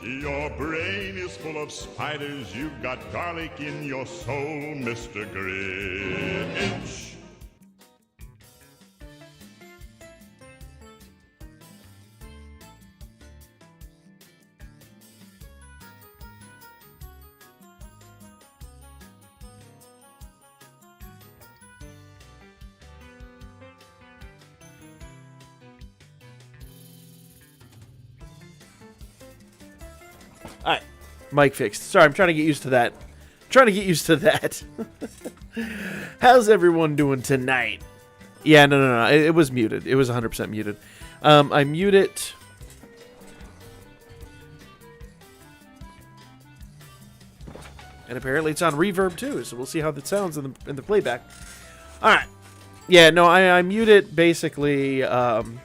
Your brain is full of spiders. You've got garlic in your soul, Mr. Grinch. Alright, mic fixed. Sorry, I'm trying to get used to that. How's everyone doing tonight? Yeah, no. It was muted. It was 100% muted. I mute it. And apparently it's on reverb too, so we'll see how that sounds in the playback. Alright. Yeah, no, I mute it basically when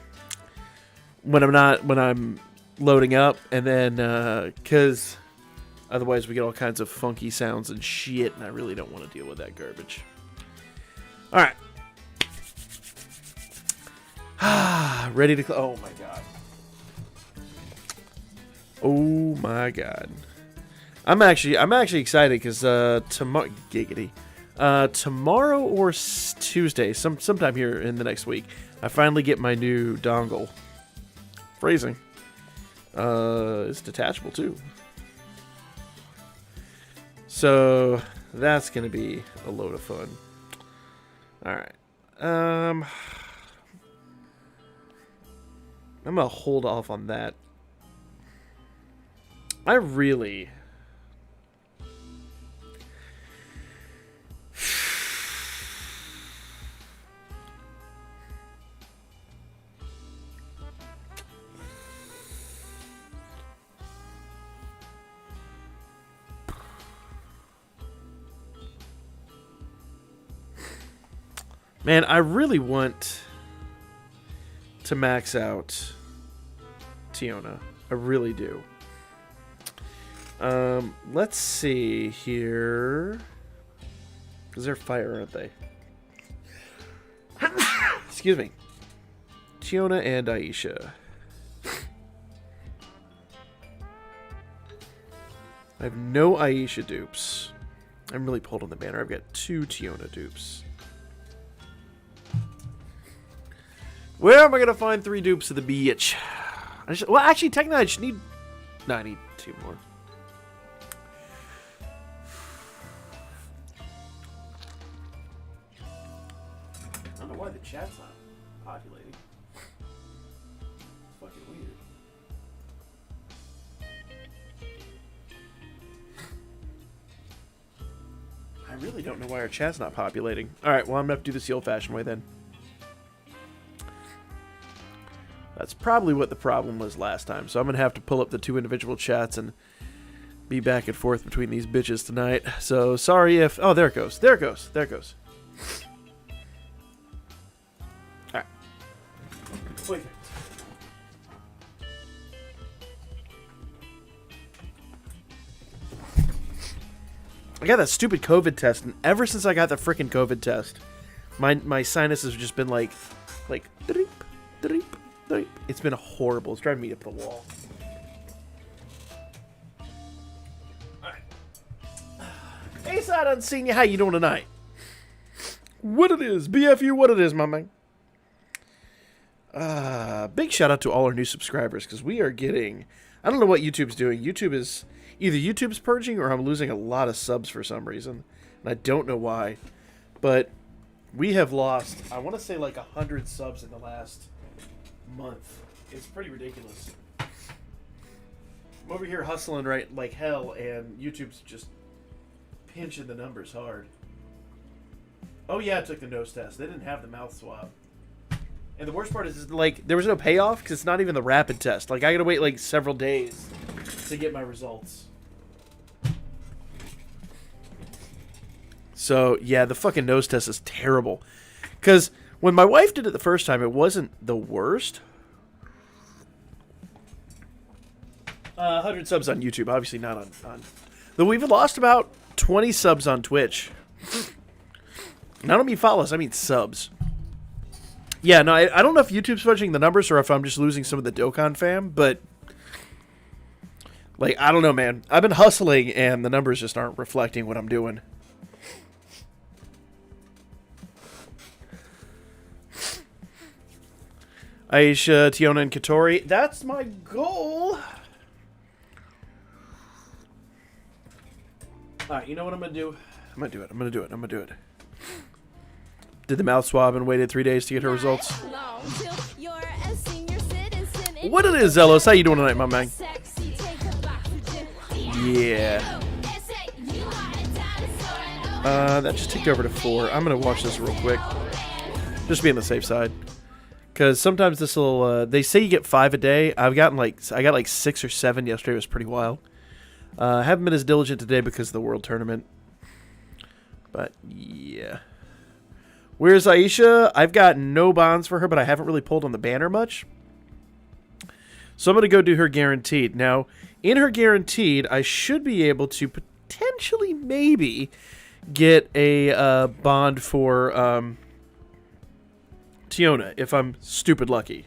I'm loading up, and then because otherwise we get all kinds of funky sounds and shit, and I really don't want to deal with that garbage. All right. Ready to oh my god. I'm actually excited because tomorrow or Tuesday, sometime here in the next week, I finally get my new dongle. Phrasing. It's detachable too. So that's gonna be a load of fun. Alright. I'm gonna hold off on that. I really Man, I really want to max out Tiona. I really do. Let's see here. Because they're fire, aren't they? Excuse me. Tiona and Aisha. I have no Aisha dupes. I'm really pulled on the banner. I've got 2 Tiona dupes. Where am I going to find 3 dupes of the bitch? Well, actually, technically, I just need... No, I need 2 more. I don't know why the chat's not populating. It's fucking weird. I really don't know why our chat's not populating. Alright, well, I'm going to have to do this the old-fashioned way then. That's probably what the problem was last time. So I'm going to have to pull up the 2 individual chats and be back and forth between these bitches tonight. So sorry if... Oh, there it goes. There it goes. There it goes. Alright. Wait. I got that stupid COVID test, and ever since I got the freaking COVID test, my sinuses have just been like dreep, dreep. It's been horrible. It's driving me up the wall. Alright. Hey, Side Unseen, how you doing tonight? What it is, BFU, what it is, my man. Big shout out to all our new subscribers, because we are getting... I don't know what YouTube's doing. YouTube is... Either YouTube's purging, or I'm losing a lot of subs for some reason. And I don't know why. But we have lost, I want to say like 100 subs in the last... month. It's pretty ridiculous. I'm over here hustling right like hell, and YouTube's just pinching the numbers hard. Oh yeah, I took the nose test. They didn't have the mouth swab. And the worst part is like there was no payoff because it's not even the rapid test. Like I gotta wait like several days to get my results. So yeah, the fucking nose test is terrible. Because when my wife did it the first time, it wasn't the worst. 100 subs on YouTube, obviously not on... Though we've lost about 20 subs on Twitch. And I don't mean follows, I mean subs. Yeah, no, I don't know if YouTube's fudging the numbers or if I'm just losing some of the Dokkan fam, but... Like, I don't know, man. I've been hustling, and the numbers just aren't reflecting what I'm doing. Aisha, Tiona, and Katori. That's my goal. Alright, you know what I'm going to do? I'm going to do it. Did the mouth swab and waited 3 days to get her results. What it is, Zelos? How you doing tonight, my man? Yeah. That just ticked over to 4. I'm going to watch this real quick. Just to be on the safe side. Because sometimes this will, they say you get 5 a day. I got like 6 or 7 yesterday. It was pretty wild. Haven't been as diligent today because of the World Tournament. But, yeah. Where's Aisha? I've got no bonds for her, but I haven't really pulled on the banner much. So I'm going to go do her guaranteed. Now, in her guaranteed, I should be able to potentially maybe get a bond for Tiona, if I'm stupid lucky.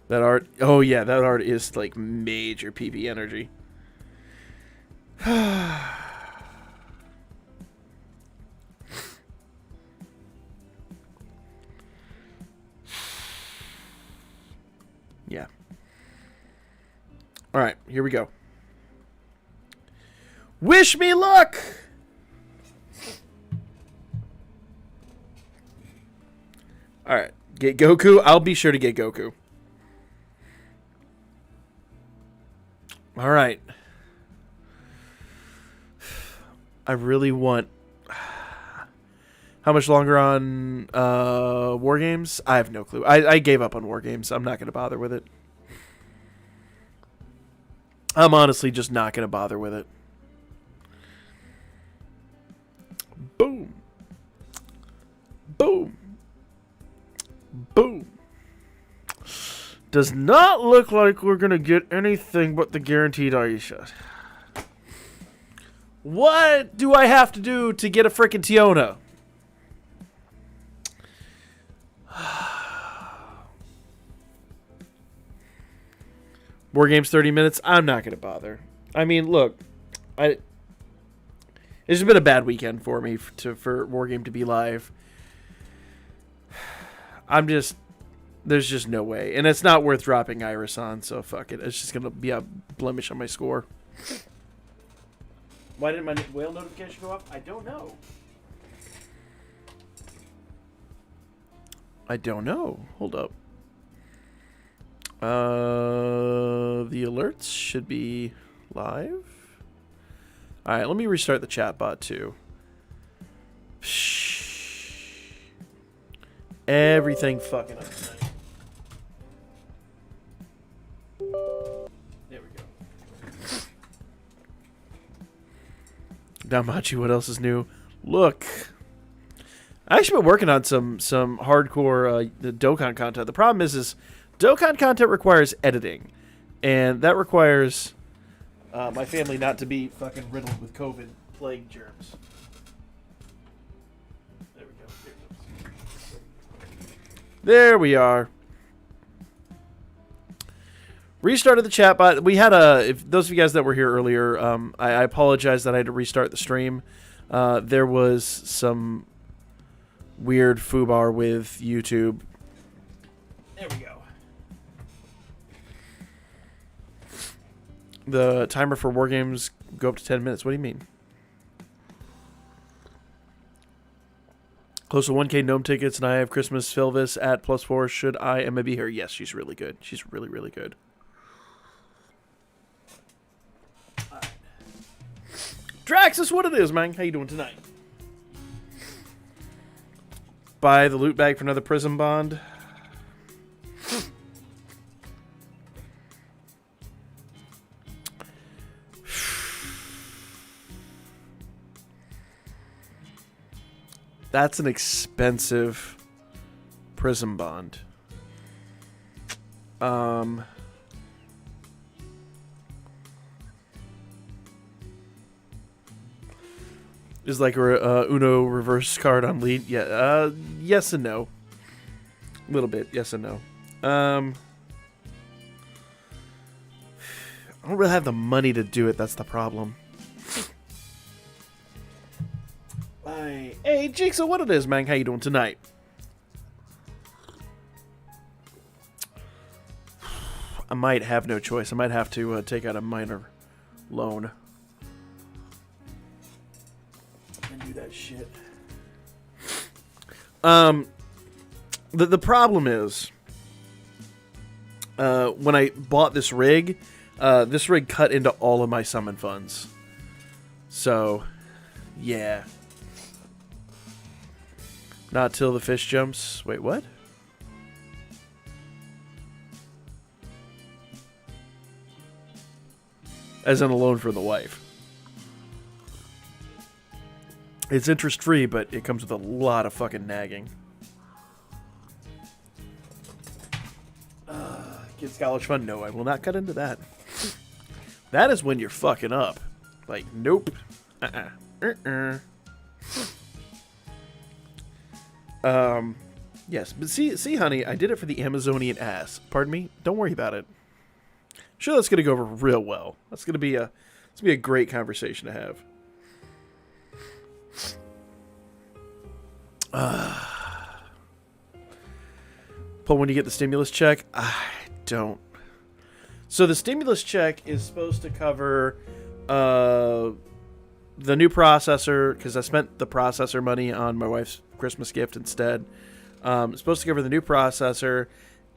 That art, oh yeah, that art is like major PP energy. Yeah. Alright, here we go. Wish me luck! Alright, get Goku. I'll be sure to get Goku. Alright. I really want... How much longer on War Games? I have no clue. I gave up on War Games. I'm not going to bother with it. I'm honestly just not going to bother with it. Boom. Boom. Boom. Does not look like we're going to get anything but the guaranteed Aisha. What do I have to do to get a frickin' Tiona? War Games 30 minutes? I'm not going to bother. I mean, look. It's just been a bad weekend for me for War Game to be live. There's just no way. And it's not worth dropping Iris on, so fuck it. It's just going to be a blemish on my score. Why didn't my whale notification go up? I don't know. Hold up. The alerts should be live. Alright, let me restart the chat bot too. Everything fucking up tonight. There we go. Danmachi, what else is new? Look. I actually been working on some hardcore the Dokkan content. The problem is Dokkan content requires editing. And that requires my family not to be fucking riddled with COVID plague germs. There we go. There we are. Restarted the chat bot. We had if those of you guys that were here earlier, I apologize that I had to restart the stream. There was some weird foobar with YouTube. There we go. The timer for War Games go up to 10 minutes. What do you mean? Close to 1K gnome tickets, and I have Christmas Philvis at +4. Should I Emma be here? Yes, she's really good. She's really, really good. Right. Draxus, what it is, man? How you doing tonight? Buy the loot bag for another Prism Bond. That's an expensive Prism Bond. Is like a Uno reverse card on lead. Yeah. Yes and no. A little bit. Yes and no. I don't really have the money to do it. That's the problem. Hey, Jigsaw, what it is, man? How you doing tonight? I might have no choice. I might have to take out a minor loan and do that shit. The problem is, when I bought this rig cut into all of my summon funds. So, yeah. Not till the fish jumps. Wait, what? As in a loan for the wife. It's interest free, but it comes with a lot of fucking nagging. Kids college fund? No, I will not cut into that. That is when you're fucking up. Like, nope. Yes, but see, honey, I did it for the Amazonian ass. Pardon me? Don't worry about it. Sure, that's gonna go over real well. That's gonna be a great conversation to have. Paul, when you get the stimulus check, I don't. So the stimulus check is supposed to cover the new processor, because I spent the processor money on my wife's Christmas gift instead. It's supposed to cover the new processor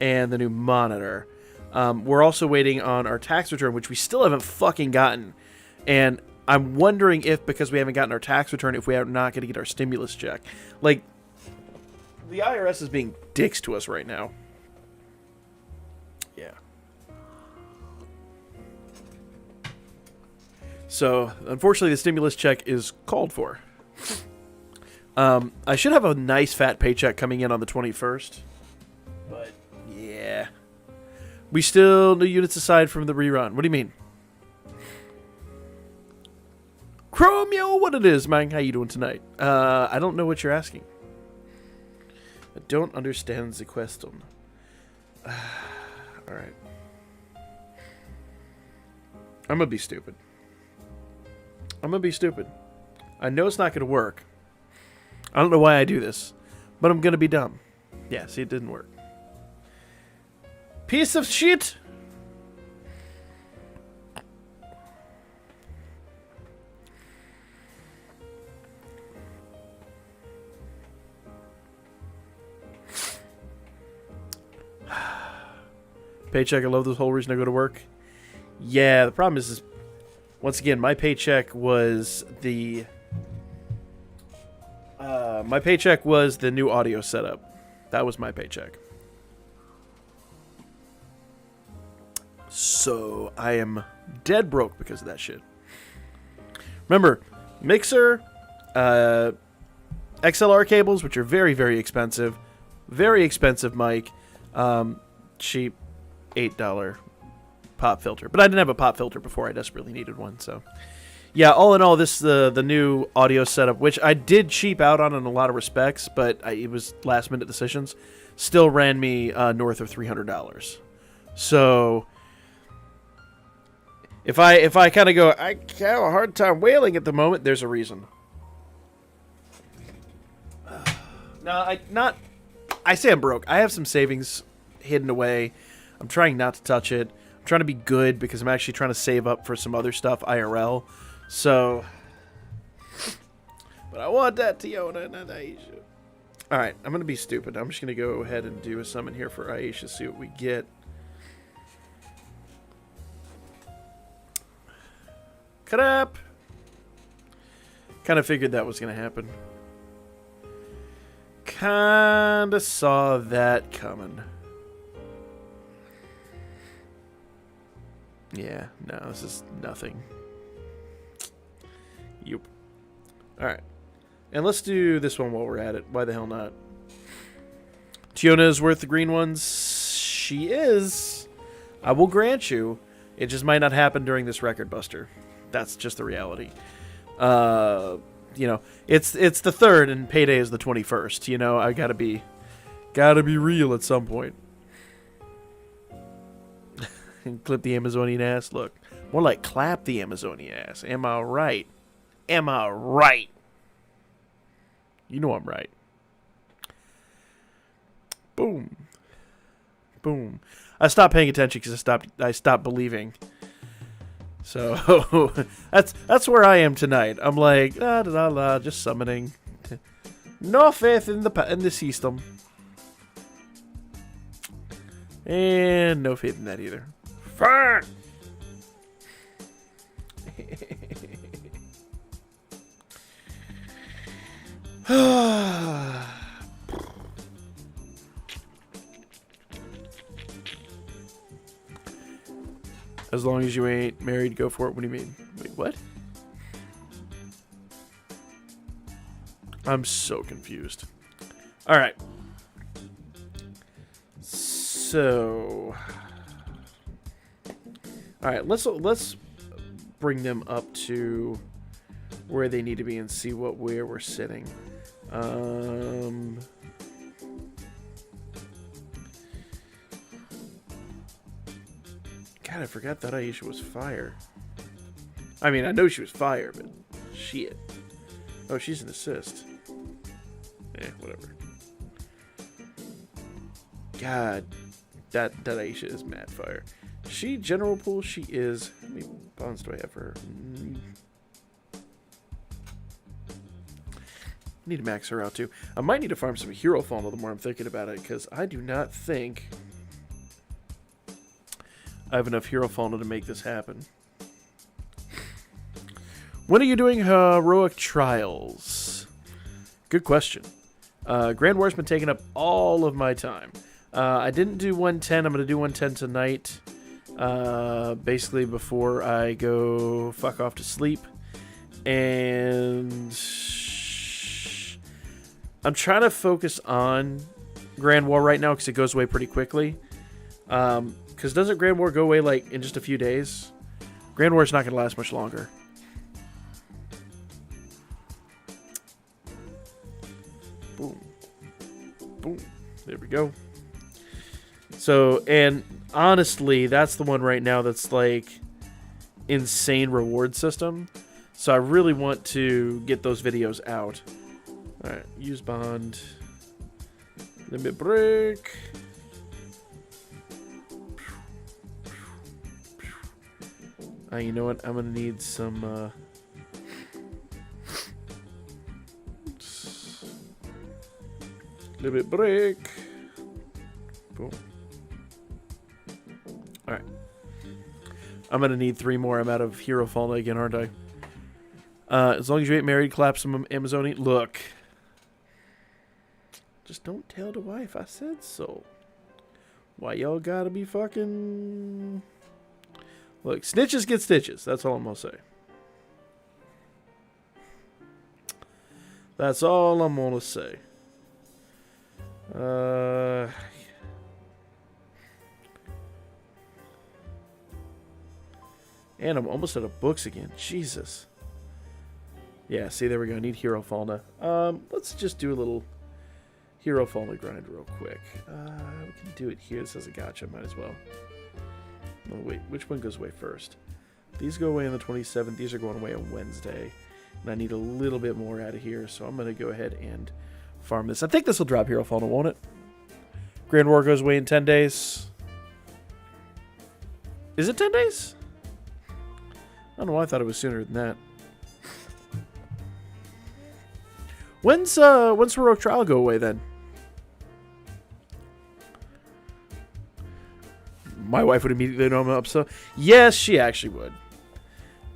and the new monitor. We're also waiting on our tax return, which we still haven't fucking gotten. And I'm wondering if, because we haven't gotten our tax return, if we are not going to get our stimulus check. Like, the IRS is being dicks to us right now. Yeah. So, unfortunately, the stimulus check is called for. I should have a nice fat paycheck coming in on the 21st. But, yeah. We still no units aside from the rerun. What do you mean? Chromio, what it is, man? How you doing tonight? I don't know what you're asking. I don't understand the question. Alright. I'm gonna be stupid. I know it's not gonna work. I don't know why I do this, but I'm gonna be dumb. Yeah, see, it didn't work. Piece of shit! Paycheck, I love the whole reason I go to work. Yeah, the problem is once again, my paycheck was the new audio setup. That was my paycheck. So I am dead broke because of that shit. Remember, mixer, XLR cables, which are very, very expensive. Very expensive mic. Cheap $8 pop filter. But I didn't have a pop filter before. I desperately needed one. So, yeah, all in all, this the new audio setup, which I did cheap out on in a lot of respects, but it was last-minute decisions, still ran me north of $300. So, if I kind of go, I have a hard time wailing at the moment, there's a reason. I say I'm broke. I have some savings hidden away. I'm trying not to touch it. I'm trying to be good because I'm actually trying to save up for some other stuff IRL. So, but I want that Tiona, not Aisha. Alright, I'm going to be stupid. I'm just going to go ahead and do a summon here for Aisha, see what we get. Cut up! Kind of figured that was going to happen. Kinda saw that coming. Yeah, no, this is nothing. Yep. Alright. And let's do this one while we're at it. Why the hell not? Tiona is worth the green ones. She is. I will grant you. It just might not happen during this record buster. That's just the reality. You know, it's the 3rd and payday is the 21st. You know, I gotta be real at some point. Clip the Amazonian ass. Look, More like clap the Amazonia ass. Am I right? Am I right? You know I'm right. Boom. Boom. I stopped paying attention because I stopped believing. So that's where I am tonight. I'm like la la la, just summoning. No faith in the system. And no faith in that either. Fine. As long as you ain't married, go for it. What do you mean? Wait, what? I'm so confused. All right. So, all right, let's bring them up to where they need to be and see where we're sitting. God, I forgot that Aisha was fire. I mean, I know she was fire, but shit. Oh, she's an assist. Whatever. God, that Aisha is mad fire. She general pool. She is. How many bonds do I have for her? Need to max her out too. I might need to farm some hero fauna the more I'm thinking about it, because I do not think I have enough hero fauna to make this happen. When are you doing heroic trials? Good question. Grand War's been taking up all of my time. I didn't do 110. I'm going to do 110 tonight. Basically before I go fuck off to sleep. And I'm trying to focus on Grand War right now because it goes away pretty quickly. Because doesn't Grand War go away like in just a few days? Grand War is not going to last much longer. Boom. Boom. There we go. So, and honestly, that's the one right now that's like insane reward system. So I really want to get those videos out. Alright, use bond. Limit break. You know what? I'm going to need some... limit break. Boom. Alright. I'm going to need 3 more. I'm out of hero fauna again, aren't I? As long as you ain't married, clap some Amazonian. Look. Just don't tell the wife I said so. Why y'all gotta be fucking... Look, snitches get stitches. That's all I'm gonna say. That's all I'm gonna say. And I'm almost out of books again. Jesus. Yeah, see, there we go. I need hero fauna. Let's just do a little hero fauna grind real quick. We can do it here. This has a gotcha. Might as well. Oh, wait. Which one goes away first? These go away on the 27th. These are going away on Wednesday. And I need a little bit more out of here, so I'm going to go ahead and farm this. I think this will drop hero fauna, won't it? Grand War goes away in 10 days. Is it 10 days? I don't know why I thought it was sooner than that. When's Heroic Trial go away then? My wife would immediately know I'm up, so... Yes, she actually would.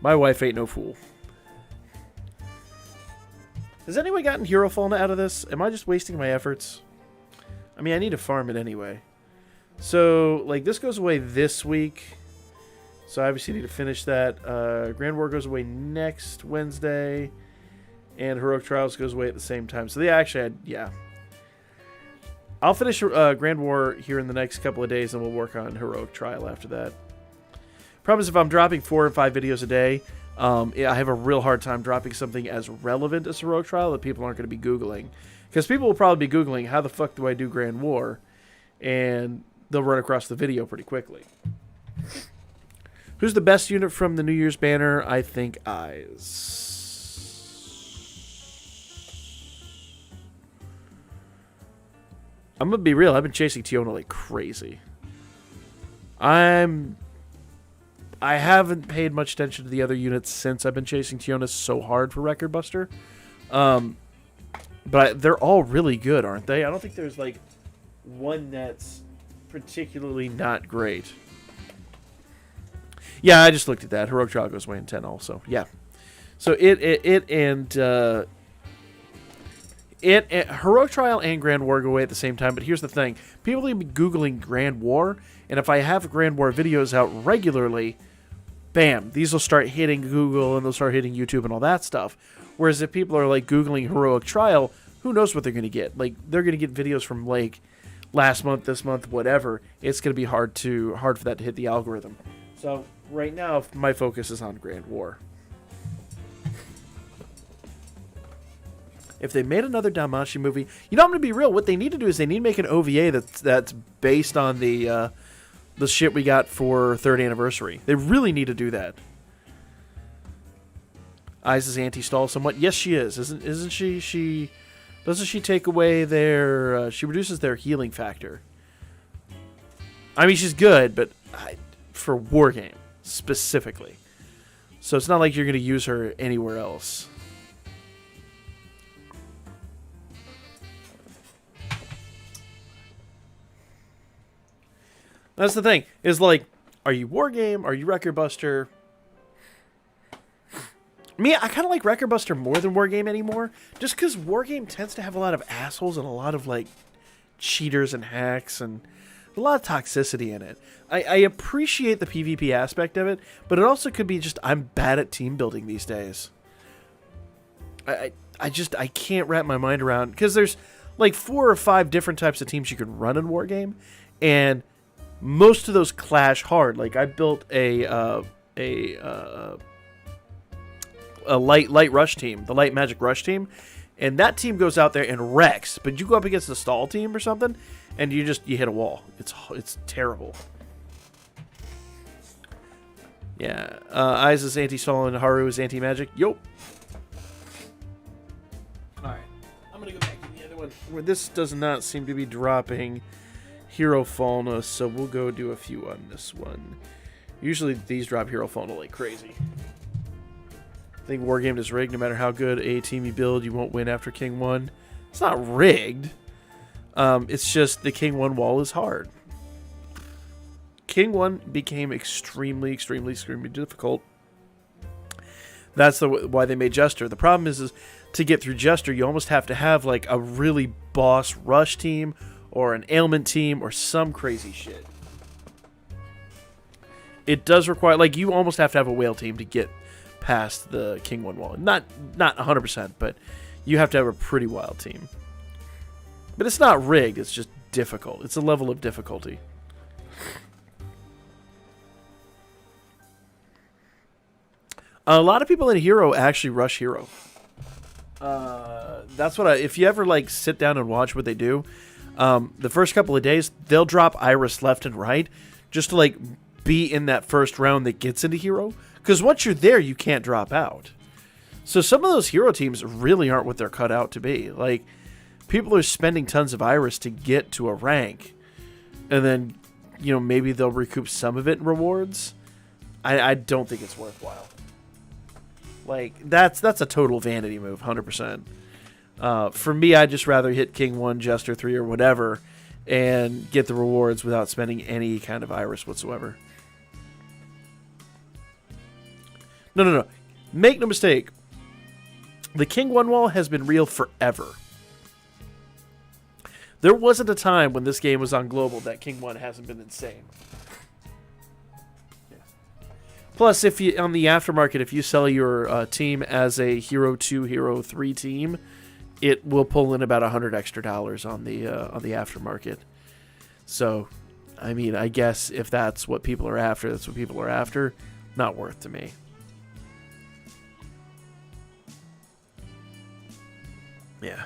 My wife ain't no fool. Has anyone gotten hero fauna out of this? Am I just wasting my efforts? I mean, I need to farm it anyway. So, like, this goes away this week. So I obviously need to finish that. Grand War goes away next Wednesday. And Heroic Trials goes away at the same time. So they actually had, yeah. I'll finish Grand War here in the next couple of days, and we'll work on Heroic Trial after that. Problem is, if I'm dropping 4 or 5 videos a day, I have a real hard time dropping something as relevant as Heroic Trial that people aren't going to be Googling. Because people will probably be Googling, how the fuck do I do Grand War? And they'll run across the video pretty quickly. Who's the best unit from the New Year's banner? I think Eyes. I'm going to be real. I've been chasing Tiona like crazy. I haven't paid much attention to the other units since I've been chasing Tiona so hard for Record Buster. But they're all really good, aren't they? I don't think there's like one that's particularly not great. Yeah, I just looked at that. Heroic Trial goes away in 10 also. Yeah. So Heroic Trial and Grand War go away at the same time, but here's the thing. People have been Googling Grand War, and if I have Grand War videos out regularly, bam, these will start hitting Google, and they'll start hitting YouTube and all that stuff. Whereas if people are, like, Googling Heroic Trial, who knows what they're going to get? Like, they're going to get videos from, like, last month, this month, whatever. It's going to be hard for that to hit the algorithm. So, right now, my focus is on Grand War. If they made another Danmachi movie, I'm going to be real. What they need to do is they need to make an OVA that's based on the shit we got for 3rd anniversary. They really need to do that. Eyes is anti-stall somewhat. Yes, she is. Isn't she? Doesn't she take away their? She reduces their healing factor. I mean, she's good, but for Wargame specifically. So it's not like you're going to use her anywhere else. That's the thing. Is like, are you Wargame? Are you Record Buster? Me, I kind of like Record Buster more than Wargame anymore. Just because Wargame tends to have a lot of assholes and a lot of, like, cheaters and hacks and a lot of toxicity in it. I appreciate the PvP aspect of it, but it also could be just I'm bad at team building these days. I can't wrap my mind around, because there's like 4 or 5 different types of teams you can run in Wargame, and most of those clash hard. Like, I built a light rush team, the light magic rush team, and that team goes out there and wrecks. But you go up against the stall team or something, and you hit a wall. It's terrible. Yeah, Eyes is anti-stall and Haru is anti-magic. Yo. All right, I'm gonna go back to the other one where this does not seem to be dropping Hero Fauna, so we'll go do a few on this one. Usually these drop Hero Fauna like crazy. I think Wargame is rigged. No matter how good a team you build, you won't win after King 1. It's not rigged. It's just the King 1 wall is hard. King 1 became extremely difficult. That's why they made Jester. The problem is to get through Jester, you almost have to have like a really boss rush team or an ailment team or some crazy shit. It does require, like, you almost have to have a whale team to get past the King 1 wall. Not 100%, but you have to have a pretty wild team. But it's not rigged, it's just difficult. It's a level of difficulty. A lot of people in Hero actually rush Hero. That's what if you ever like sit down and watch what they do, the first couple of days they'll drop Iris left and right just to like be in that first round that gets into Hero. Because once you're there, you can't drop out. So some of those Hero teams really aren't what they're cut out to be. Like, people are spending tons of Iris to get to a rank, and then, maybe they'll recoup some of it in rewards. I don't think it's worthwhile. Like, that's a total vanity move, 100%. For me, I'd just rather hit King 1, Jester 3, or whatever, and get the rewards without spending any kind of Iris whatsoever. No. Make no mistake. The King 1 wall has been real forever. There wasn't a time when this game was on global that King 1 hasn't been insane. Yeah. Plus, if you on the aftermarket, if you sell your team as a Hero 2, Hero 3 team, it will pull in about $100 extra on the aftermarket. So, I mean, I guess if that's what people are after, that's what people are after. Not worth to me. Yeah.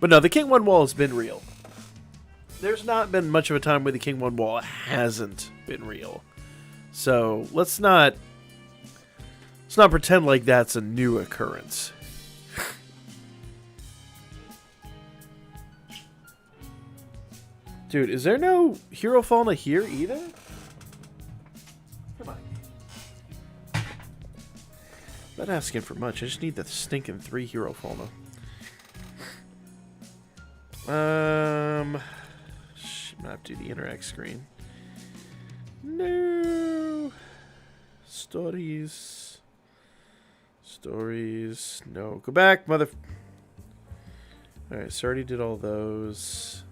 But no, the King 1 wall has been real. There's not been much of a time where the King 1 wall hasn't been real. So let's not pretend like that's a new occurrence. Dude, is there no Hero Fauna here either? Come on. Not asking for much. I just need the stinking 3 Hero Fauna. I'm gonna have to do the interact screen. No. Stories. No. Go back, mother. Alright, so I already did all those.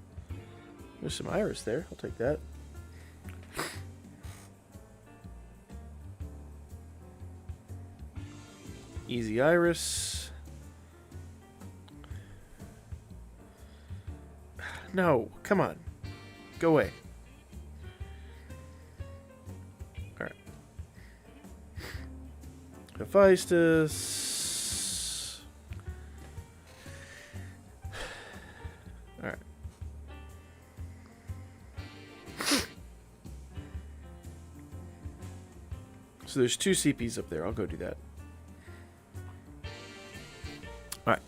There's some iris there. I'll take that. Easy iris. No, come on. Go away. Alright. Hephaestus. Alright. So there's 2 CPs up there. I'll go do that. Alright.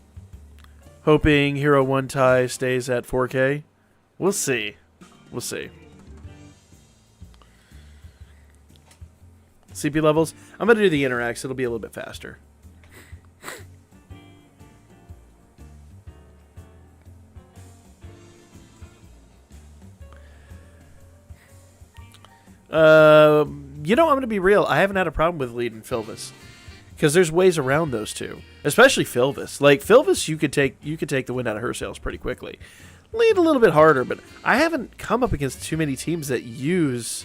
Hoping Hero 1 tie stays at 4K. We'll see. We'll see. CP levels. I'm going to do the interacts. It'll be a little bit faster. You know, I'm going to be real. I haven't had a problem with Lead and Philvis. Because there's ways around those two. Especially Philvis. Like, Philvis, you could take the wind out of her sails pretty quickly. Lead a little bit harder, but I haven't come up against too many teams that use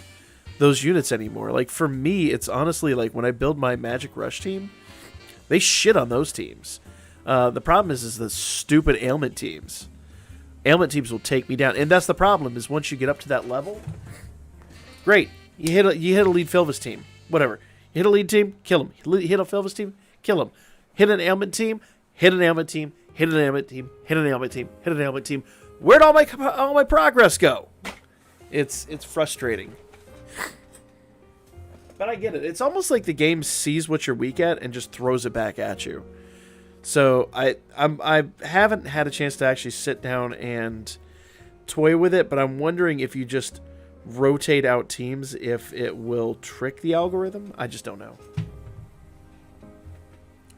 those units anymore. Like, for me, it's honestly like when I build my Magic Rush team, they shit on those teams. The problem is the stupid ailment teams. Ailment teams will take me down. And that's the problem, is once you get up to that level, great. You hit a lead Philvis team. Whatever. You hit a lead team, kill him. Hit a Philvis team, kill him. Hit an ailment team, hit an ailment team, hit an ailment team, hit an ailment team, hit an ailment team. Where'd all my progress go? It's frustrating. But I get it. It's almost like the game sees what you're weak at and just throws it back at you. So I haven't had a chance to actually sit down and toy with it, but I'm wondering if you just rotate out teams, if it will trick the algorithm. I just don't know.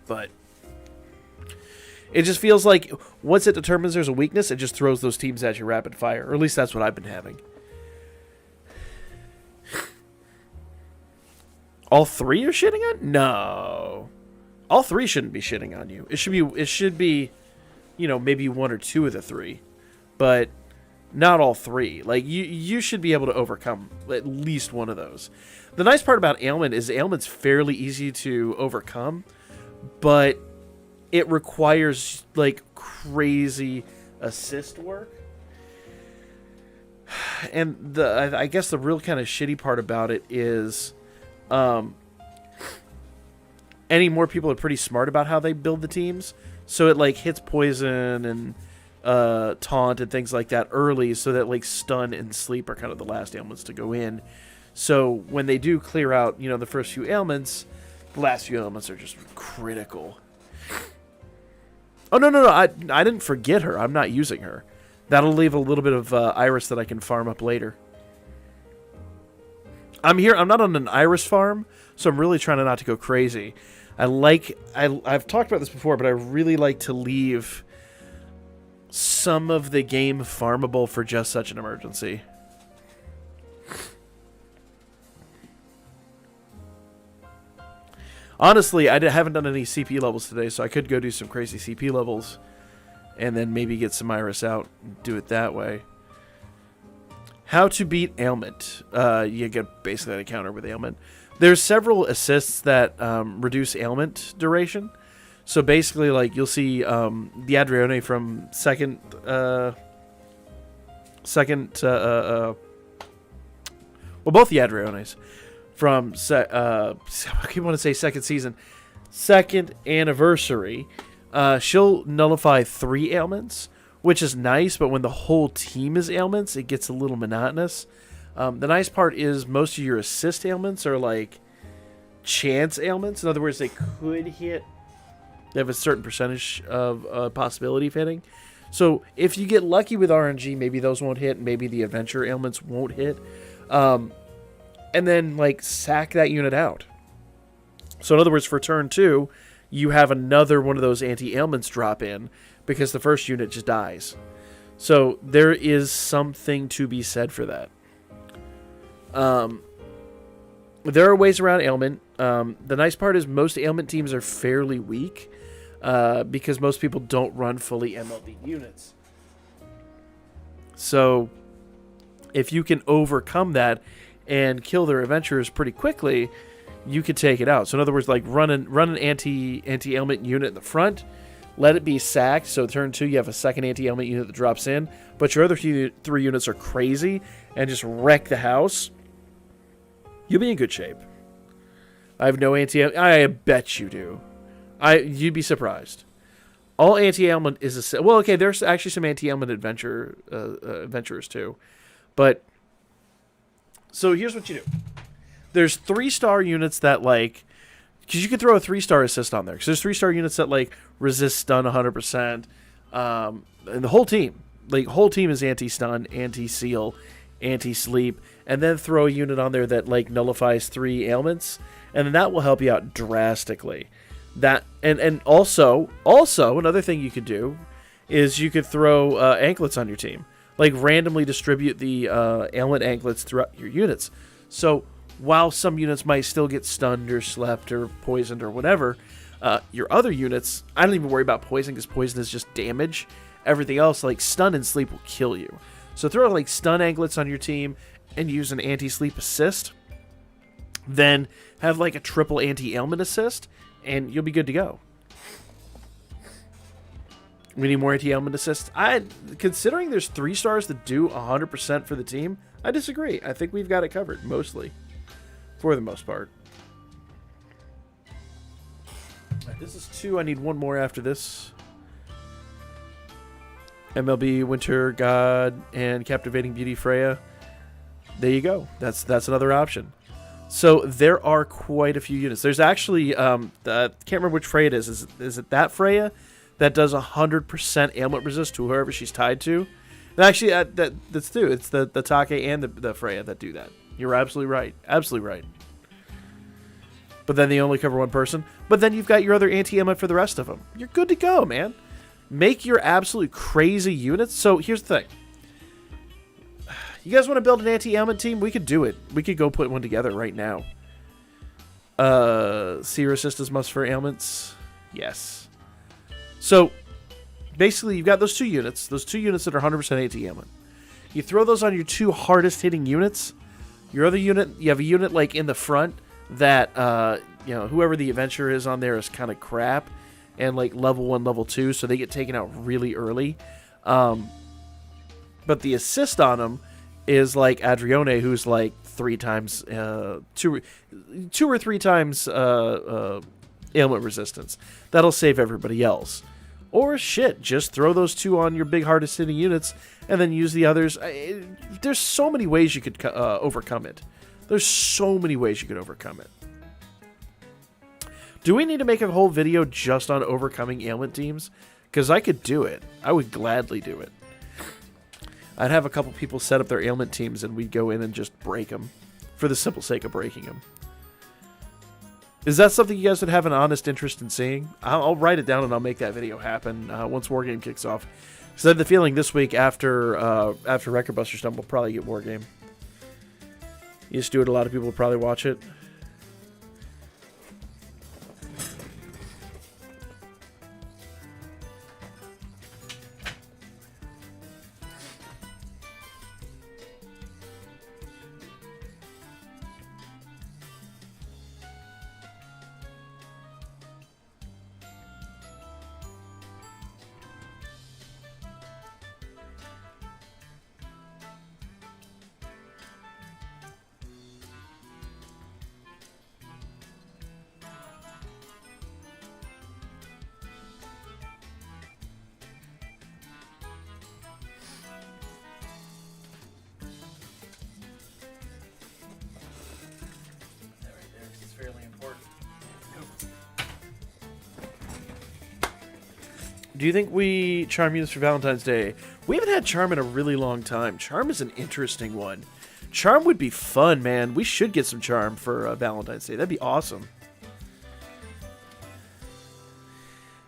But it just feels like once it determines there's a weakness, it just throws those teams at you rapid fire. Or at least that's what I've been having. All 3 are shitting on? No. All 3 shouldn't be shitting on you. It should be, you know, maybe 1 or 2 of the 3. But not all 3. Like, you should be able to overcome at least one of those. The nice part about ailment is ailment's fairly easy to overcome, but it requires, like, crazy assist work. And I guess the real kind of shitty part about it is any more people are pretty smart about how they build the teams. So it, like, hits poison and taunt and things like that early, so that, like, stun and sleep are kind of the last ailments to go in. So when they do clear out, you know, the first few ailments, the last few ailments are just critical. Oh, no, I didn't forget her. I'm not using her. That'll leave a little bit of iris that I can farm up later. I'm not on an iris farm, so I'm really trying not to go crazy. I've talked about this before, but I really like to leave some of the game farmable for just such an emergency. Honestly, I haven't done any CP levels today, so I could go do some crazy CP levels and then maybe get some iris out and do it that way. How to beat ailment. You get basically a counter with ailment. There's several assists that reduce ailment duration. So basically, like, you'll see the Adrione from second, well, both the Adriones from, I keep want to say second season, second anniversary. She'll nullify 3 ailments, which is nice, but when the whole team is ailments, it gets a little monotonous. The nice part is most of your assist ailments are like chance ailments. In other words, they could hit. They have a certain percentage of possibility of hitting. So if you get lucky with RNG, maybe those won't hit. Maybe the adventure ailments won't hit. And then like sack that unit out. So in other words, for turn 2, you have another one of those anti-ailments drop in because the first unit just dies. So there is something to be said for that. There are ways around ailment. The nice part is most ailment teams are fairly weak because most people don't run fully MLB units. So if you can overcome that and kill their adventurers pretty quickly, you could take it out. So in other words, like run an anti-ailment unit in the front, let it be sacked. So turn 2, you have a second anti-ailment unit that drops in, but your other 3 units are crazy and just wreck the house. You'll be in good shape. I have no anti-ailment. I bet you do. You'd be surprised. All anti-ailment is a... Well, okay, there's actually some anti-ailment adventurers too. But... So here's what you do. There's 3-star units that like... Because you could throw a 3-star assist on there. Because there's 3-star units that like resist stun 100%. And the whole team. Like, whole team is anti-stun, anti-seal, anti-sleep. And then throw a unit on there that like nullifies 3 ailments. And then that will help you out drastically. That and also another thing you could do is you could throw anklets on your team. Like randomly distribute the ailment anklets throughout your units. So while some units might still get stunned or slept or poisoned or whatever, your other units, I don't even worry about poison because poison is just damage. Everything else, like stun and sleep, will kill you. So throw like stun anklets on your team and use an anti-sleep assist. Then have like a triple anti-ailment assist, and you'll be good to go. We need more anti-ailment assists. Considering there's 3 stars that do 100% for the team, I disagree. I think we've got it covered, mostly. For the most part. Right, this is 2. I need 1 more after this. MLB, Winter God, and Captivating Beauty Freya. There you go. That's another option. So there are quite a few units. There's actually, I can't remember which Freya it is. Is it that Freya that does 100% ailment resist to whoever she's tied to? And actually, that's two. It's the Take and the Freya that do that. You're absolutely right. Absolutely right. But then they only cover 1 person. But then you've got your other anti-ailment for the rest of them. You're good to go, man. Make your absolute crazy units. So here's the thing. You guys want to build an anti-ailment team? We could do it. We could go put one together right now. Seer assist is must for ailments. Yes. So, basically, you've got those 2 units. Those 2 units that are 100% anti-ailment. You throw those on your 2 hardest hitting units. Your other unit, you have a unit like in the front that, whoever the adventurer is on there is kind of crap. And like level 1, level 2, so they get taken out really early. But the assist on them is like Adrione, who's like 3 times, 2 or 3 times ailment resistance. That'll save everybody else. Or shit, just throw those 2 on your big hardest hitting units, and then use the others. There's so many ways you could overcome it. There's so many ways you could overcome it. Do we need to make a whole video just on overcoming ailment teams? Because I could do it. I would gladly do it. I'd have a couple people set up their ailment teams and we'd go in and just break them. For the simple sake of breaking them. Is that something you guys would have an honest interest in seeing? I'll write it down and I'll make that video happen once Wargame kicks off. Because I have the feeling this week after Record Busters done, we'll probably get Wargame. You just do it, a lot of people will probably watch it. Do you think we charm units for Valentine's Day? We haven't had charm in a really long time. Charm is an interesting one. Charm would be fun, man. We should get some charm for Valentine's Day. That'd be awesome.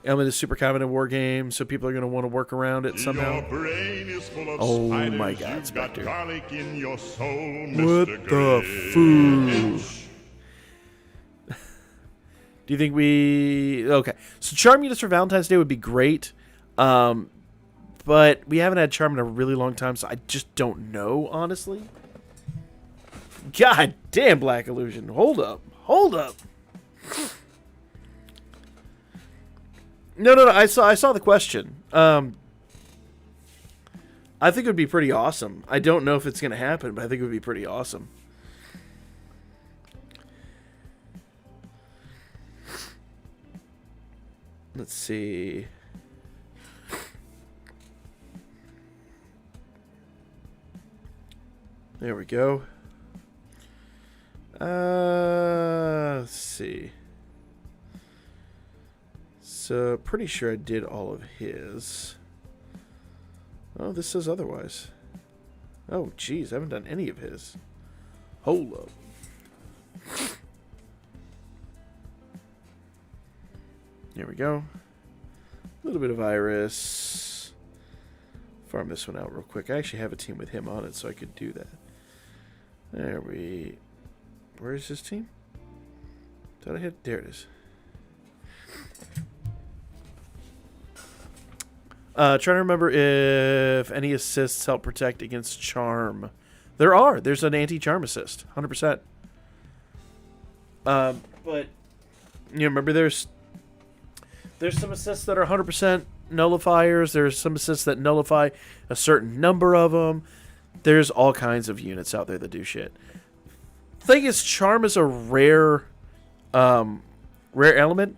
Ailment is super common in war games, so people are going to want to work around it somehow. Your brain is full of Oh spiders. my God, You've got Spectre. garlic in your soul, What Mr. the foo? Grinch. Do you think we... Okay. So charm units for Valentine's Day would be great. But we haven't had charm in a really long time, so I just don't know, honestly. God damn, Black Illusion. Hold up. Hold up. No. I saw the question. I think it would be pretty awesome. I don't know if it's going to happen, but I think it would be pretty awesome. Let's see. There we go. Let's see. So, pretty sure I did all of his. Oh, this says otherwise. Oh, geez, I haven't done any of his. Hold up. There we go. A little bit of Iris. Farm this one out real quick. I actually have a team with him on it, so I could do that. There we... Where is his team? Did I hit? There it is. Trying to remember if any assists help protect against charm. There are. There's an anti-charm assist. 100%. But, you remember there's some assists that are 100% nullifiers. There's some assists that nullify a certain number of them. There's all kinds of units out there that do shit. Thing is, charm is a rare element.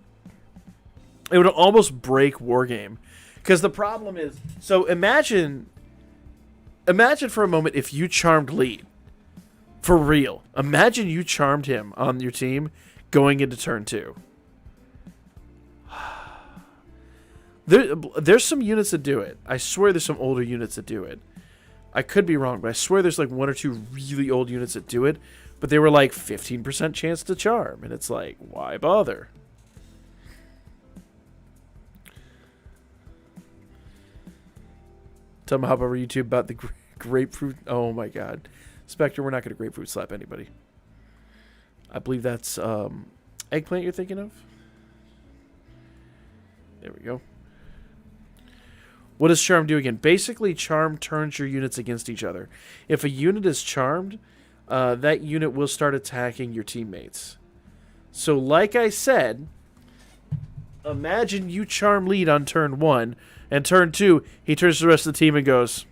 It would almost break Wargame. Because the problem is, so imagine for a moment if you charmed Lead. For real. Imagine you charmed him on your team going into turn 2. There's some units that do it. I swear there's some older units that do it. I could be wrong, but I swear there's like 1 or 2 really old units that do it. But they were like 15% chance to charm. And it's like, why bother? Tell me hop over YouTube about the grapefruit. Oh my god. Spectre, we're not going to grapefruit slap anybody. I believe that's eggplant you're thinking of. There we go. What does charm do again? Basically, charm turns your units against each other. If a unit is charmed, that unit will start attacking your teammates. So like I said, imagine you charm Lead on turn 1, and turn 2, he turns to the rest of the team and goes.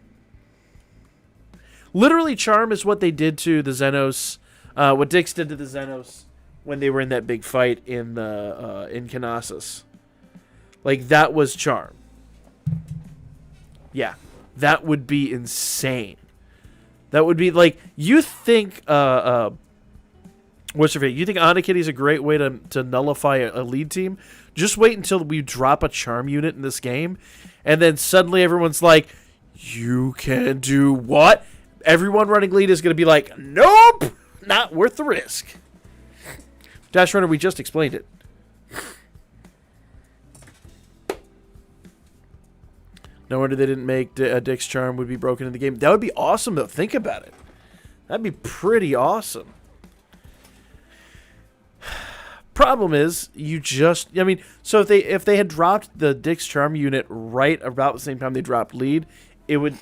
Literally, charm is what they did to the Xenos, what Dix did to the Xenos when they were in that big fight in Knossos. Like, that was charm. Yeah, that would be insane. That would be like, you think what's your favorite? You think Onakitty is a great way to nullify a Lead team? Just wait until we drop a charm unit in this game, and then suddenly everyone's like, you can do what? Everyone running Lead is going to be like, nope, not worth the risk. Dash Runner, we just explained it. No wonder they didn't make Dick's charm would be broken in the game. That would be awesome, though. Think about it. That'd be pretty awesome. Problem is, I mean, so if they had dropped the Dick's charm unit right about the same time they dropped Lead, it would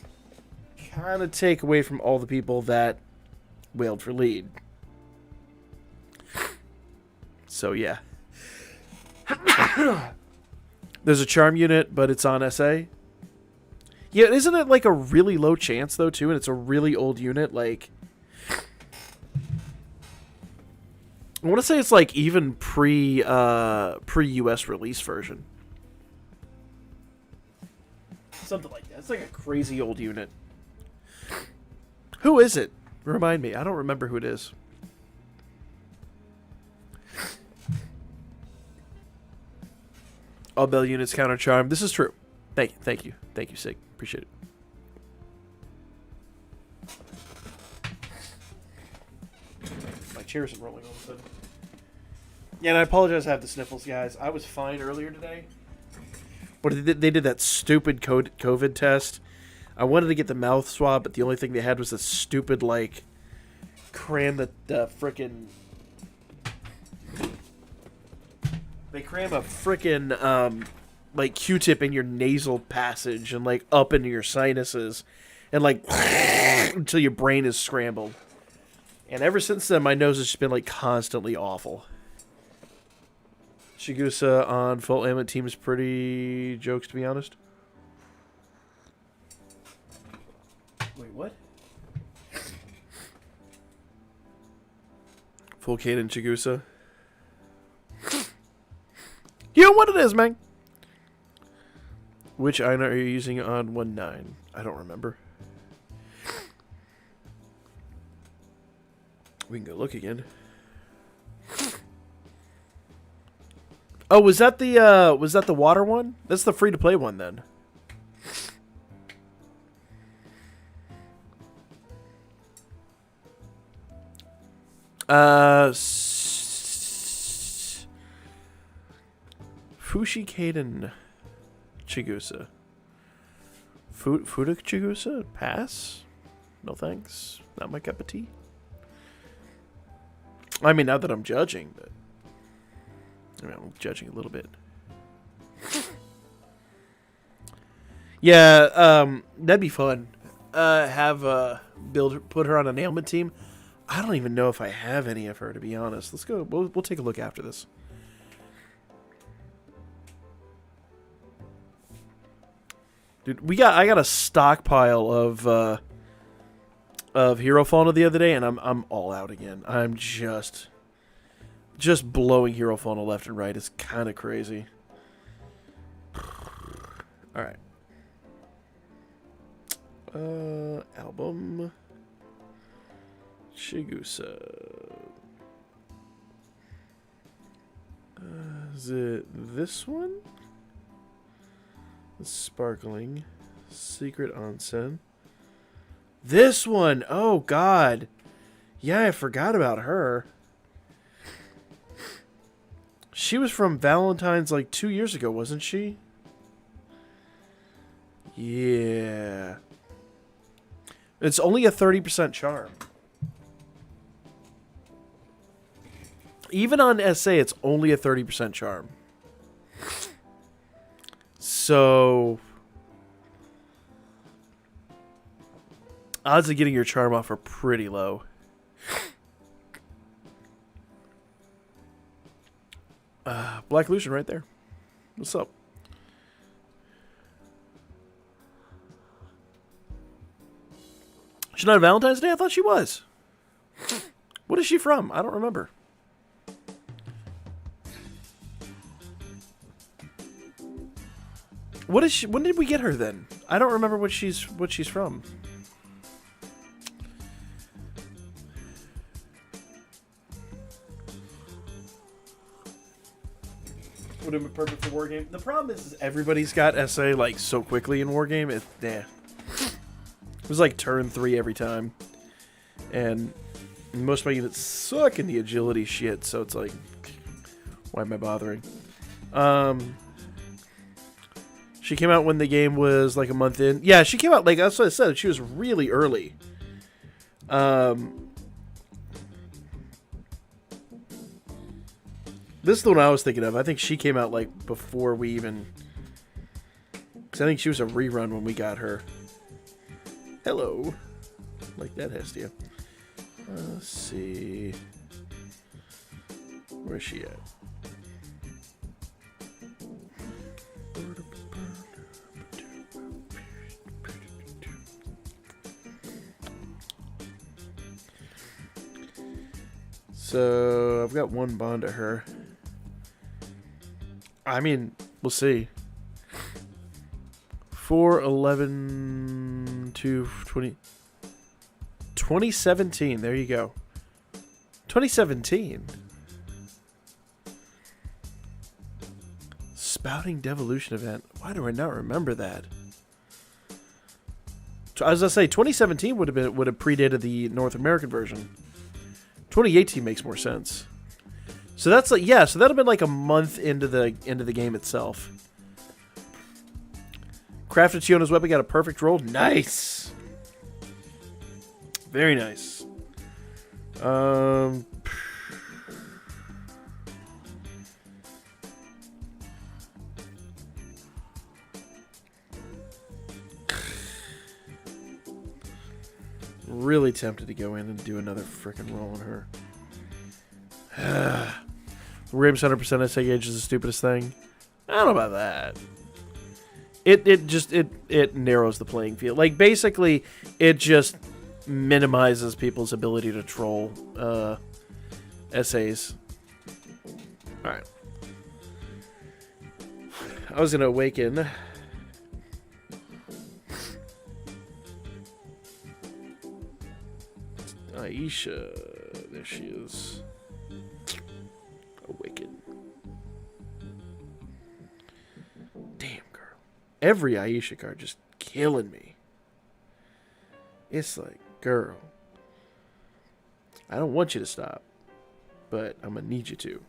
kind of take away from all the people that wailed for Lead. So, yeah. There's a charm unit, but it's on SA. Yeah, isn't it like a really low chance, though, too? And it's a really old unit, like... I want to say it's like even pre-US release version. Something like that. It's like a crazy old unit. Who is it? Remind me. I don't remember who it is. All Bell units counter charm. This is true. Thank you, Sig. Appreciate it. My chair isn't rolling all of a sudden. Yeah, and I apologize. I have the sniffles, guys. I was fine earlier today. But they did that stupid COVID test. I wanted to get the mouth swab, but the only thing they had was this stupid, like, cram the frickin'... They cram a frickin', like, Q-tip in your nasal passage and, like, up into your sinuses. And, like, until your brain is scrambled. And ever since then, my nose has just been, like, constantly awful. Chigusa on full ailment team is pretty jokes, to be honest. Wait, what? Full Caden Chigusa. You know what it is, man. Which item are you using on 1.9? I don't remember. We can go look again. Oh, was that the water one? That's the free to play one then. Fushi Kaden Chigusa. Fuda Chigusa? Pass? No thanks. Not my cup of tea. I mean, not that I'm judging, but I mean, I'm judging a little bit. Yeah, that'd be fun. Put her on an ailment team. I don't even know if I have any of her, to be honest. Let's go. We'll take a look after this. Dude, I got a stockpile of Hero Fauna the other day, and I'm all out again. I'm just blowing Hero Fauna left and right. It's kind of crazy. All right. Album. Chigusa. Is it this one? The Sparkling. Secret Onsen. This one! Oh, God. Yeah, I forgot about her. She was from Valentine's like 2 years ago, wasn't she? Yeah. It's only a 30% charm. Even on SA, it's only a 30% charm. So odds of getting your charm off are pretty low. Black Lucian right there. What's up? She's not on Valentine's Day? I thought she was. What is she from? I don't remember. What is she? When did we get her then? I don't remember what she's from. Would have been perfect for Wargame. The problem is everybody's got SA like so quickly in Wargame. It was like turn 3 every time, and most of my units suck in the agility shit. So it's like, why am I bothering? She came out when the game was like a month in. Yeah, she came out like, that's what I said. She was really early. This is the one I was thinking of. I think she came out like before we even... Because I think she was a rerun when we got her. Hello. Like that, Hestia. Let's see. Where's she at? So, I've got one bond to her. I mean, we'll see. 4/11 to 20... 2017, there you go. 2017. Spouting Devolution event. Why do I not remember that? As I say, 2017 would have predated the North American version. 2018 makes more sense. So that's like, yeah. So that'd have been like a month into the game itself. Crafted Tiona's weapon got a perfect roll. Nice. Very nice. Really tempted to go in and do another freaking roll on her. Ribs 100% essay gauge is the stupidest thing. I don't know about that. It narrows the playing field. Like, basically, it just minimizes people's ability to troll essays. Alright. I was going to awaken. Aisha. There she is. Awaken. Damn, girl. Every Aisha card just killing me. It's like, girl, I don't want you to stop, but I'm going to need you to.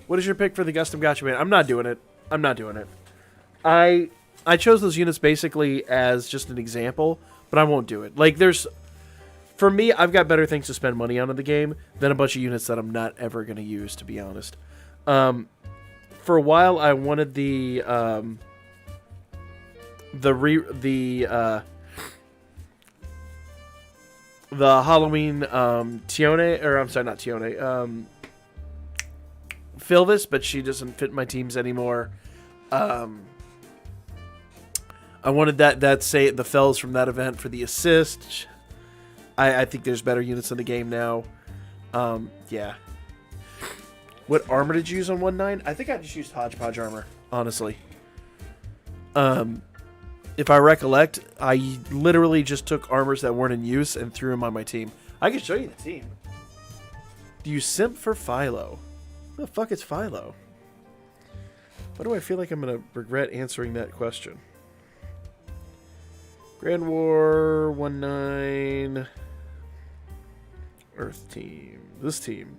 What is your pick for the custom gacha man? I'm not doing it. I'm not doing it. I chose those units basically as just an example, but I won't do it. Like, for me, I've got better things to spend money on in the game than a bunch of units that I'm not ever going to use, to be honest. For a while, I wanted the Halloween Tione, or I'm sorry, not Tione, Philvis, but she doesn't fit my teams anymore. I wanted that say the fells from that event for the assist. I think there's better units in the game now. Yeah. What armor did you use on 1.9? I think I just used hodgepodge armor, honestly. If I recollect, I literally just took armors that weren't in use and threw them on my team. I can show you the team. Do you simp for Philo? Who the fuck is Philo? Why do I feel like I'm going to regret answering that question? Grand War 1.9 Earth team. This team.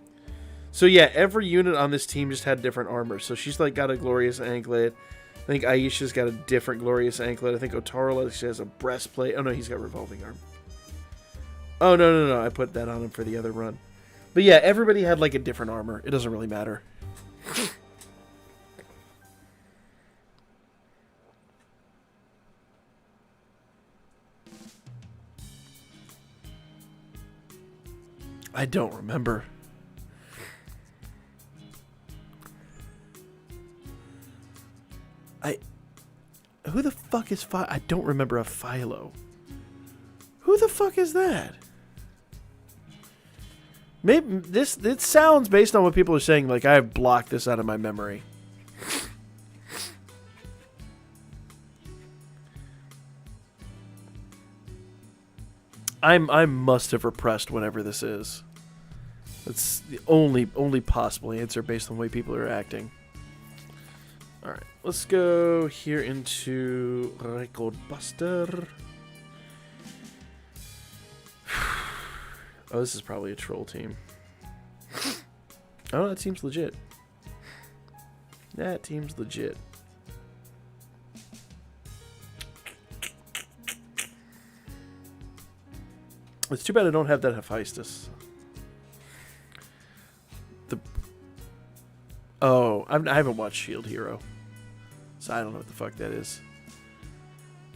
So yeah, every unit on this team just had different armor. So she's like got a glorious anklet. I think Aisha's got a different glorious anklet. I think Otaro has a breastplate. Oh no, he's got revolving arm. Oh no. I put that on him for the other run. But yeah, everybody had like a different armor. It doesn't really matter. I don't remember. Who the fuck is Philo? I don't remember a Philo. Who the fuck is that? Maybe it sounds, based on what people are saying, like I have blocked this out of my memory. I must have repressed whatever this is. That's the only possible answer based on the way people are acting. Alright, let's go here into Record Buster. Oh, this is probably a troll team. Oh, that seems legit. That team's legit. It's too bad I don't have that Hephaestus. I haven't watched Shield Hero, so I don't know what the fuck that is.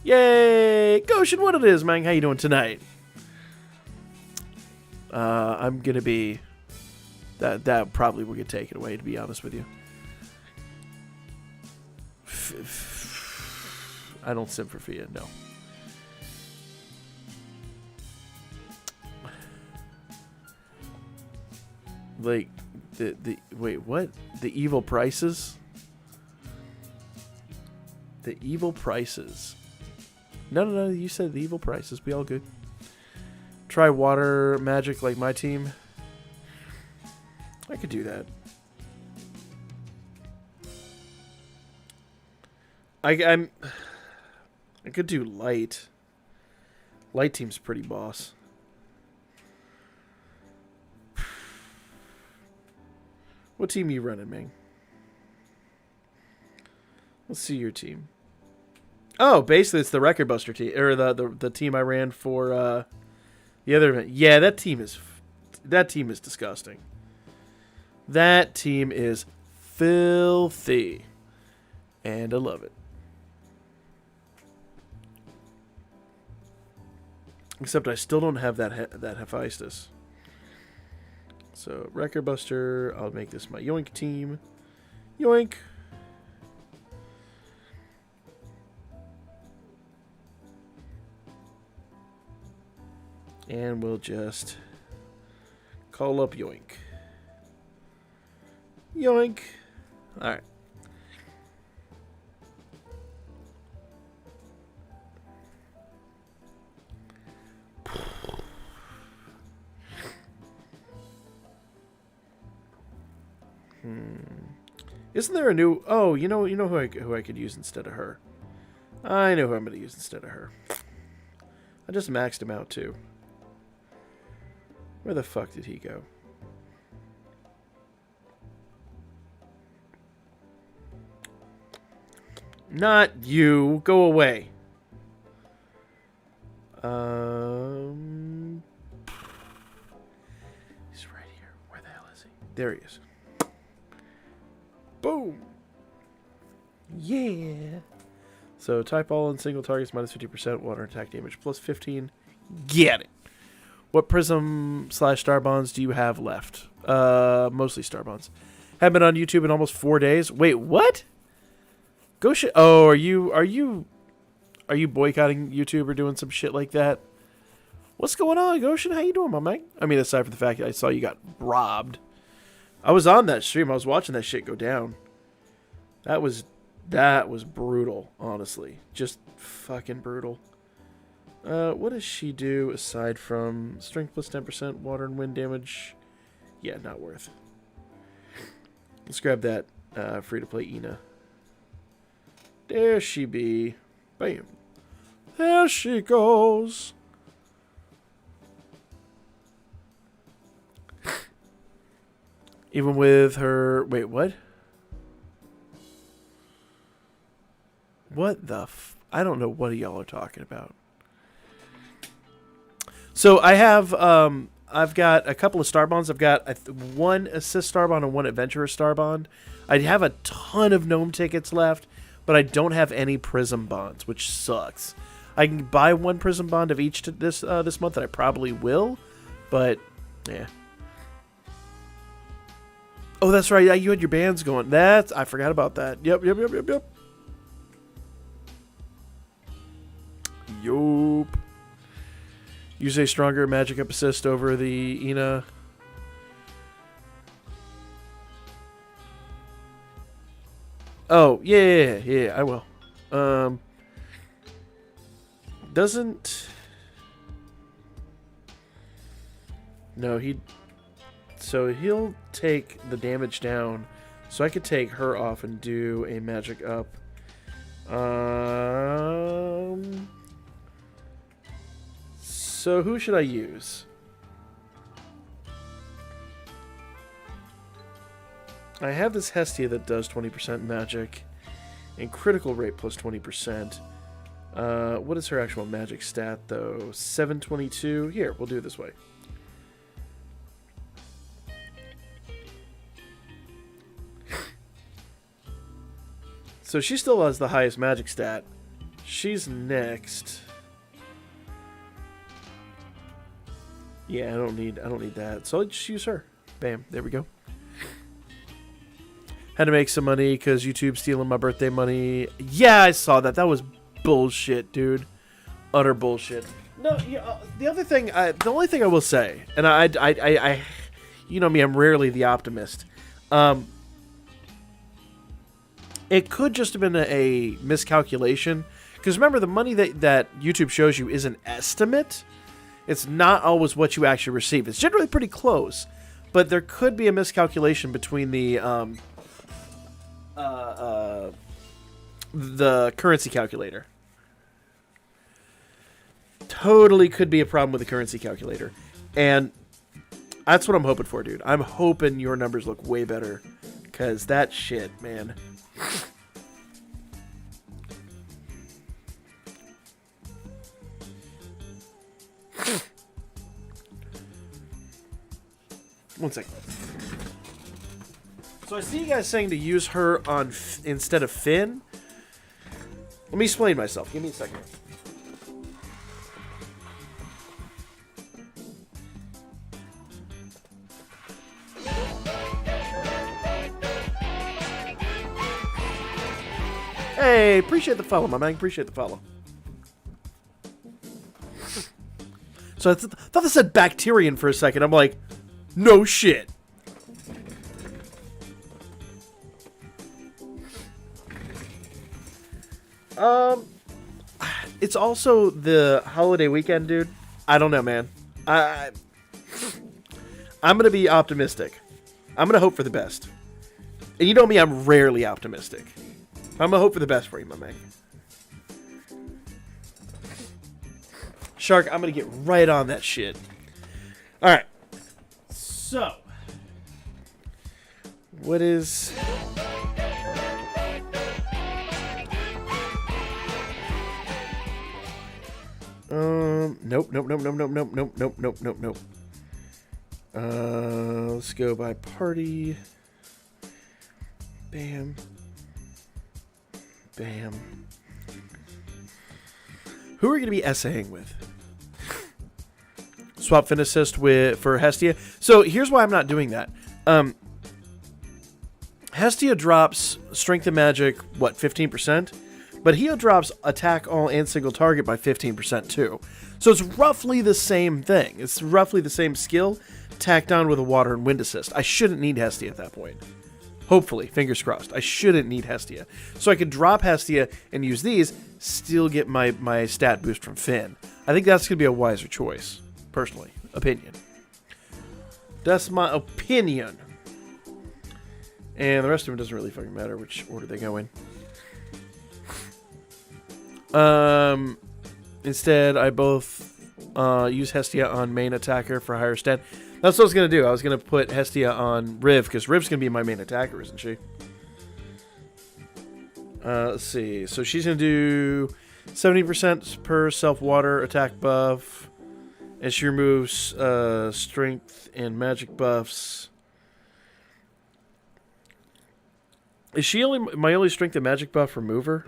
Yay! Goshen, what it is, man? How you doing tonight? I'm gonna be... That probably will get taken away, to be honest with you. I don't simp for Fia, no. Like, wait, what? The evil prices? The evil prices. No, you said the evil prices. We all good. Try water magic like my team. I could do that. I could do light. Light team's pretty boss. What team you running, Ming? Let's see your team. Oh, basically it's the Record Buster team, or the team I ran for the other event. Yeah, that team is disgusting. That team is filthy, and I love it. Except I still don't have that Hephaestus. So Record Buster, I'll make this my Yoink team. Yoink. And we'll just call up Yoink. Yoink. Alright. Isn't there a new... Oh, you know who I could use instead of her. I know who I'm going to use instead of her. I just maxed him out, too. Where the fuck did he go? Not you. Go away. He's right here. Where the hell is he? There he is. Boom. Yeah. So type all in single targets minus 50% water attack damage plus 15. Get it. What prism / star bonds do you have left? Mostly star bonds. Haven't been on YouTube in almost 4 days. Wait, what? Go shit. Oh, are you boycotting YouTube or doing some shit like that? What's going on, Goshen? How you doing, my man? I mean, aside from the fact that I saw you got robbed. I was on that stream. I was watching that shit go down. That was brutal, honestly. Just fucking brutal. What does she do aside from strength plus 10%, water and wind damage? Yeah, not worth. Let's grab that free-to-play Ina. There she be. Bam. There she goes. Even with her... Wait, what? What the I don't know what y'all are talking about. So I have... I've got a couple of star bonds. I've got one assist star bond and one adventurer star bond. I have a ton of gnome tickets left, but I don't have any prism bonds, which sucks. I can buy one prism bond of each this month, and I probably will, but yeah. Oh, that's right. Yeah, you had your bands going. I forgot about that. Yep. Yup. Use a stronger magic up assist over the Ina. Oh, yeah, I will. Doesn't... No, so he'll take the damage down. So I could take her off and do a magic up. So who should I use? I have this Hestia that does 20% magic and critical rate plus 20%. What is her actual magic stat, though? 722. Here, we'll do it this way. So she still has the highest magic stat. She's next. Yeah, I don't need that. So I'll just use her. Bam, there we go. Had to make some money because YouTube's stealing my birthday money. Yeah, I saw that. That was bullshit, dude. Utter bullshit. No, yeah, the only thing I will say, and I you know me, I'm rarely the optimist. It could just have been a miscalculation, because remember, the money that YouTube shows you is an estimate. It's not always what you actually receive. It's generally pretty close, but there could be a miscalculation between the currency calculator. Totally could be a problem with the currency calculator. And that's what I'm hoping for, dude. I'm hoping your numbers look way better. Because that shit, man. One second. So I see you guys saying to use her on instead of Finn. Let me explain myself. Give me a second. Hey, appreciate the follow, my man. Appreciate the follow. So I thought this said Bacterian for a second. I'm like, no shit. It's also the holiday weekend, dude. I don't know, man. I'm gonna be optimistic. I'm gonna hope for the best. And you know me, I'm rarely optimistic. I'm gonna hope for the best for you, my man. Shark, I'm gonna get right on that shit. Alright. So. What is... Nope. Let's go by party. Bam. Bam. Who are we going to be essaying with? Swap Fin Assist for Hestia. So here's why I'm not doing that. Hestia drops Strength and Magic, what, 15%? But Heal drops Attack All and Single Target by 15% too. So it's roughly the same thing. It's roughly the same skill, tacked on with a Water and Wind Assist. I shouldn't need Hestia at that point. Hopefully, fingers crossed. I shouldn't need Hestia. So I could drop Hestia and use these, still get my stat boost from Finn. I think that's going to be a wiser choice, personally. Opinion. That's my opinion. And the rest of them doesn't really fucking matter which order they go in. Instead, I both use Hestia on main attacker for higher stat. That's what I was going to do. I was going to put Hestia on Riv, because Riv's going to be my main attacker, isn't she? Let's see. So she's going to do 70% per self-water attack buff. And she removes strength and magic buffs. Is she my only strength and magic buff remover?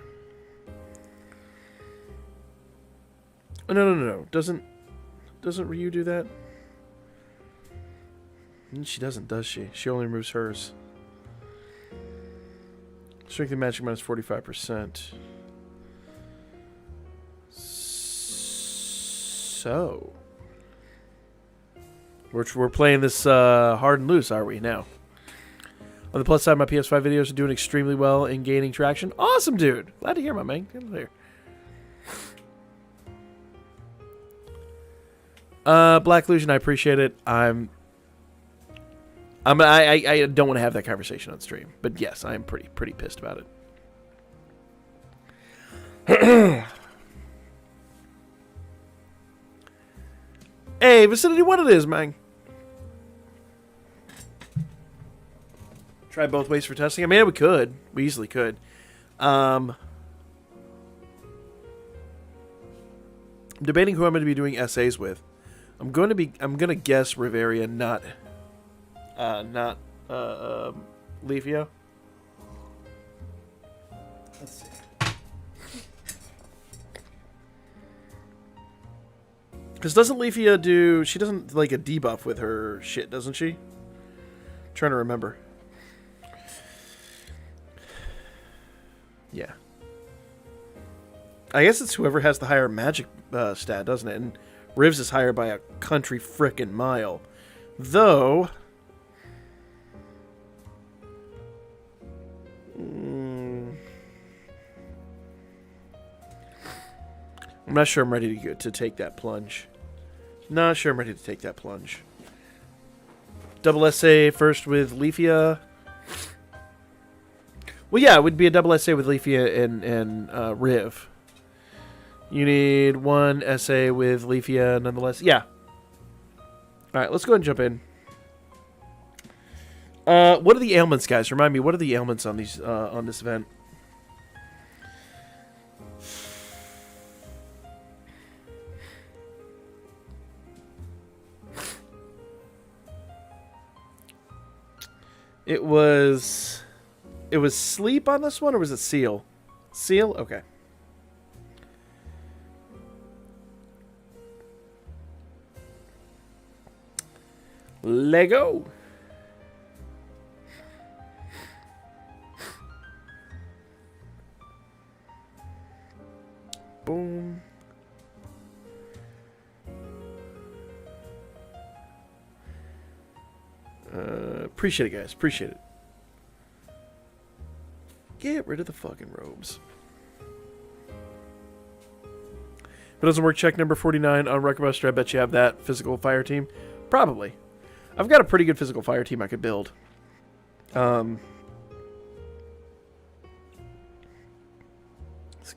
Oh, no. Doesn't Ryu do that? She doesn't, does she? She only removes hers. Strength and magic minus 45%. So we're playing this hard and loose, are we now? On the plus side, my PS5 videos are doing extremely well in gaining traction. Awesome, dude. Glad to hear, my man. Good to hear. Black Illusion, I appreciate it. I don't want to have that conversation on stream, but yes, I am pretty pissed about it. Hey, Vicinity, what it is, man? Try both ways for testing. I mean, we could. We easily could. I'm debating who I'm going to be doing essays with. I'm gonna guess Riveria, not Leafio. Let's see. Because doesn't Leafia do... She doesn't, like, a debuff with her shit, doesn't she? I'm trying to remember. Yeah. I guess it's whoever has the higher magic stat, doesn't it? And Riv's is higher by a country frickin' mile. Though... I'm not sure I'm ready to take that plunge. Not sure I'm ready to take that plunge. Double SA first with Leafia. Well, yeah, it would be a double SA with Leafia and Riv. You need one SA with Leafia nonetheless. Yeah. Alright, let's go ahead and jump in. What are the ailments, guys? Remind me, what are the ailments on these on this event? It was sleep on this one, or was it seal? Seal? Okay. Lego. Boom. Appreciate it, guys. Appreciate it. Get rid of the fucking robes. If it doesn't work, check number 49 on Recordbuster. I bet you have that physical fire team. Probably. I've got a pretty good physical fire team I could build. Let's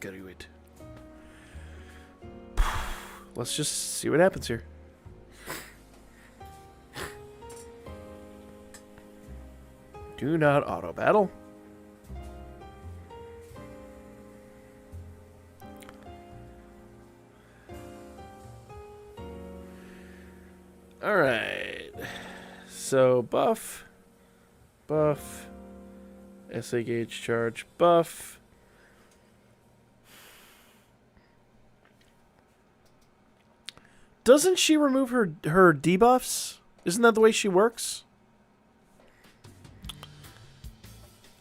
go to it. Let's just see what happens here. Do not auto battle. All right. So buff, SA gauge charge, buff. Doesn't she remove her debuffs? Isn't that the way she works?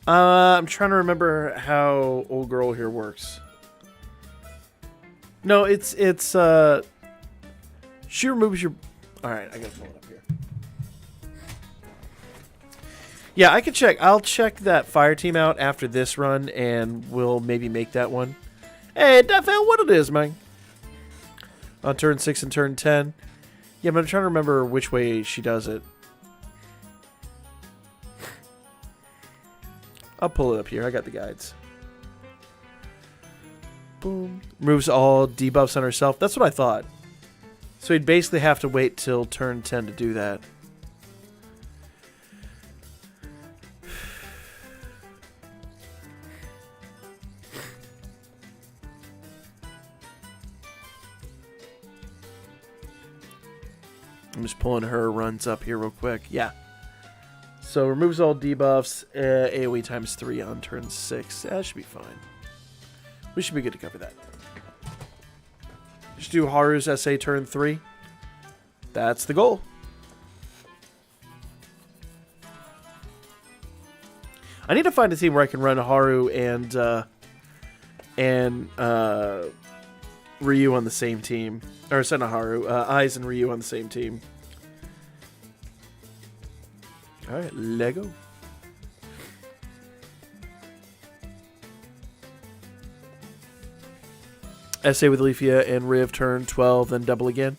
I'm trying to remember how old girl here works. No, it's she removes your. All right, I gotta pull it up here. Yeah, I can check. I'll check that fire team out after this run, and we'll maybe make that one. Hey, Duffel, what it is, man? On turn 6 and turn 10. Yeah, but I'm trying to remember which way she does it. I'll pull it up here. I got the guides. Boom. Removes all debuffs on herself. That's what I thought. So he'd basically have to wait till turn 10 to do that. I'm just pulling her runs up here real quick. Yeah. So removes all debuffs, AoE times 3 on turn 6. That should be fine. We should be good to cover that. Just do Haru's SA turn 3. That's the goal. I need to find a team where I can run Haru and Ryu on the same team. Or not Haru, Aiz and Ryu on the same team. Alright, Lego. SA with Leafia and Riv turn 12, then double again.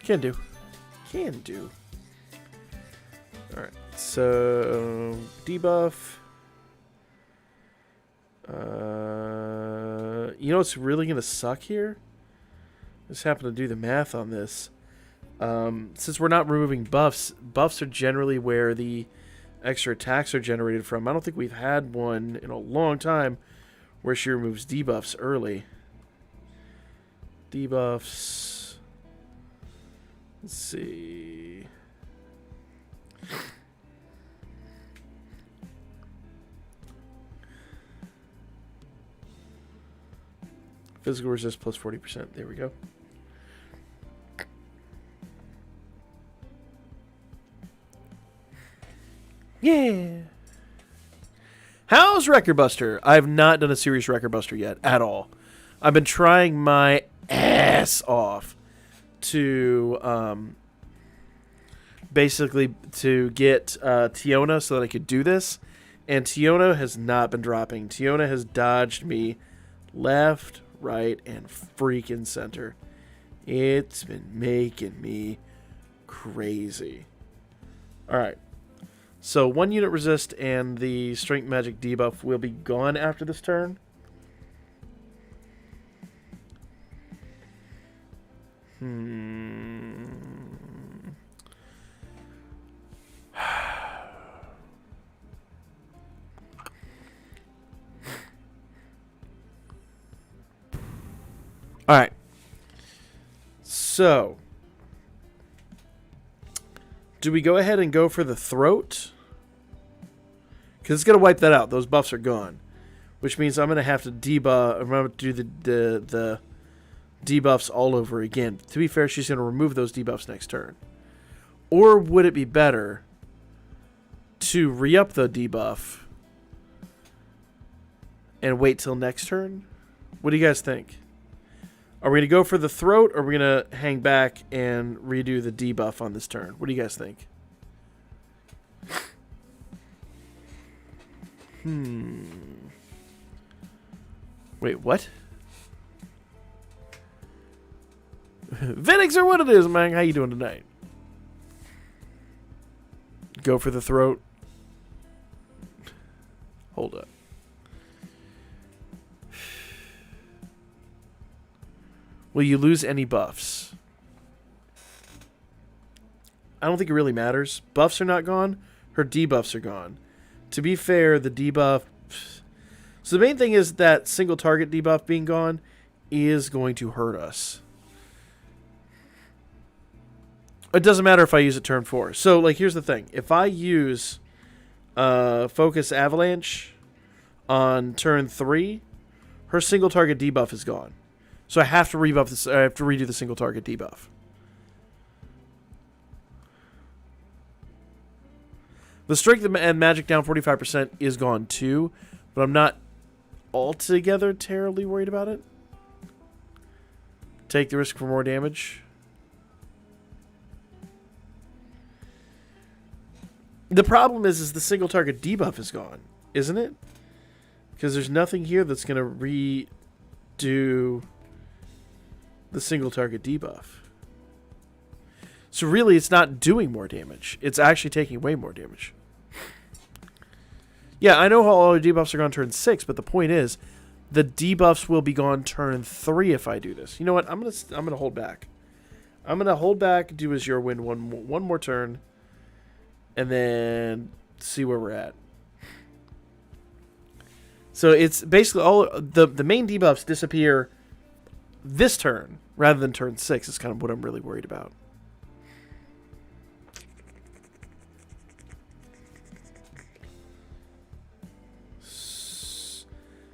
Can do. Can do. Alright, so debuff. You know what's really going to suck here? Just happen to do the math on this. Since we're not removing buffs are generally where the extra attacks are generated from. I don't think we've had one in a long time where she removes debuffs early. Debuffs. Let's see. Physical resist plus 40%. There we go. Yeah. How's Record Buster? I've not done a serious Record Buster yet at all. I've been trying my ass off to basically to get Tiona so that I could do this, and Tiona has not been dropping. Tiona has dodged me left, right, and freaking center. It's been making me crazy. Alright. So 1 unit resist and the strength magic debuff will be gone after this turn. Alright. So, do we go ahead and go for the throat? Because it's going to wipe that out. Those buffs are gone. Which means I'm going to have to debuff. I'm going to do the debuffs all over again. To be fair, she's going to remove those debuffs next turn. Or would it be better to re-up the debuff and wait till next turn? What do you guys think? Are we going to go for the throat, or are we going to hang back and redo the debuff on this turn? What do you guys think? Wait, what? Vinix or what it is, man. How you doing tonight? Go for the throat. Hold up. Will you lose any buffs? I don't think it really matters. Buffs are not gone. Her debuffs are gone. To be fair, the debuff... So the main thing is that single target debuff being gone is going to hurt us. It doesn't matter if I use it turn 4. So, like, here's the thing. If I use Focus Avalanche on turn 3, her single target debuff is gone. So I have to rebuff this. I have to redo the single target debuff. The strength and magic down 45% is gone too, but I'm not altogether terribly worried about it. Take the risk for more damage. The problem is the single target debuff is gone, isn't it? Because there's nothing here that's going to redo the single target debuff. So really, it's not doing more damage. It's actually taking way more damage. Yeah, I know how all the debuffs are gone turn 6, but the point is, the debuffs will be gone turn 3 if I do this. You know what? I'm gonna hold back. I'm gonna hold back. Do as your win one more turn, and then see where we're at. So it's basically all the main debuffs disappear this turn rather than turn 6 is kind of what I'm really worried about.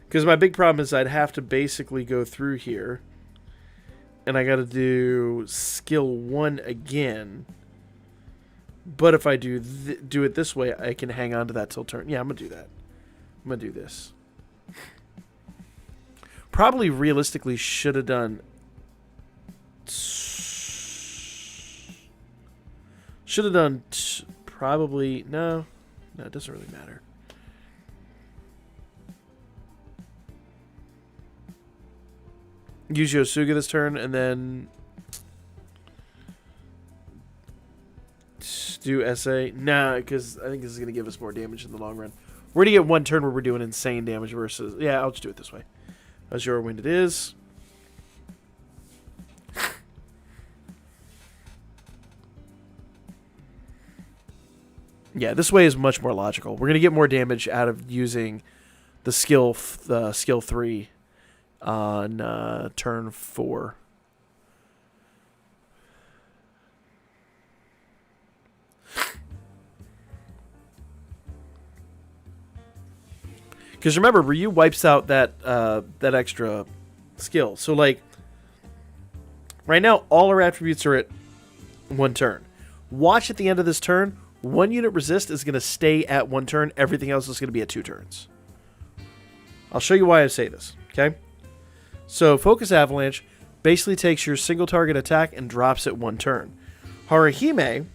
Because my big problem is I'd have to basically go through here, and I got to do skill 1 again. But if I do it this way, I can hang on to that till turn. Yeah, I'm going to do that. I'm going to do this. Probably realistically should have done... Should have done... Probably... No, it doesn't really matter. Use Yosuga this turn, and then... do SA. Nah, because I think this is going to give us more damage in the long run. We're going to get one turn where we're doing insane damage versus... Yeah, I'll just do it this way. Azure Wind it is. Yeah, this way is much more logical. We're going to get more damage out of using the skill 3 on turn 4. Because remember, Ryu wipes out that extra skill. So, like, right now, all our attributes are at 1 turn. Watch at the end of this turn, 1 unit resist is going to stay at 1 turn. Everything else is going to be at 2 turns. I'll show you why I say this, okay? So, Focus Avalanche basically takes your single target attack and drops it 1 turn. Haruhime,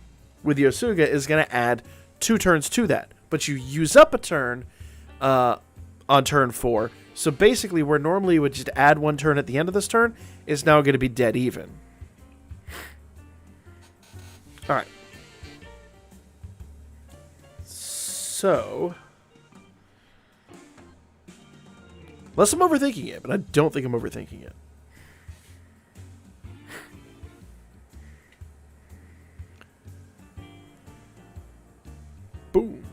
with Yosuga, is going to add 2 turns to that. But you use up a turn... on turn 4. So basically, where normally you would just add 1 turn at the end of this turn, is now going to be dead even. Alright. So... unless I'm overthinking it, but I don't think I'm overthinking it. Boom.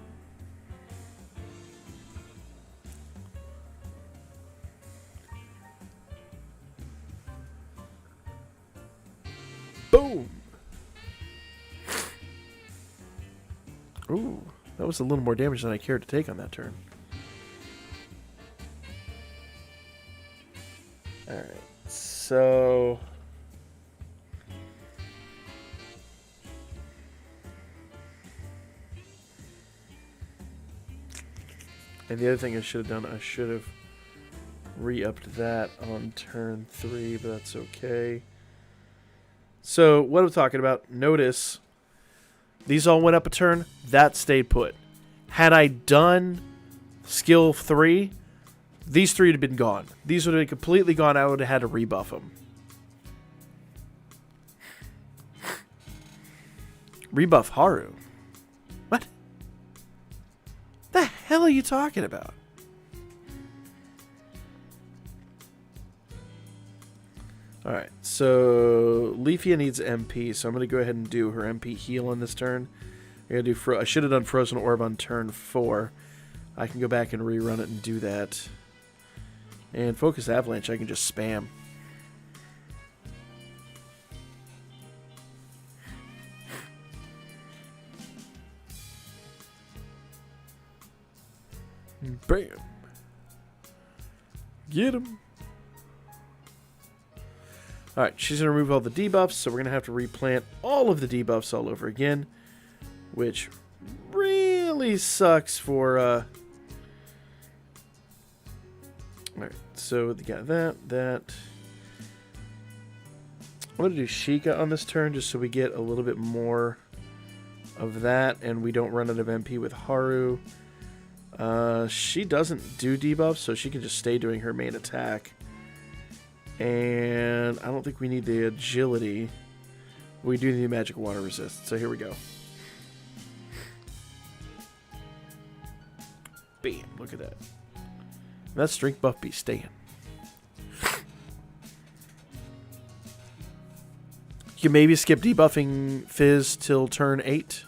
Boom. Ooh, that was a little more damage than I cared to take on that turn. Alright, so... and the other thing I should have done, I should have re-upped that on turn 3, but that's okay. So, what I'm talking about, notice, these all went up a turn, that stayed put. Had I done skill 3, these 3 would have been gone. These would have been completely gone, I would have had to rebuff them. Rebuff Haru? What? The hell are you talking about? Alright, so Leafia needs MP, so I'm going to go ahead and do her MP heal on this turn. I should have done Frozen Orb on turn 4. I can go back and rerun it and do that. And Focus Avalanche, I can just spam. Bam. Get him. Alright, she's going to remove all the debuffs, so we're going to have to replant all of the debuffs all over again. Which really sucks for... Alright, so we got that. I'm going to do Sheikah on this turn just so we get a little bit more of that and we don't run out of MP with Haru. She doesn't do debuffs, so she can just stay doing her main attack. And I don't think we need the agility. We do need magic water resist, so here we go. Bam, look at that. That strength buff be staying. You can maybe skip debuffing Fizz till turn 8.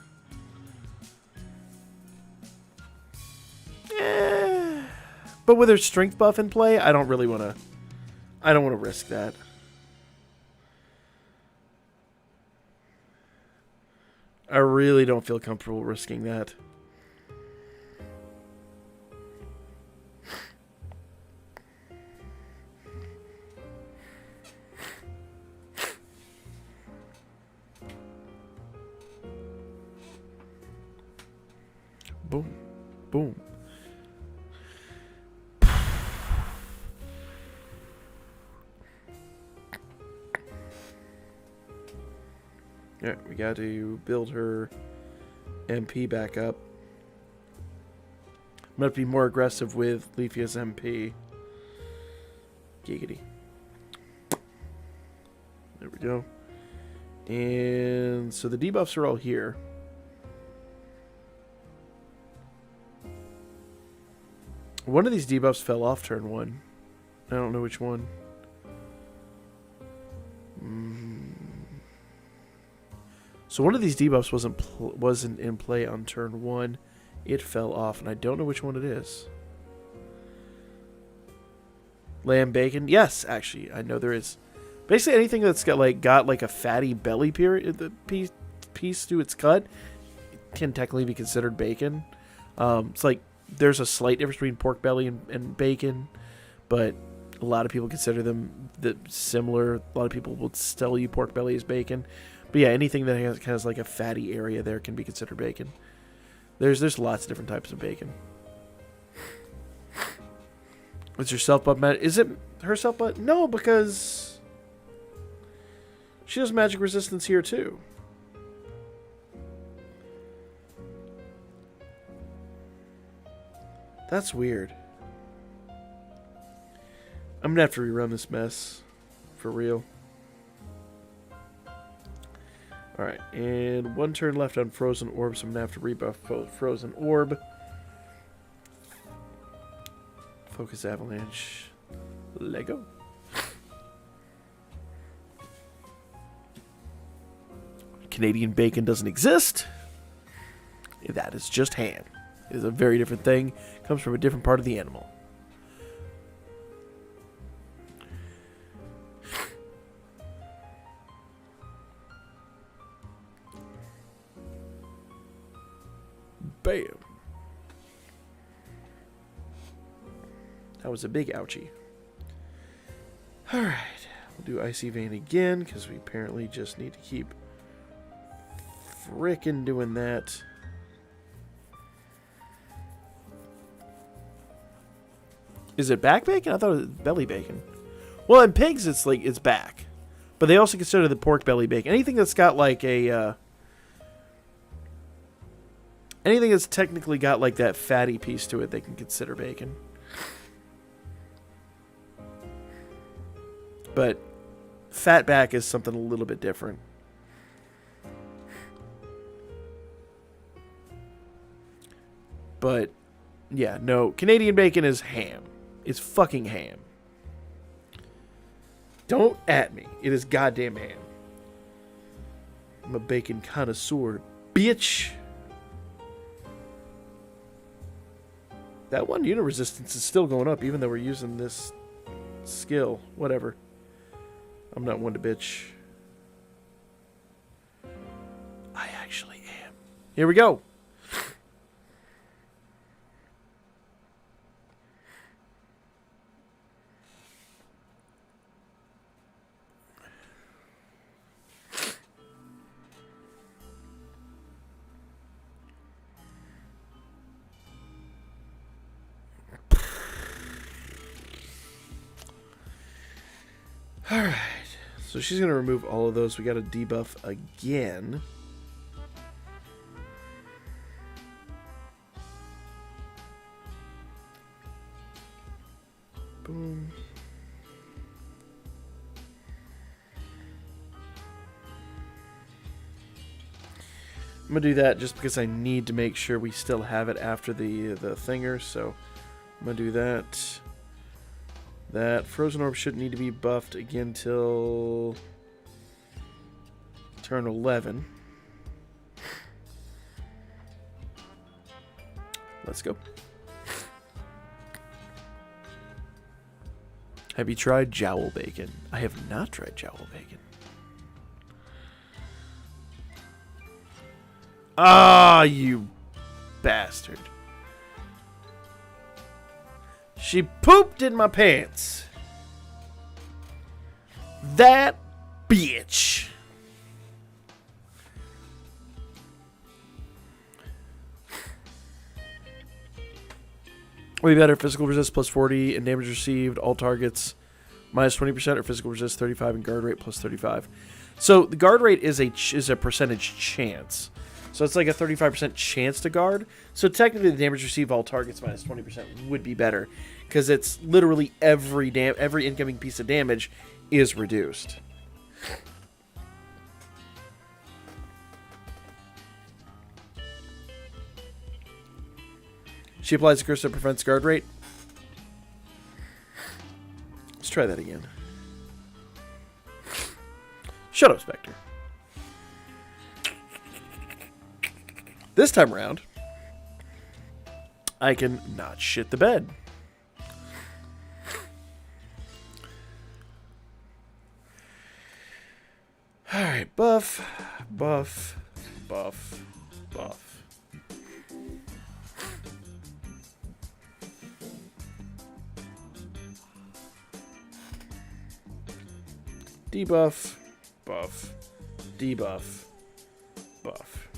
But with her strength buff in play, I don't really want to... I don't want to risk that. I really don't feel comfortable risking that. Boom. Boom. Alright, we got to build her MP back up. I'm going to be more aggressive with Leafia's MP. Giggity. There we go. And so the debuffs are all here. One of these debuffs fell off turn 1. I don't know which one. So one of these debuffs wasn't in play on turn 1. It fell off, and I don't know which one it is. Lamb bacon? Yes, actually, I know there is. Basically, anything that's got like a fatty belly piece to its cut can technically be considered bacon. It's like there's a slight difference between pork belly and bacon, but a lot of people consider them similar. A lot of people will tell you pork belly is bacon. But yeah, anything that has like a fatty area there can be considered bacon. There's lots of different types of bacon. Is her self-buff magic? Is it her self-buff? No, because she has magic resistance here too. That's weird. I'm gonna have to rerun this mess for real. Alright, and 1 turn left on Frozen Orb, so I'm going to have to rebuff both Frozen Orb. Focus Avalanche. Lego. Canadian bacon doesn't exist. That is just ham. It is a very different thing. Comes from a different part of the animal. Bam. That was a big ouchie. Alright. We'll do Icy Vein again, because we apparently just need to keep frickin' doing that. Is it back bacon? I thought it was belly bacon. Well, in pigs, it's like, it's back. But they also consider the pork belly bacon. Anything that's got like a, anything that's technically got like that fatty piece to it, they can consider bacon. But fat back is something a little bit different. But, yeah, no, Canadian bacon is ham. It's fucking ham. Don't at me. It is goddamn ham. I'm a bacon connoisseur, bitch. That 1 unit resistance is still going up, even though we're using this skill. Whatever. I'm not one to bitch. I actually am. Here we go. Alright, so she's going to remove all of those. We got to debuff again. Boom. I'm going to do that just because I need to make sure we still have it after the thinger, so I'm going to do that. That Frozen Orb shouldn't need to be buffed again till turn 11. Let's go. Have you tried jowl bacon? I have not tried jowl bacon. Ah, you bastard. She pooped in my pants. That bitch. Way better. Physical resist plus 40 and damage received. All targets minus 20% or physical resist 35 and guard rate plus 35. So the guard rate is a percentage chance. So it's like a 35% chance to guard. So technically the damage received all targets minus 20% would be better. Because it's literally every incoming piece of damage is reduced. She applies a curse that prevents guard rate. Let's try that again. Shut up, Spectre. This time around, I can not shit the bed. Alright, buff, buff, buff, buff. Debuff, buff, debuff, buff.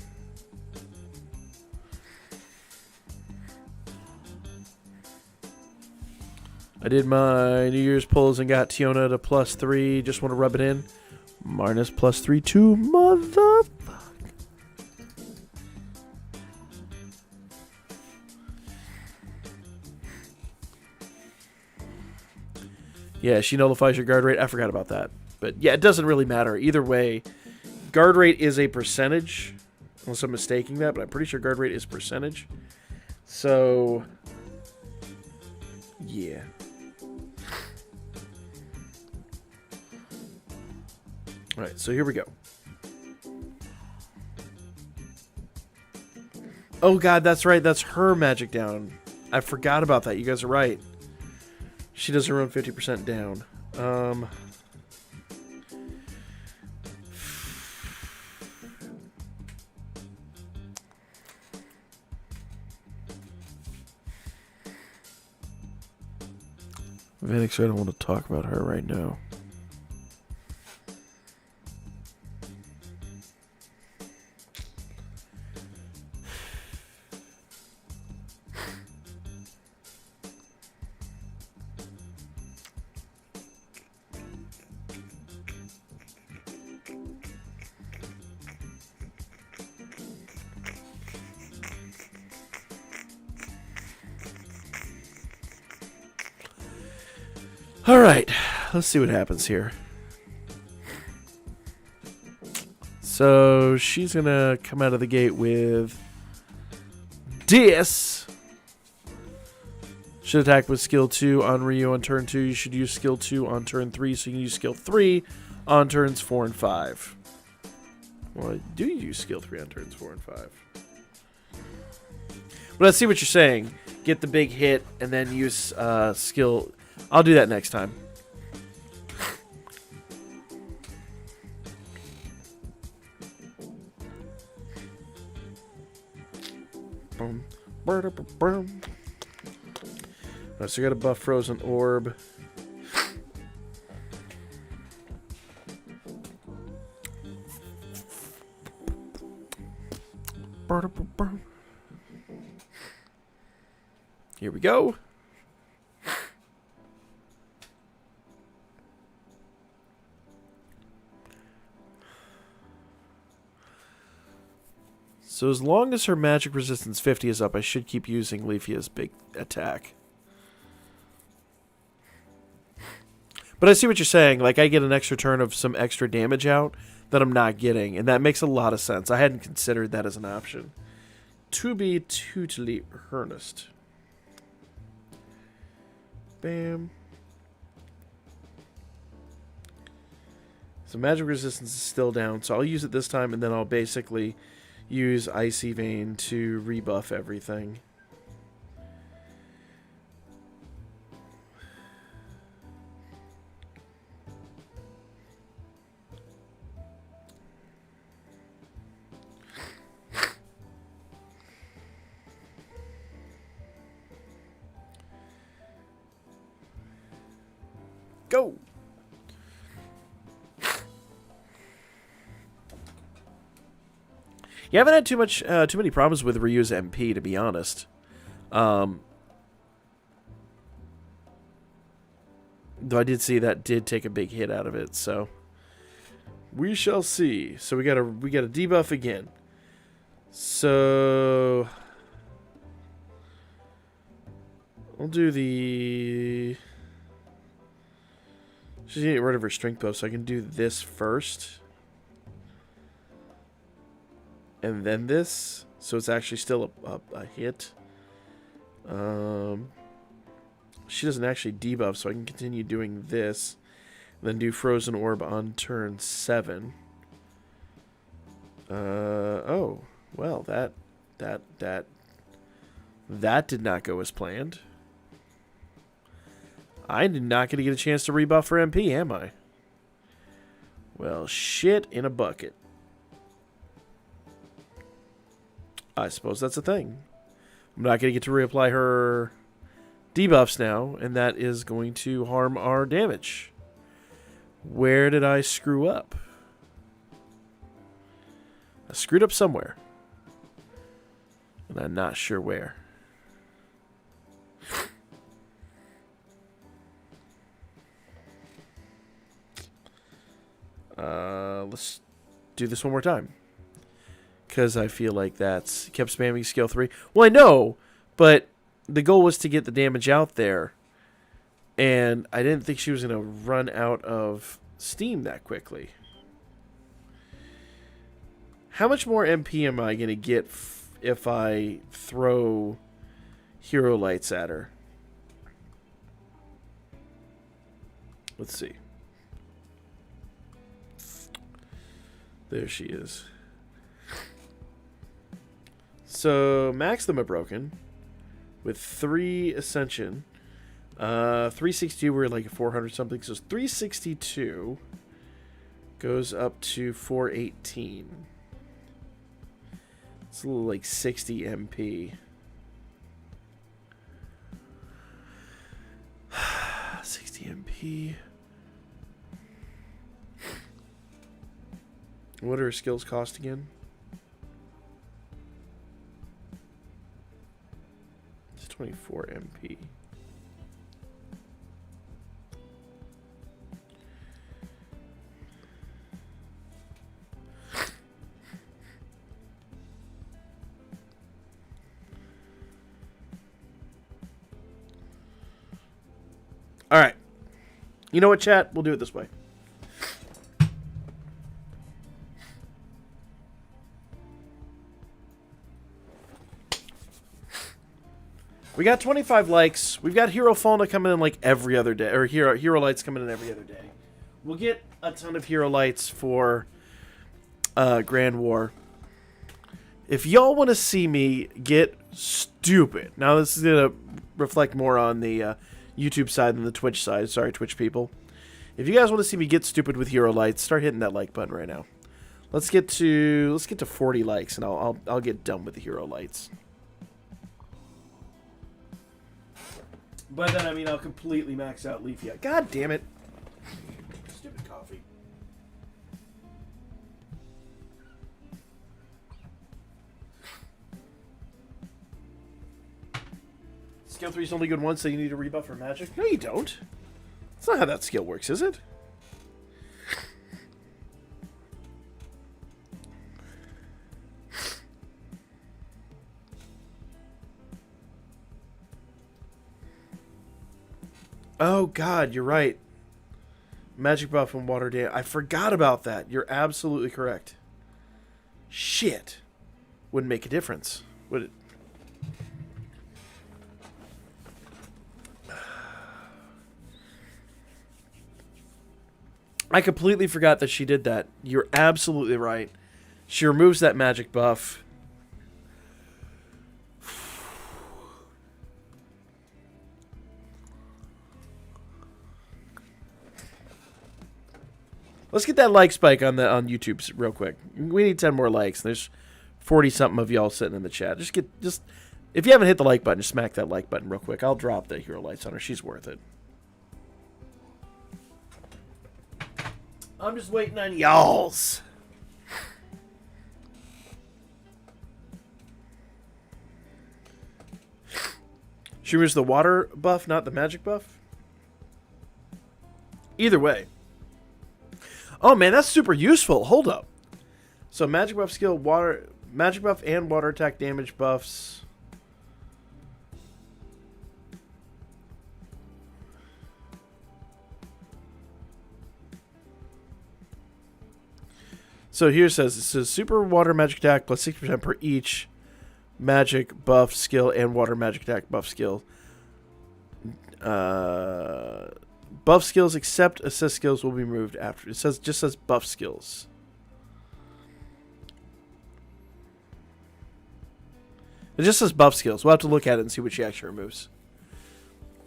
I did my New Year's pulls and got Tiona to +3. Just want to rub it in. Marnus +3 too, motherfucker. Yeah, she nullifies your guard rate. I forgot about that. But yeah, it doesn't really matter. Either way, Guard rate is a percentage, unless I'm mistaking that, but I'm pretty sure guard rate is percentage. So, yeah. Alright, so here we go. Oh god, that's right, that's her magic down. I forgot about that, you guys are right. She does her own 50% down. Vanix, I don't want to talk about her right now. Alright, let's see what happens here. So, she's gonna come out of the gate with this. Should attack with skill 2 on Ryu on turn 2. You should use skill 2 on turn 3, so you can use skill 3 on turns 4 and 5. Well, do you use skill 3 on turns 4 and 5? Well, I see what you're saying. Get the big hit and then use skill... I'll do that next time. Alright, so we got a buff frozen orb. Here we go. So as long as her magic resistance 50 is up, I should keep using Leafia's big attack. But I see what you're saying. Like, I get an extra turn of some extra damage out that I'm not getting. And that makes a lot of sense. I hadn't considered that as an option. To be totally earnest. Bam. So magic resistance is still down. So I'll use it this time, and then I'll basically... use Icy Vein to rebuff everything. Go! You haven't had too many problems with Ryu's MP, to be honest. Though I did see that did take a big hit out of it, so we shall see. So we got a debuff again. So I'll do the. She's gonna get rid of her strength buff, so I can do this first. And then this, so it's actually still a hit. She doesn't actually debuff, so I can continue doing this. Then do Frozen Orb on turn 7. Oh, well, that did not go as planned. I did not get to get a chance to rebuff her MP, am I? Well, shit in a bucket. I suppose that's a thing. I'm not going to get to reapply her debuffs now, and that is going to harm our damage. Where did I screw up? I screwed up somewhere. And I'm not sure where. Let's do this one more time. Because I feel like that's... Kept spamming skill 3. Well, I know, but the goal was to get the damage out there. And I didn't think she was going to run out of steam that quickly. How much more MP am I going to get if I throw hero lights at her? Let's see. There she is. So, max them are broken. With 3 Ascension. 362, we're like 400 something. So, 362 goes up to 418. It's a little like 60 MP. 60 MP. What are her skills cost again? It's 24 MP. All right. You know what, chat? We'll do it this way. We got 25 likes. We've got Hero Fauna coming in like every other day. Or Hero Lights coming in every other day. We'll get a ton of Hero Lights for Grand War. If y'all want to see me get stupid. Now this is going to reflect more on the YouTube side than the Twitch side. Sorry, Twitch people. If you guys want to see me get stupid with Hero Lights, start hitting that like button right now. Let's get to 40 likes, and I'll get done with the Hero Lights. By then, I mean I'll completely max out Leafy. God damn it! Stupid coffee. Skill 3 is only good once, so you need a rebuff for magic? No, you don't. That's not how that skill works, is it? Oh, God, you're right. Magic buff and water damage. I forgot about that. You're absolutely correct. Shit. Wouldn't make a difference, would it? I completely forgot that she did that. You're absolutely right. She removes that magic buff. Let's get that like spike on YouTube real quick. We need 10 more likes. There's 40 something of y'all sitting in the chat. Just if you haven't hit the like button, just smack that like button real quick. I'll drop the Hero Lights on her. She's worth it. I'm just waiting on y'alls. She was the water buff, not the magic buff. Either way. Oh man, that's super useful. Hold up. So magic buff skill, magic buff and water attack damage buffs. So here it says super water magic attack plus 60% per each magic buff skill and water magic attack buff skill. Buff skills except assist skills will be removed after. It just says buff skills. It just says buff skills. We'll have to look at it and see what she actually removes.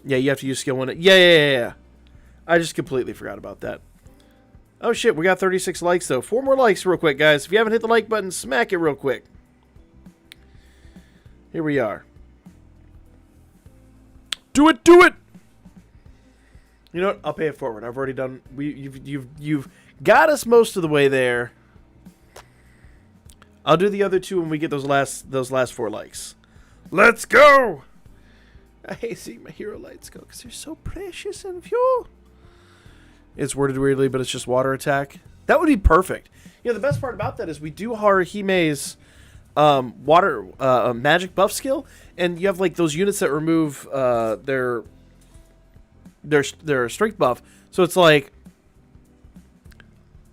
Yeah, you have to use skill 1. Yeah. I just completely forgot about that. Oh shit, we got 36 likes though. 4 more likes real quick, guys. If you haven't hit the like button, smack it real quick. Here we are. Do it! You know what? I'll pay it forward. I've already done. You've got us most of the way there. I'll do the other 2 when we get those last 4 likes. Let's go! I hate seeing my Hero Lights go because they're so precious and few. It's worded weirdly, but it's just water attack. That would be perfect. You know, the best part about that is we do Haruhime's water magic buff skill, and you have like those units that remove their strength buff. So it's like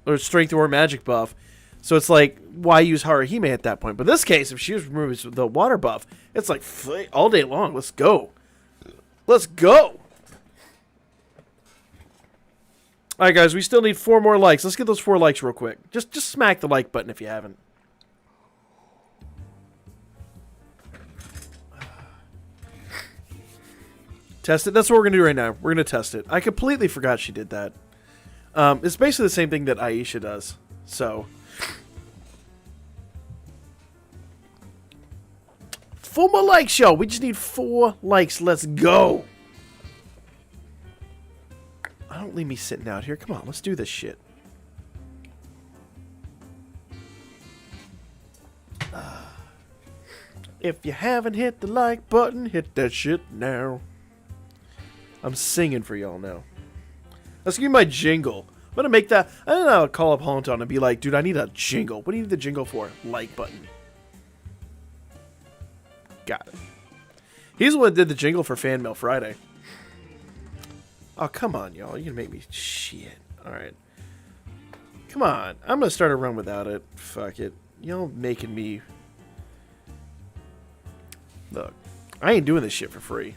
or strength or magic buff. So it's like, why use Haruhime at that point? But in this case, if she was removing the water buff, it's like all day long. Let's go. Let's go. All right, guys, we still need 4 more likes. Let's get those 4 likes real quick. Just smack the like button if you haven't. Test it. That's what we're going to do right now. We're going to test it. I completely forgot she did that. It's basically the same thing that Aisha does. So, 4 more likes, yo. We just need 4 likes. Let's go. Don't leave me sitting out here. Come on, let's do this shit. If you haven't hit the like button, hit that shit now. I'm singing for y'all now. Let's give me my jingle. I'm going to make that. I don't know. I'll call up Honton and be like, dude, I need a jingle. What do you need the jingle for? Like button. Got it. He's the one that did the jingle for Fan Mail Friday. Oh, come on, y'all. You're going to make me shit. All right. Come on. I'm going to start a run without it. Fuck it. Y'all making me... Look. I ain't doing this shit for free.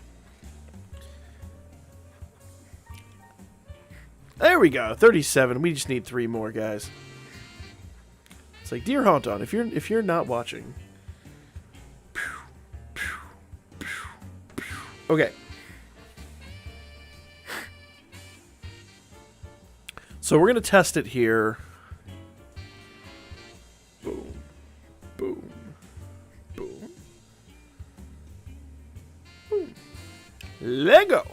There we go. 37. We just need 3 more, guys. It's like, dear Honton, if you're not watching... Okay. So we're going to test it here. Boom. Boom. Boom. Boom. Lego.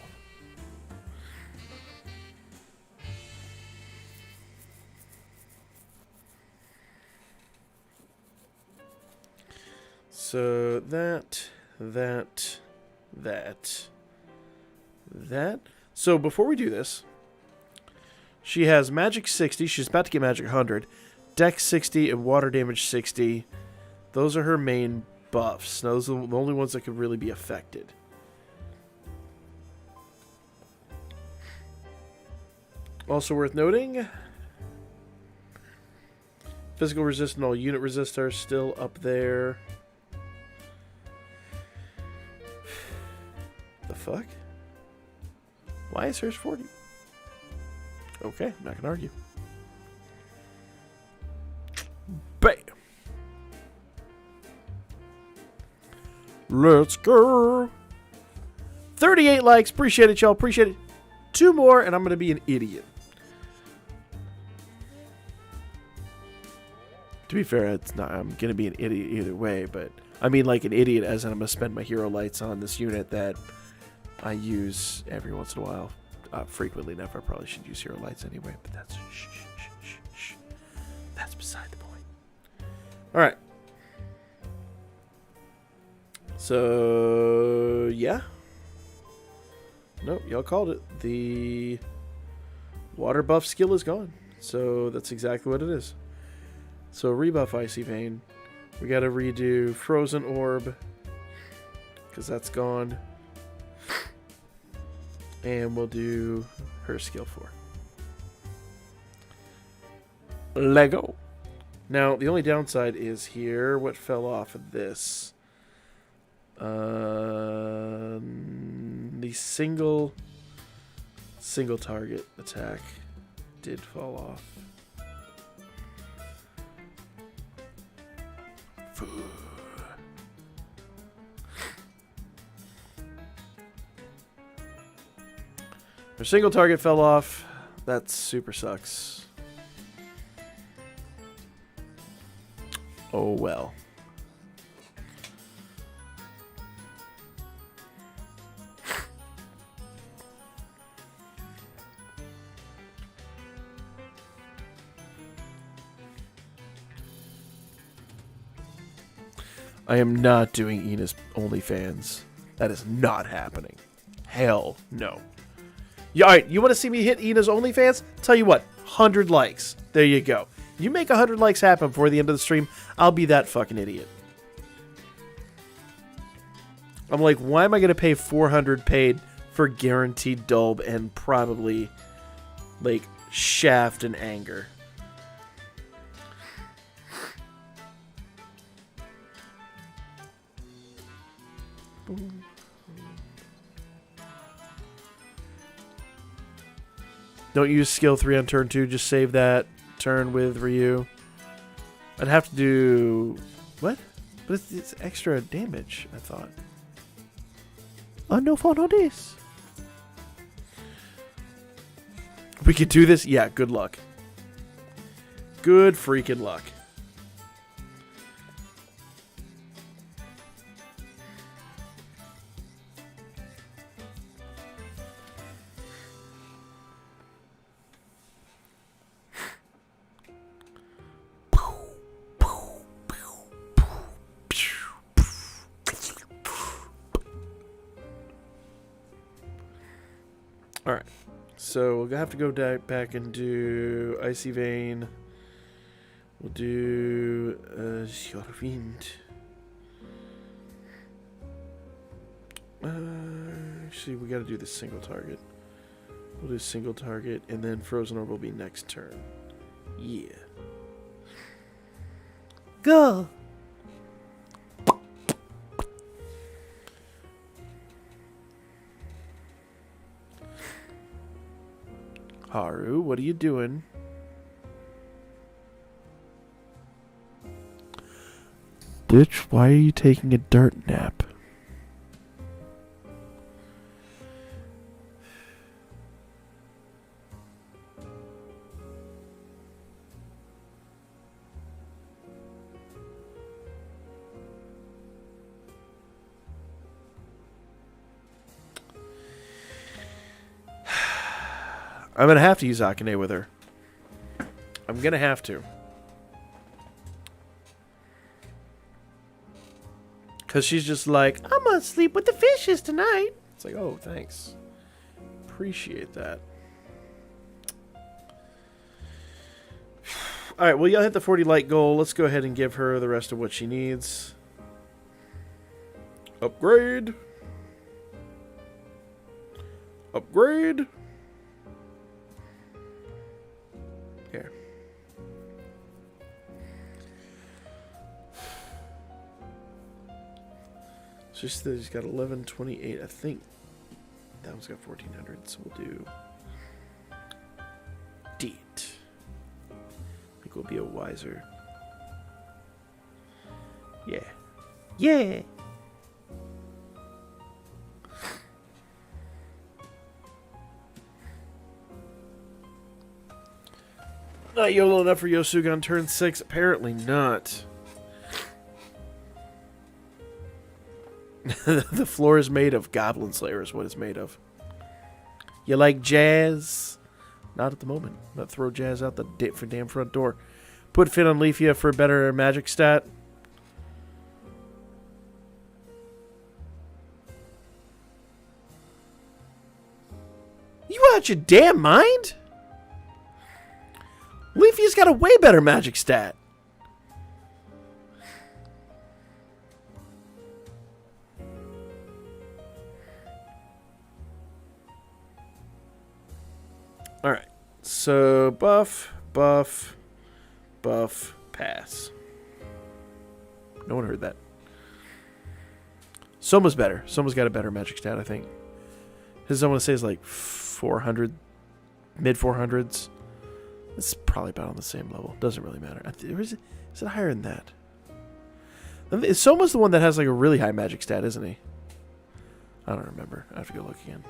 So that. So before we do this, she has Magic 60. She's about to get Magic 100. Dex 60 and Water Damage 60. Those are her main buffs. Those are the only ones that could really be affected. Also worth noting, physical resist and all unit resist are still up there. The fuck? Why is hers 40? Okay, I'm not gonna argue. Bam! Let's go! 38 likes. Appreciate it, y'all. Appreciate it. 2 more, and I'm gonna be an idiot. To be fair, it's not. I'm gonna be an idiot either way, but I mean like an idiot as in I'm gonna spend my hero lights on this unit that I use every once in a while. Frequently enough, I probably should use hero lights anyway, but that's shh. That's beside the point. All right. So yeah. Nope, y'all called it. The water buff skill is gone. So that's exactly what it is. So rebuff Icy Vein. We got to redo Frozen Orb because that's gone. And we'll do her skill 4. Lego. Now, the only downside is here. What fell off of this? The single target attack did fall off. Her single target fell off. That super sucks. Oh well. I am not doing Ina's OnlyFans. That is not happening. Hell no. Yeah, all right, you want to see me hit Ina's OnlyFans? Tell you what, 100 likes. There you go. You make 100 likes happen before the end of the stream, I'll be that fucking idiot. I'm like, why am I going to pay 400 paid for guaranteed Dulb and probably, like, Shaft and Anger? Don't use skill 3 on turn 2. Just save that turn with Ryu. I'd have to do... What? But it's extra damage, I thought. Oh, no fun on this. We could do this? Yeah, good luck. Good freaking luck. Alright, so we'll have to go back and do Icy Vein. We'll do Jorvind. Actually, we gotta do the single target. We'll do single target, and then Frozen Orb will be next turn. Yeah. Go! Haru, what are you doing? Bitch, why are you taking a dirt nap? I'm going to have to use Akane with her. I'm going to have to. Because she's just like, I'm going to sleep with the fishes tonight. It's like, oh, thanks. Appreciate that. Alright, well, you'll hit the 40 light goal. Let's go ahead and give her the rest of what she needs. Upgrade. Upgrade. Here. She's got 1128. I think that one's got 1400. So we'll do Deet. I think we'll be a wiser. Yeah. Yeah. Not YOLO enough for Yosuga on turn 6? Apparently not. The floor is made of Goblin Slayer is what it's made of. You like jazz? Not at the moment. I'm gonna throw jazz out the damn front door. Put Fit on Leafia for a better magic stat. You out your damn mind? Leafia's got a way better magic stat. Alright. So, buff, buff, buff, pass. No one heard that. Soma's better. Soma's got a better magic stat, I think. His, I want to say, is like 400, mid 400s. It's probably about on the same level. Doesn't really matter. Is it higher than that? Soma's the one that has like a really high magic stat, isn't he? I don't remember. I have to go look again.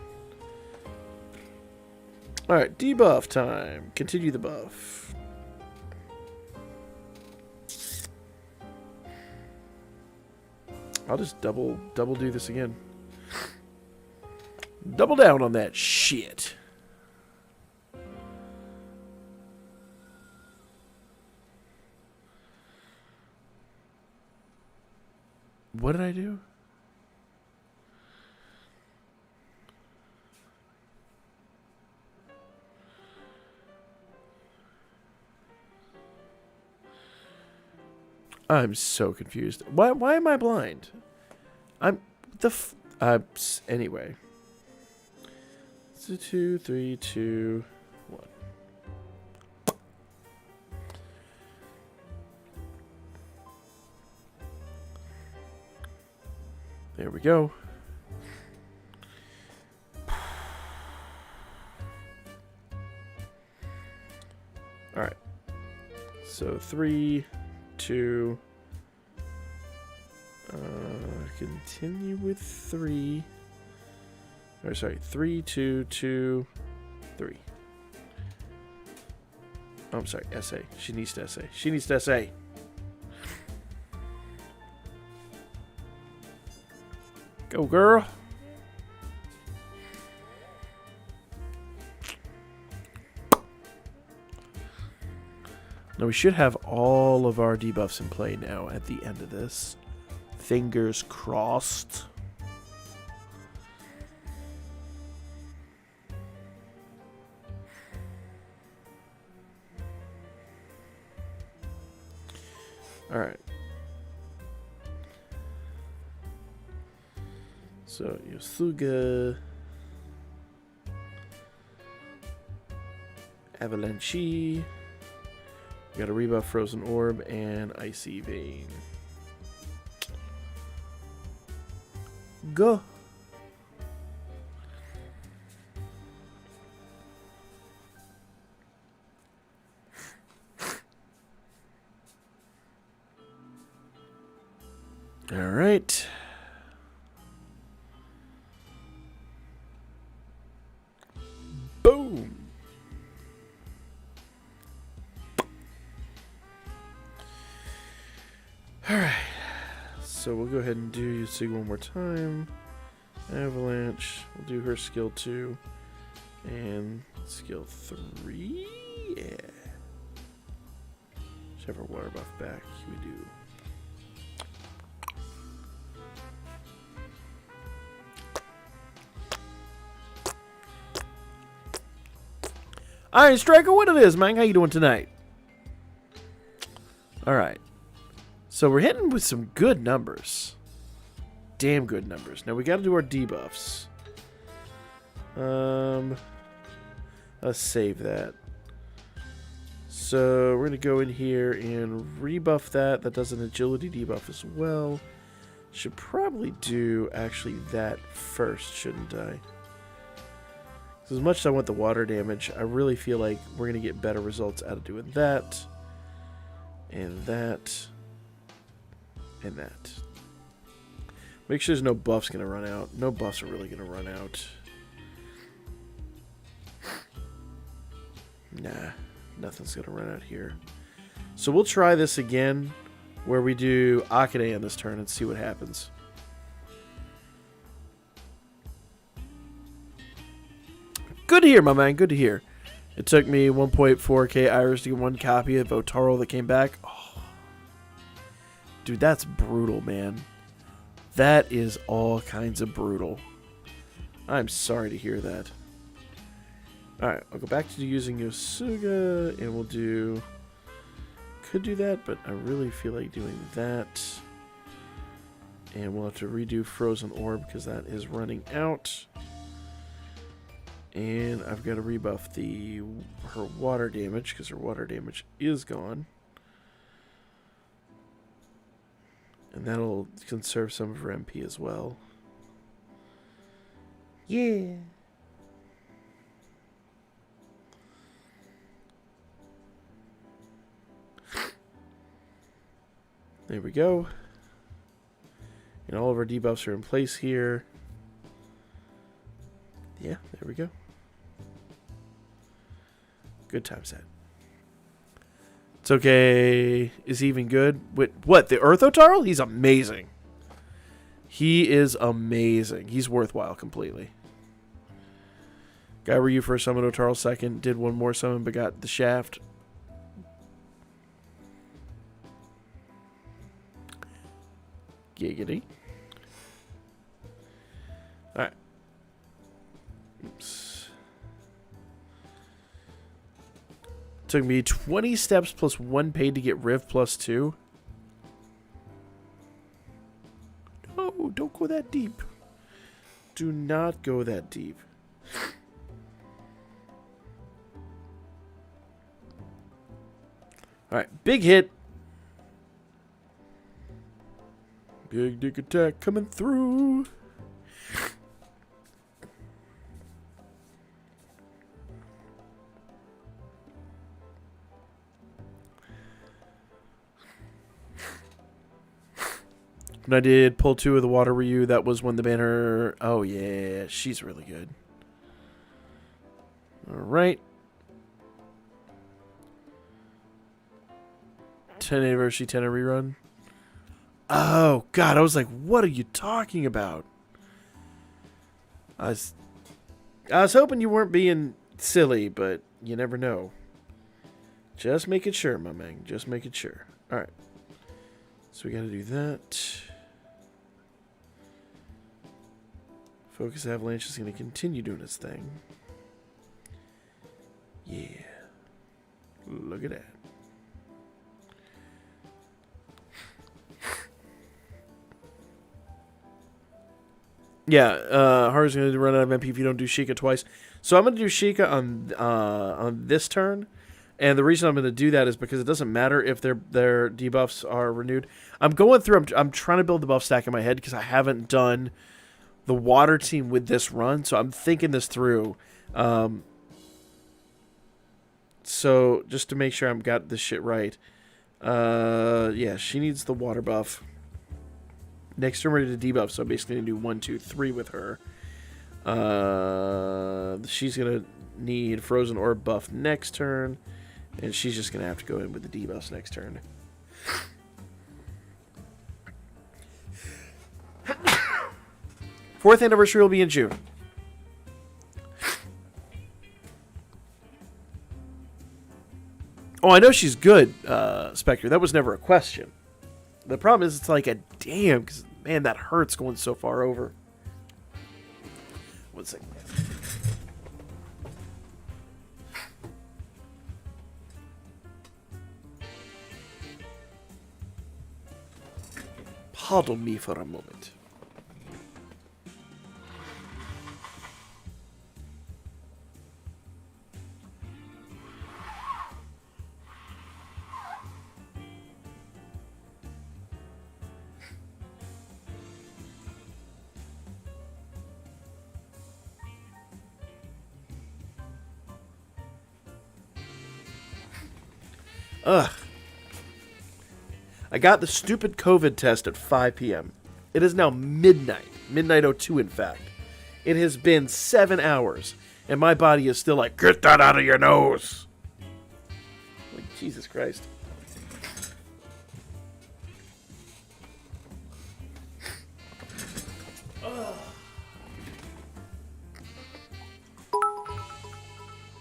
Alright, debuff time. Continue the buff. I'll just double do this again. Double down on that shit. What did I do? I'm so confused. Why am I blind? Anyway. So 2, 3, 2, 1. There we go. So 3, 2. Continue with 3. Or sorry, 3, 2, 2, 3. Oh, I'm sorry, SA. She needs to SA. She needs to SA. Go, girl. Now we should have all of our debuffs in play now at the end of this. Fingers crossed. All right. So Yosuga, Avalanche. We got a rebuff Frozen Orb and Icy Vein. Go. All right. Boom. All right. So we'll go ahead and do Yusuke one more time. Avalanche. We'll do her skill 2. And skill 3. Yeah. Should have her water buff back. We do. Iron Striker, what it is, man? How you doing tonight? All right. So we're hitting with some good numbers. Damn good numbers. Now we got to do our debuffs. Let's save that. So we're going to go in here and rebuff that. That does an agility debuff as well. Should probably do actually that first, shouldn't I? As much as I want the water damage, I really feel like we're going to get better results out of doing that. And that. And that. Make sure there's no buffs going to run out. No buffs are really going to run out. Nah, nothing's going to run out here. So we'll try this again, where we do Akane on this turn and see what happens. Good to hear, my man. Good to hear. It took me 1.4k Iris to get one copy of Otaro that came back. Oh. Dude, that's brutal, man. That is all kinds of brutal. I'm sorry to hear that. Alright, I'll go back to using Yosuga, and we'll do... Could do that, but I really feel like doing that. And we'll have to redo Frozen Orb, because that is running out. And I've got to rebuff her water damage, because her water damage is gone. And that'll conserve some of her MP as well. Yeah. There we go. And all of our debuffs are in place here. Yeah, there we go. Good time set. It's okay. Is he even good? Wait, what? The Earthotarl? He's amazing. He is amazing. He's worthwhile completely. Guy Ryu first summon Otarl second. Did one more summon but got the shaft. Giggity. Alright. Oops. Took me 20 steps plus 1 paid to get Riv plus 2. No, don't go that deep. Do not go that deep. Alright, big hit. Big dick attack coming through. When I did pull 2 of the Water Ryu, that was when the banner... Oh, yeah. She's really good. Alright. 10 anniversary 10 rerun. Oh, God. I was like, what are you talking about? I was hoping you weren't being silly, but you never know. Just making sure, my man. Just making sure. Alright. So we gotta do that. Focus Avalanche is gonna continue doing its thing. Yeah. Look at that. Yeah, Haru's going to run out of MP if you don't do Sheikah twice. So I'm going to do Sheikah on this turn. And the reason I'm going to do that is because it doesn't matter if their debuffs are renewed. I'm going through, I'm trying to build the buff stack in my head because I haven't done the water team with this run. So I'm thinking this through. So just to make sure I've got this shit right. Yeah, she needs the water buff. Next turn we're going to debuff, so I'm basically going to do 1, 2, 3 with her. She's going to need Frozen Orb buff next turn. And she's just going to have to go in with the debuffs next turn. Fourth anniversary will be in June. Oh, I know she's good, Spectre. That was never a question. The problem is it's like a damn, because, man, that hurts going so far over. 1 second. Pardon me for a moment. Ugh. I got the stupid COVID test at 5 p.m. It is now midnight. Midnight 02, in fact. It has been 7 hours, and my body is still like, get that out of your nose. Like, Jesus Christ.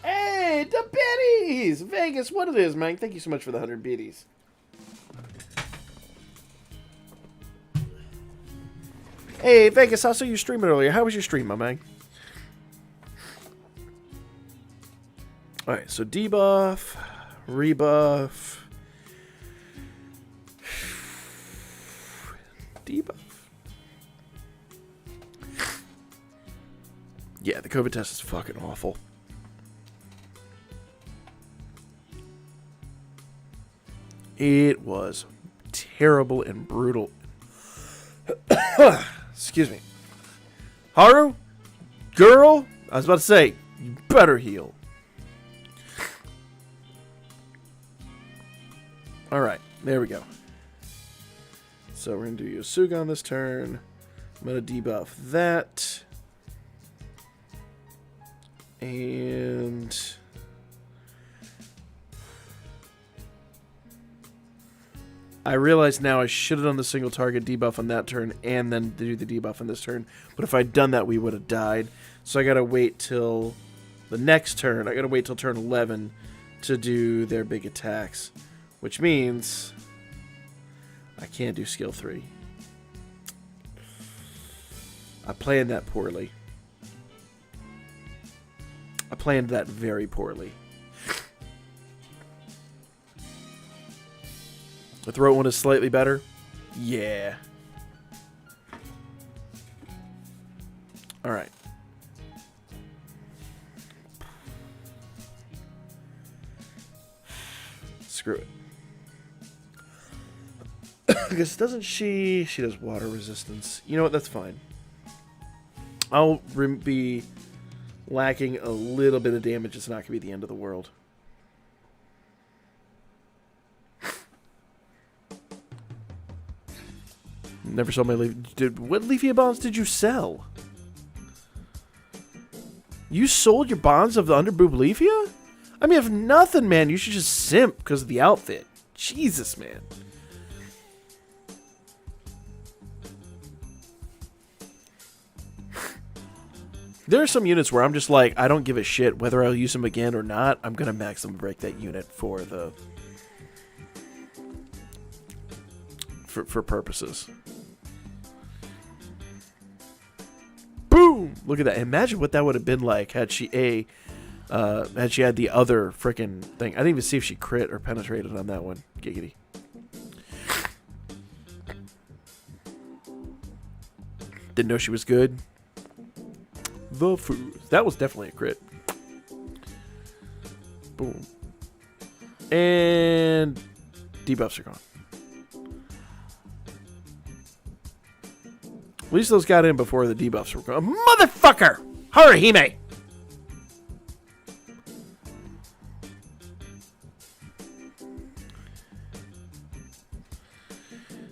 Hey, the biddies! Vegas, what it is, man. Thank you so much for the 100 biddies. Hey, Vegas, I saw you streaming earlier. How was your stream, my man? Alright, so debuff, rebuff, debuff. Yeah, the COVID test is fucking awful. It was terrible and brutal. Excuse me. Haru? Girl? I was about to say, you better heal. Alright, there we go. So we're going to do Yosuga on this turn. I'm going to debuff that. And I realize now I should have done the single target debuff on that turn and then do the debuff on this turn. But if I'd done that, we would have died. So I got to wait till the next turn. I got to wait till turn 11 to do their big attacks. Which means I can't do skill 3. I planned that poorly. I planned that very poorly. The throat one is slightly better. Yeah. Alright. Screw it. Because doesn't she does water resistance. You know what? That's fine. I'll be lacking a little bit of damage. It's not going to be the end of the world. Never sold my leaf. What Leafia bonds did you sell? You sold your bonds of the underboob Leafia? I mean, if nothing, man, you should just simp because of the outfit. Jesus, man. There are some units where I'm just like, I don't give a shit whether I'll use them again or not. I'm going to maximum break that unit for the... For purposes. Boom! Look at that. Imagine what that would have been like had she had the other freaking thing. I didn't even see if she crit or penetrated on that one. Giggity. Didn't know she was good. The food. That was definitely a crit. Boom. And debuffs are gone. At least those got in before the debuffs were gone. Motherfucker! Haruhime!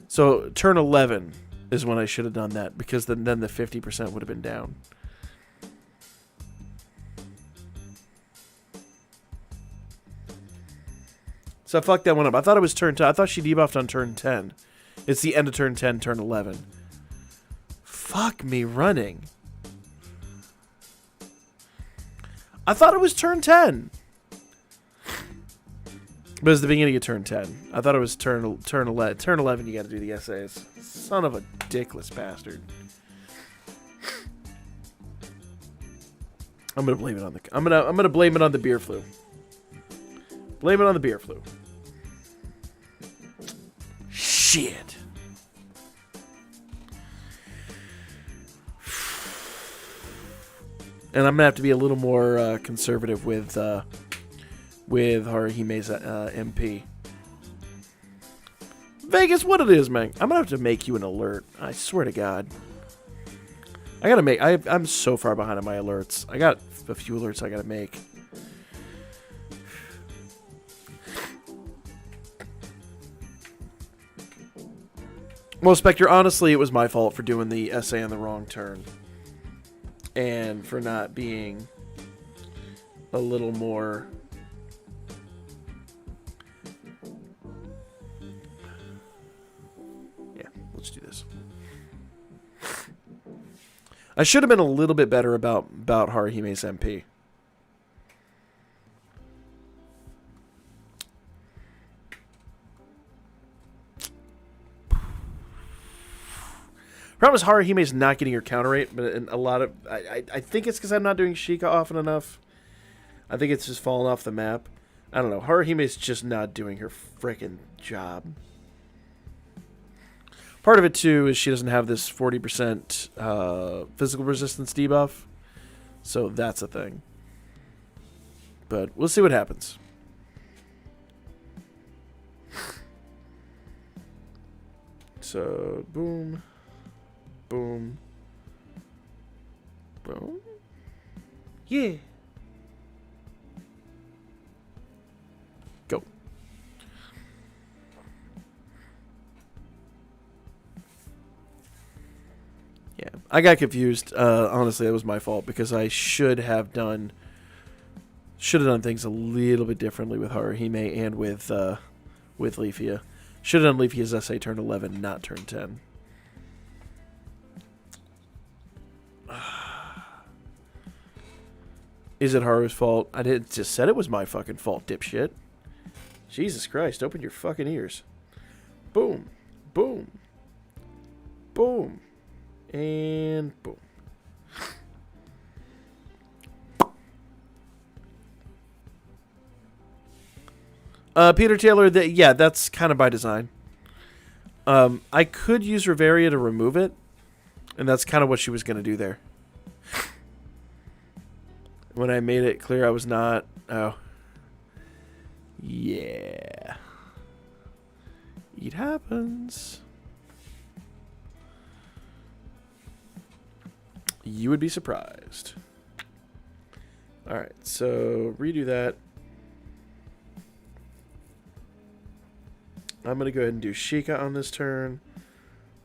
So, turn 11 is when I should have done that, because then the 50% would have been down. So I fucked that one up. I thought it was turn 10. I thought she debuffed on turn 10. It's the end of turn 10, turn 11. Fuck me running. I thought it was turn 10. But it's the beginning of turn 10. I thought it was turn 11. Turn 11 you gotta do the essays. Son of a dickless bastard. I'm gonna blame it on the I'm gonna blame it on the beer flu. Blame it on the beer flu. Shit. And I'm gonna have to be a little more conservative with Haruhime's MP. Vegas, what it is, man? I'm gonna have to make you an alert. I swear to God. I gotta make. I'm so far behind on my alerts. I got a few alerts I gotta make. Well, Spectre, honestly, it was my fault for doing the essay on the wrong turn. And for not being a little more... Yeah, let's do this. I should have been a little bit better about Haruhime's MP. Problem is Haruhime's not getting her counter rate, but in a lot of... I think it's because I'm not doing Sheikah often enough. I think it's just fallen off the map. I don't know. Haruhime's just not doing her frickin' job. Part of it, too, is she doesn't have this 40% physical resistance debuff. So that's a thing. But we'll see what happens. So, boom. Boom. Boom. Yeah. Go. Yeah. I got confused. Honestly, that was my fault because I should have done things a little bit differently with Haruhime and with Leafia. Should have done Leafia's essay turn 11, not turn 10. Is it Haru's fault? I didn't just said it was my fucking fault, dipshit. Jesus Christ, open your fucking ears. Boom. Boom. Boom. And boom. Peter Taylor, yeah, that's kind of by design. I could use Reveria to remove it, and that's kind of what she was going to do there. When I made it clear I was not... Oh. Yeah. It happens. You would be surprised. Alright, so redo that. I'm going to go ahead and do Sheikah on this turn.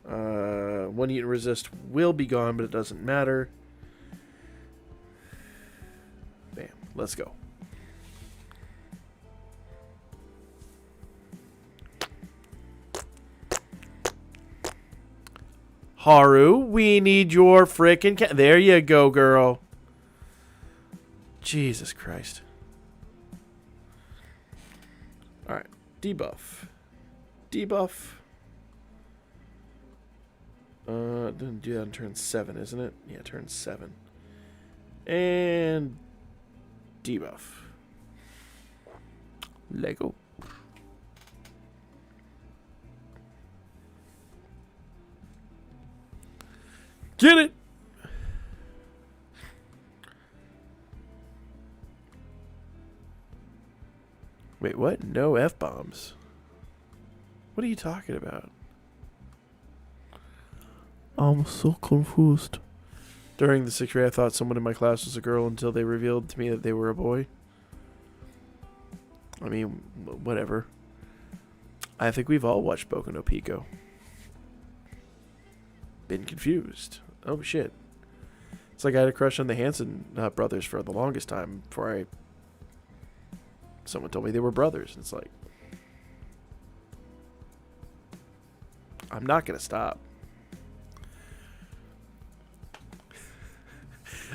One unit resist will be gone, but it doesn't matter. Bam. Let's go. Haru, we need your frickin' cat. There you go, girl. Jesus Christ. Alright. Debuff. Debuff. Didn't do that on turn 7, isn't it? Yeah, turn 7. And debuff. Lego. Get it! Wait, what? No F-bombs. What are you talking about? I'm so confused. During the 6th grade, I thought someone in my class was a girl until they revealed to me that they were a boy. I mean, whatever. I think we've all watched Boku no Pico. Been confused. Oh, shit. It's like I had a crush on the Hanson brothers for the longest time before someone told me they were brothers. It's like, I'm not going to stop.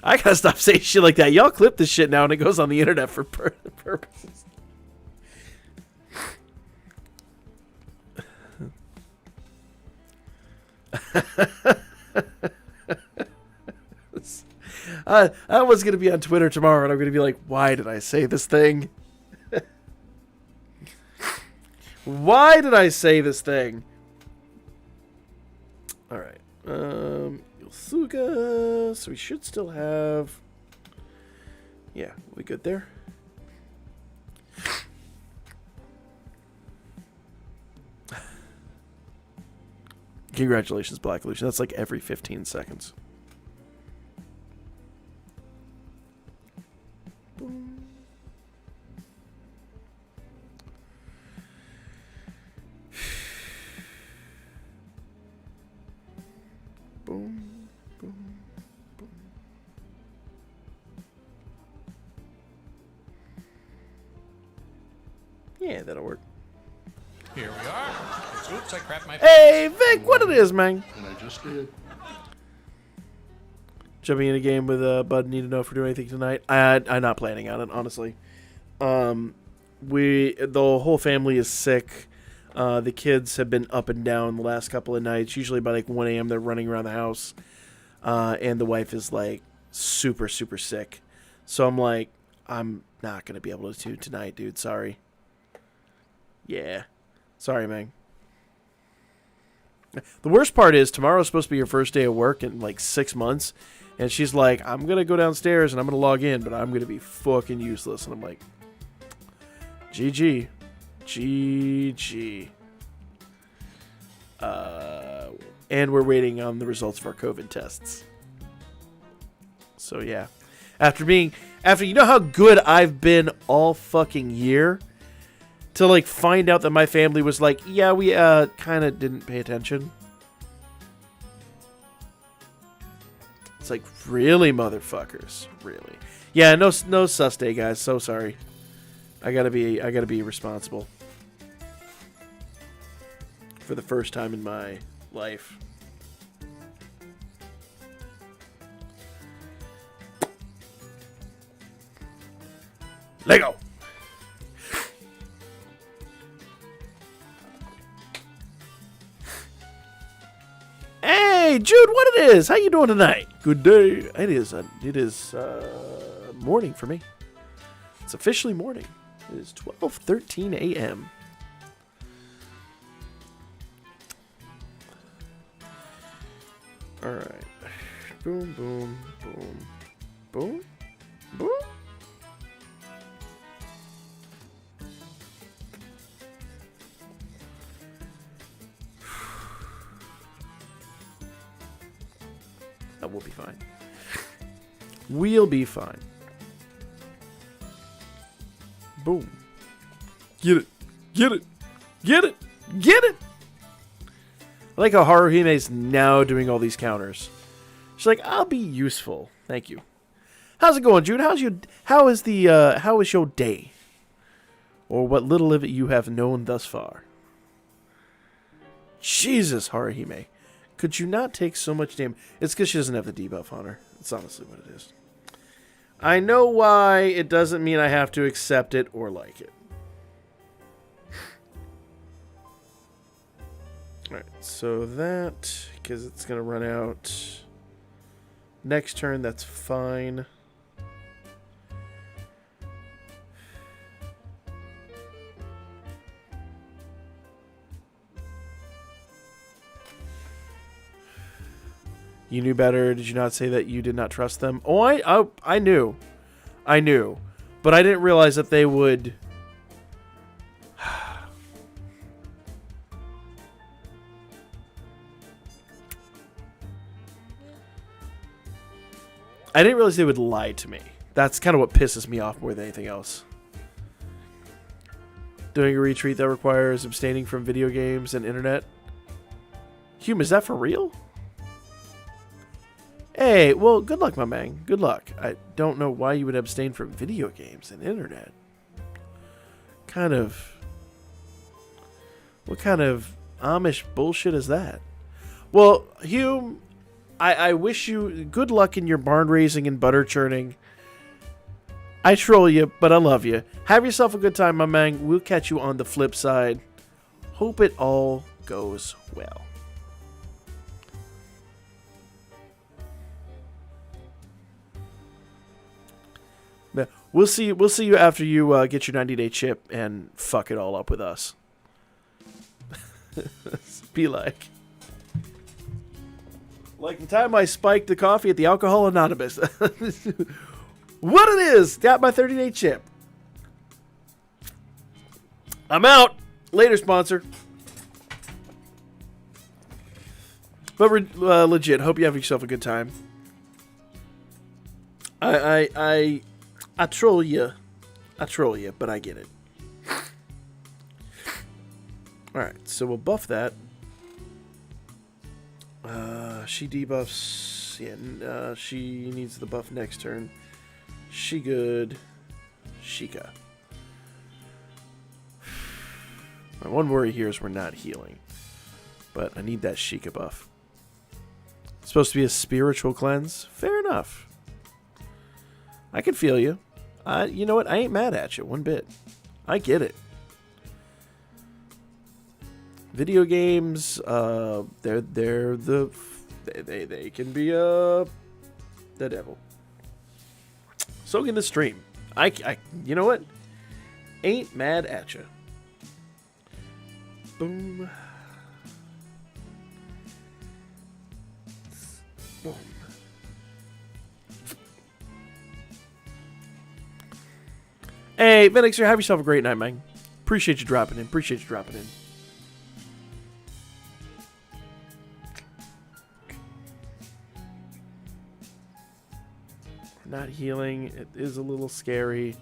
I got to stop saying shit like that. Y'all clip this shit now and it goes on the internet for purposes. I was going to be on Twitter tomorrow and I'm going to be like, why did I say this thing? Why did I say this thing? Alright. Yotsuga. So we should still have... Yeah, we good there? Congratulations, Black Illusion. That's like every 15 seconds. Boom. Boom, boom, boom. Yeah, that'll work. Here we are. Oops, I crapped my... Hey, Vic, what it is, man? And I just did. Jumping in a game with Bud. Need to know if we're doing anything tonight. I'm not planning on it, honestly. The whole family is sick. The kids have been up and down the last couple of nights. Usually by like 1 a.m. they're running around the house. And the wife is like super, super sick. So I'm like, I'm not going to be able to do tonight, dude. Sorry. Yeah. Sorry, man. The worst part is tomorrow's supposed to be her first day of work in like 6 months. And she's like, I'm going to go downstairs and I'm going to log in, but I'm going to be fucking useless. And I'm like, GG. GG. And we're waiting on the results of our COVID tests. So yeah. After you know how good I've been all fucking year, to like find out that my family was like, yeah, we kind of didn't pay attention. It's like, really, motherfuckers, really? Yeah, no sus day, guys. So sorry. I gotta be responsible for the first time in my life. Lego. Hey, Jude, what it is? How you doing tonight? Good day. It is morning for me. It's officially morning. It is 12:13 a.m. All right. Boom, boom, boom, boom, boom. We'll be fine. We'll be fine. Boom. Get it. Get it. Get it. Get it. I like how Haruhime's now doing all these counters. She's like, I'll be useful. Thank you. How's it going, Jude? How is your day? Or what little of it you have known thus far? Jesus, Haruhime. Could you not take so much damage? It's because she doesn't have the debuff on her. That's honestly what it is. I know why. It doesn't mean I have to accept it or like it. Alright, so that, because it's going to run out next turn, that's fine. You knew better. Did you not say that you did not trust them? Oh, I knew. I knew. But I didn't realize that they would... I didn't realize they would lie to me. That's kind of what pisses me off more than anything else. Doing a retreat that requires abstaining from video games and internet. Hume, is that for real? Hey, well, good luck, my man. Good luck. I don't know why you would abstain from video games and internet. What kind of Amish bullshit is that? Well, Hume, I wish you good luck in your barn raising and butter churning. I troll you, but I love you. Have yourself a good time, my man. We'll catch you on the flip side. Hope it all goes well. We'll see you after you get your 90-day chip and fuck it all up with us. Be like the time I spiked the coffee at the Alcohol Anonymous. What it is! Got my 30-day chip. I'm out. Later, sponsor. But legit, hope you have yourself a good time. I troll you. But I get it. Alright, so we'll buff that. She debuffs. Yeah, she needs the buff next turn. She good. Sheikah. My one worry here is we're not healing. But I need that Sheikah buff. It's supposed to be a spiritual cleanse. Fair enough. I can feel you. You know what? I ain't mad at you one bit. I get it. Video games, they can be the devil. So can the stream. You know what? Ain't mad at you. Boom. Boom. Hey, Venixer, have yourself a great night, man. Appreciate you dropping in. Not healing. It is a little scary.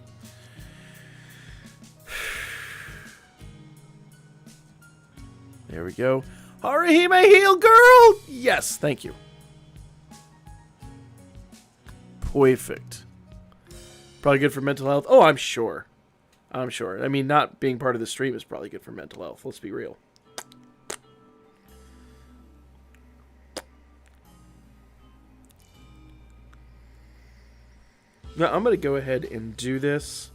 There we go. Haruhime, heal, girl! Yes, thank you. Perfect. Probably good for mental health. Oh, I'm sure. I mean, not being part of the stream is probably good for mental health. Let's be real. Now, I'm going to go ahead and do this,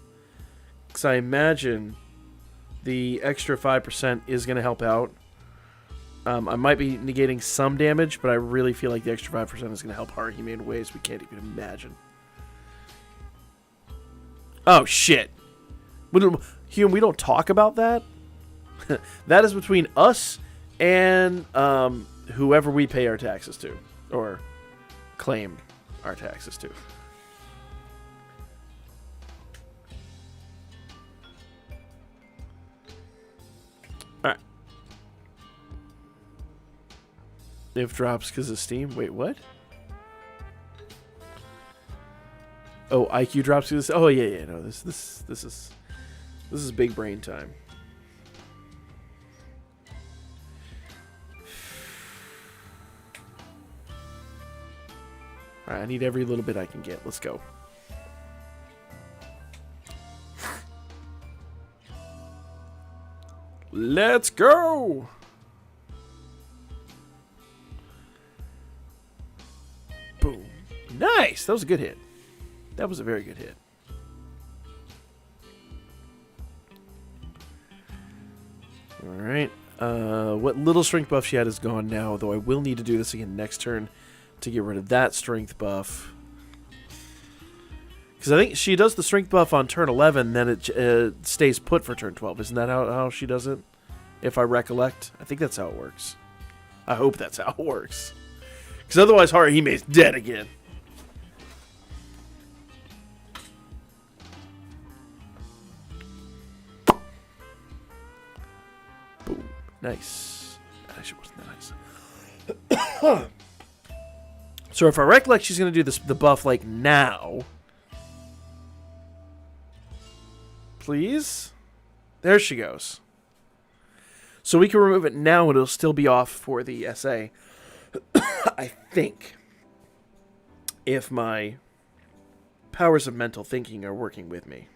because I imagine the extra 5% is going to help out. I might be negating some damage, but I really feel like the extra 5% is going to help Haruhime in ways we can't even imagine. Oh, shit. Hume, we don't talk about that? That is between us and whoever we pay our taxes to, or claim our taxes to. Alright. If drops because of Steam. Wait, what? Oh, IQ drops because of... Oh, yeah. No, this is big brain time. Alright, I need every little bit I can get. Let's go. Let's go! Boom. Nice! That was a good hit. That was a very good hit. Alright. What little strength buff she had is gone now, though I will need to do this again next turn to get rid of that strength buff. Because I think she does the strength buff on turn 11, then it stays put for turn 12. Isn't that how she does it? If I recollect. I think that's how it works. I hope that's how it works. Because otherwise Haruhime's dead again. Boom. Nice. Actually, wasn't that nice. So if I recollect, she's going to do the buff like now. Please? There she goes. So we can remove it now and it'll still be off for the SA. I think. If my powers of mental thinking are working with me.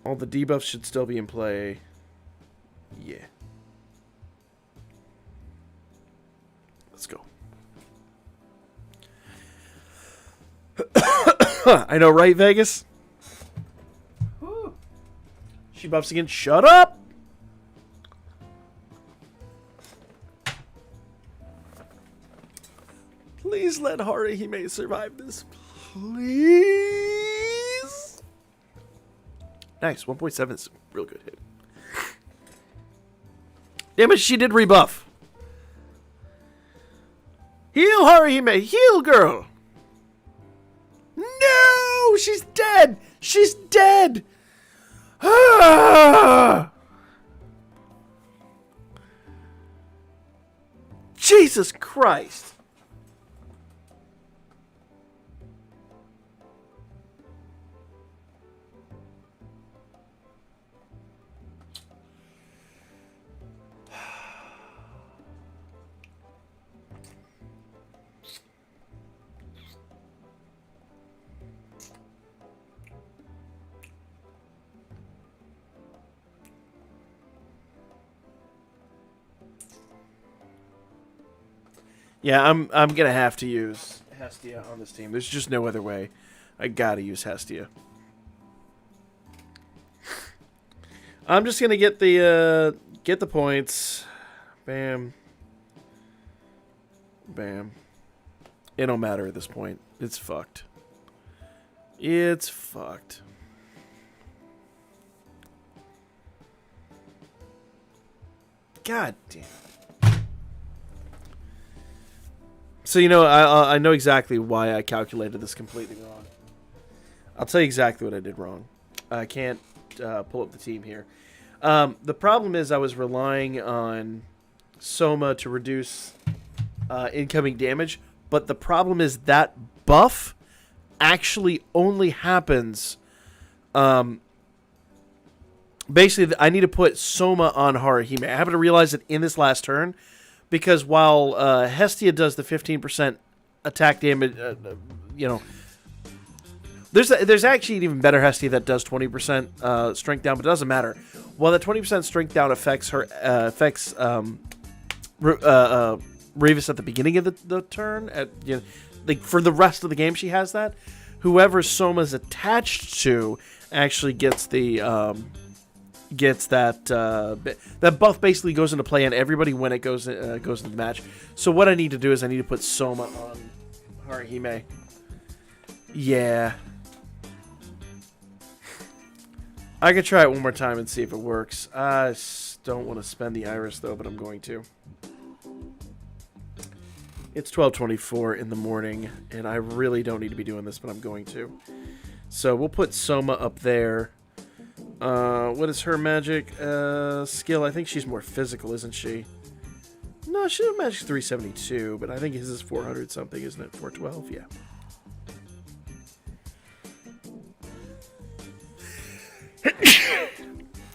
All the debuffs should still be in play. Yeah. Let's go. I know, right, Vegas? She buffs again. Shut up! Please let Haruhime survive this. Please? Nice. 1.7 is a real good hit. Damn it, she did rebuff. Heal, Haruhime! Heal, girl! No! She's dead! She's dead! Ah! Jesus Christ! Yeah, I'm gonna have to use Hestia on this team. There's just no other way. I gotta use Hestia. I'm just gonna get the points. Bam. Bam. It don't matter at this point. It's fucked. It's fucked. God damn. So, you know, I know exactly why I calculated this completely wrong. I'll tell you exactly what I did wrong. I can't pull up the team here. The problem is I was relying on Soma to reduce incoming damage, but the problem is that buff actually only happens... basically, I need to put Soma on Haruhime. I happened to realize it in this last turn, because while Hestia does the 15% attack damage, you know, there's actually an even better Hestia that does 20% strength down, but it doesn't matter. While that 20% strength down affects her Revis at the beginning of the turn, you know, like for the rest of the game she has that. Whoever Soma's attached to actually gets the that buff basically goes into play on everybody when it goes into the match. So what I need to do is I need to put Soma on Haruhime. Yeah. I could try it one more time and see if it works. I don't want to spend the Iris though, but I'm going to. It's 12:24 in the morning, and I really don't need to be doing this, but I'm going to. So we'll put Soma up there. What is her magic skill? I think she's more physical, isn't she? No, she's magic 372, but I think his is 400 something, isn't it? 412, yeah.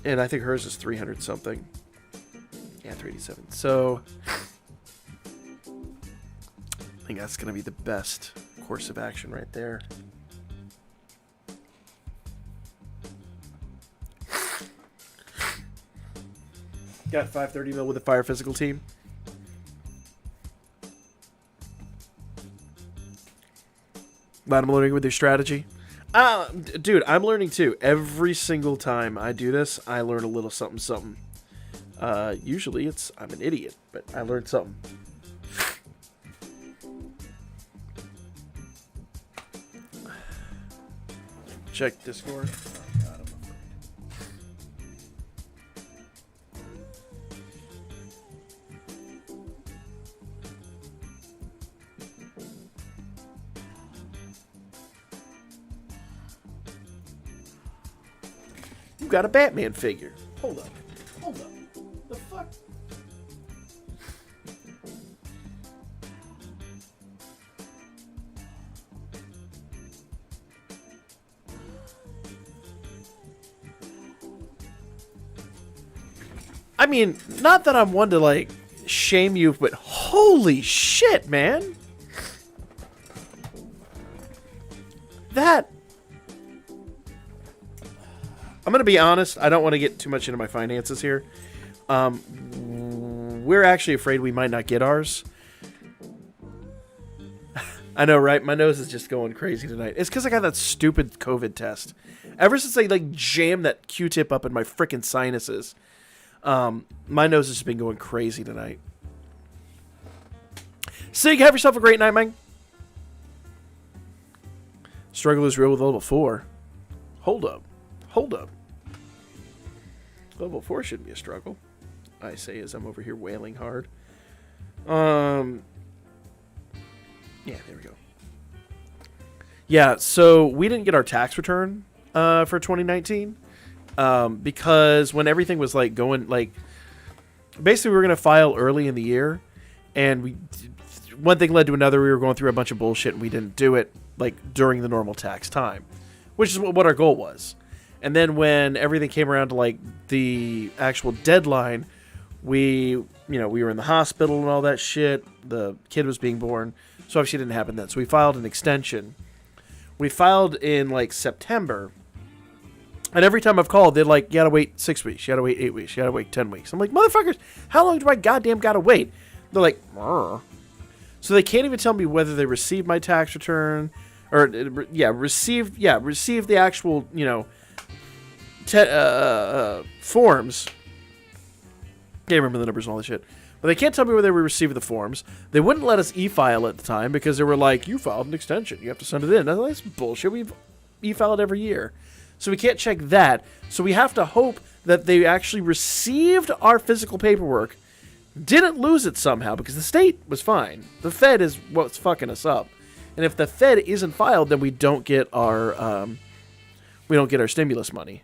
And I think hers is 300 something. Yeah, 387. So I think that's going to be the best course of action right there. Got 530 mil with a fire physical team. Glad I'm learning with your strategy. Dude, I'm learning too. Every single time I do this, I learn a little something, something. Usually it's I'm an idiot, but I learned something. Check Discord. Oh, God, I'm afraid. You got a Batman figure. Hold up. Hold up. The fuck? I mean, not that I'm one to, like, shame you, but holy shit, man. That... I'm going to be honest. I don't want to get too much into my finances here. We're actually afraid we might not get ours. I know, right? My nose is just going crazy tonight. It's because I got that stupid COVID test. Ever since I, like, jammed that Q-tip up in my freaking sinuses, my nose has just been going crazy tonight. Sig, have yourself a great night, man. Struggle is real with level 4. Hold up. Hold up. Level 4 shouldn't be a struggle. I say as I'm over here wailing hard. Yeah, there we go. Yeah, so we didn't get our tax return for 2019 because when everything was like going like basically we were going to file early in the year and one thing led to another. We were going through a bunch of bullshit and we didn't do it like during the normal tax time, which is what our goal was. And then when everything came around to like the actual deadline, we were in the hospital and all that shit. The kid was being born, so obviously it didn't happen then. So we filed an extension. We filed in like September, and every time I've called, they're like, "You gotta wait 6 weeks. You gotta wait 8 weeks. You gotta wait 10 weeks." I'm like, "Motherfuckers, how long do I goddamn gotta wait?" They're like, "Rrr." So they can't even tell me whether they received my tax return or received the actual forms. Can't remember the numbers and all that shit. But they can't tell me whether we received the forms. They wouldn't let us e-file at the time because they were like, "You filed an extension. You have to send it in." That's bullshit. We've e-filed every year. So we can't check that. So we have to hope that they actually received our physical paperwork, didn't lose it somehow because the state was fine. The Fed is what's fucking us up. And if the Fed isn't filed, then we don't get our stimulus money.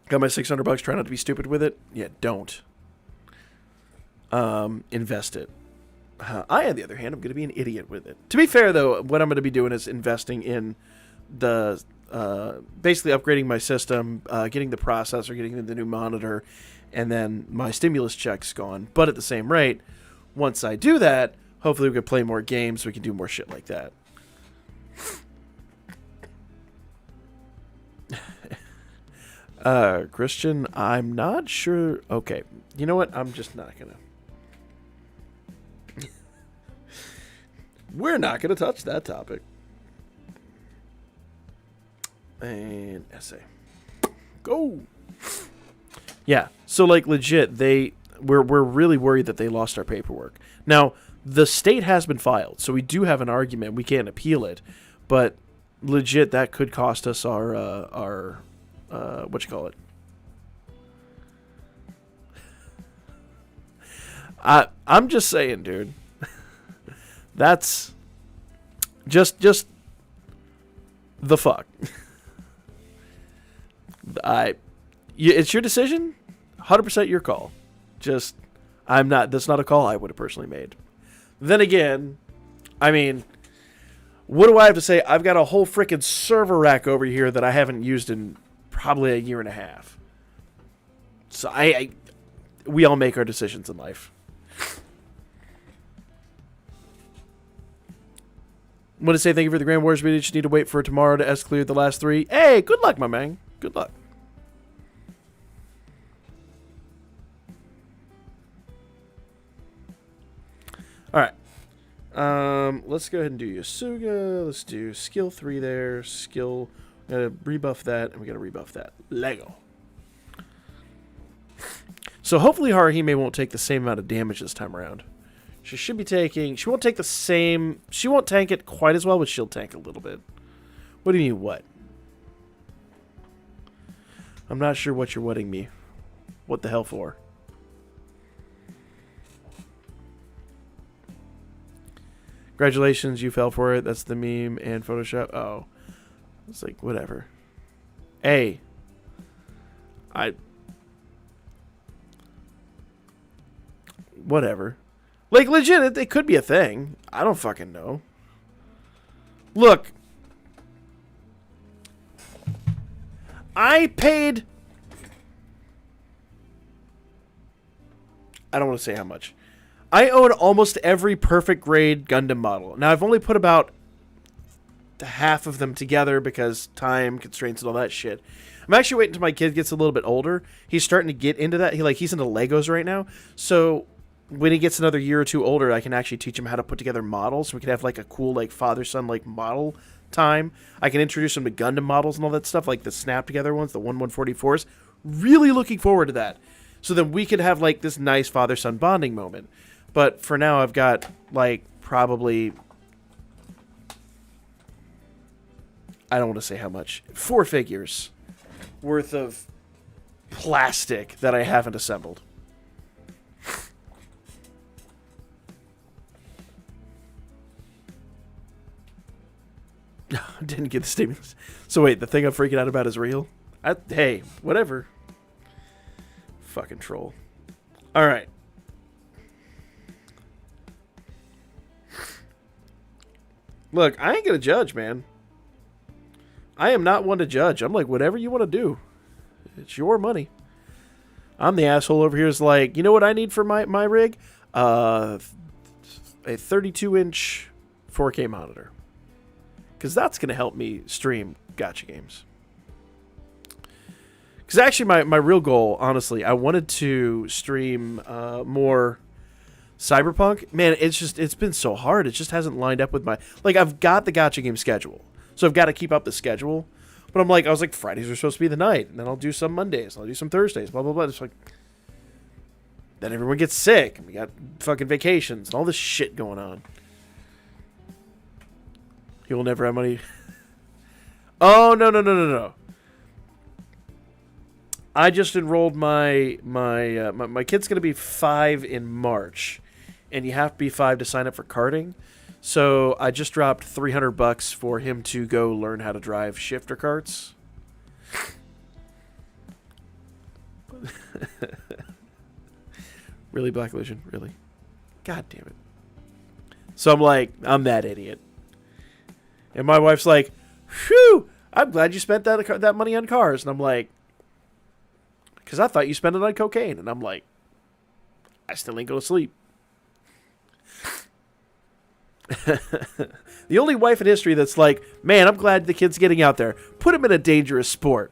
Got my $600. Try not to be stupid with it. Yeah, don't. Invest it. I, on the other hand, I'm going to be an idiot with it. To be fair, though, what I'm going to be doing is investing in the basically upgrading my system, getting the processor, getting the new monitor, and then my stimulus check's gone. But at the same rate, once I do that, hopefully we can play more games. We can do more shit like that. Christian, I'm not sure. Okay, you know what? I'm just not gonna. We're not gonna touch that topic. And essay. Go. Yeah. So like legit, we're really worried that they lost our paperwork. Now the state has been filed, so we do have an argument. We can't appeal it, but legit that could cost us our what you call it? I'm just saying, dude. That's just the fuck. It's your decision. 100% your call. That's not a call I would have personally made. Then again, I mean, What do I have to say? I've got a whole freaking server rack over here that I haven't used in probably a year and a half. So we all make our decisions in life. I want to say thank you for the Grand Wars video. Just need to wait for tomorrow to S-clear the last 3. Hey, good luck, my man. Good luck. Alright. Let's go ahead and do Yasuga. Let's do skill 3 there. Skill. We gotta rebuff that, and we gotta rebuff that. Lego. So hopefully Haruhime won't take the same amount of damage this time around. She should be taking... She won't take the same... She won't tank it quite as well, but she'll tank a little bit. What do you mean, what? I'm not sure what you're whatting me. What the hell for? Congratulations, you fell for it. That's the meme and Photoshop. Oh. It's like, whatever. Hey. Whatever. Like, legit, it could be a thing. I don't fucking know. Look. I paid... I don't want to say how much. I own almost every perfect grade Gundam model. Now, I've only put about half of them together because time constraints and all that shit. I'm actually waiting until my kid gets a little bit older. He's starting to get into that. He's into Legos right now. So when he gets another year or two older, I can actually teach him how to put together models. So we can have like a cool like father-son like model time. I can introduce him to Gundam models and all that stuff, like the snap together ones, the 1/144s. Really looking forward to that. So then we could have like this nice father-son bonding moment. But for now, I've got like probably, I don't want to say how much, 4 figures worth of plastic that I haven't assembled. Didn't get the stimulus. So wait, the thing I'm freaking out about is real? Hey, whatever. Fucking troll. All right. Look, I ain't gonna judge, man. I am not one to judge. I'm like, whatever you want to do. It's your money. I'm the asshole over here is like, you know what I need for my rig? A 32-inch 4K monitor. Because that's going to help me stream gacha games. Because actually my real goal, honestly, I wanted to stream more Cyberpunk. Man, it's been so hard. It just hasn't lined up with my... Like, I've got the gacha game schedule. So I've got to keep up the schedule. But I was like, Fridays are supposed to be the night. And then I'll do some Mondays. I'll do some Thursdays. Blah, blah, blah. It's like... Then everyone gets sick. And we got fucking vacations. And all this shit going on. You'll never have money. Oh, no. I just enrolled my kid's going to be 5 in March. And you have to be 5 to sign up for karting. So I just dropped $300 for him to go learn how to drive shifter carts. Really, Black Illusion? Really? God damn it. So I'm like, I'm that idiot. And my wife's like, phew, I'm glad you spent that money on cars. And I'm like, because I thought you spent it on cocaine. And I'm like, I still ain't going to sleep. The only wife in history that's like, man, I'm glad the kid's getting out there. Put him in a dangerous sport.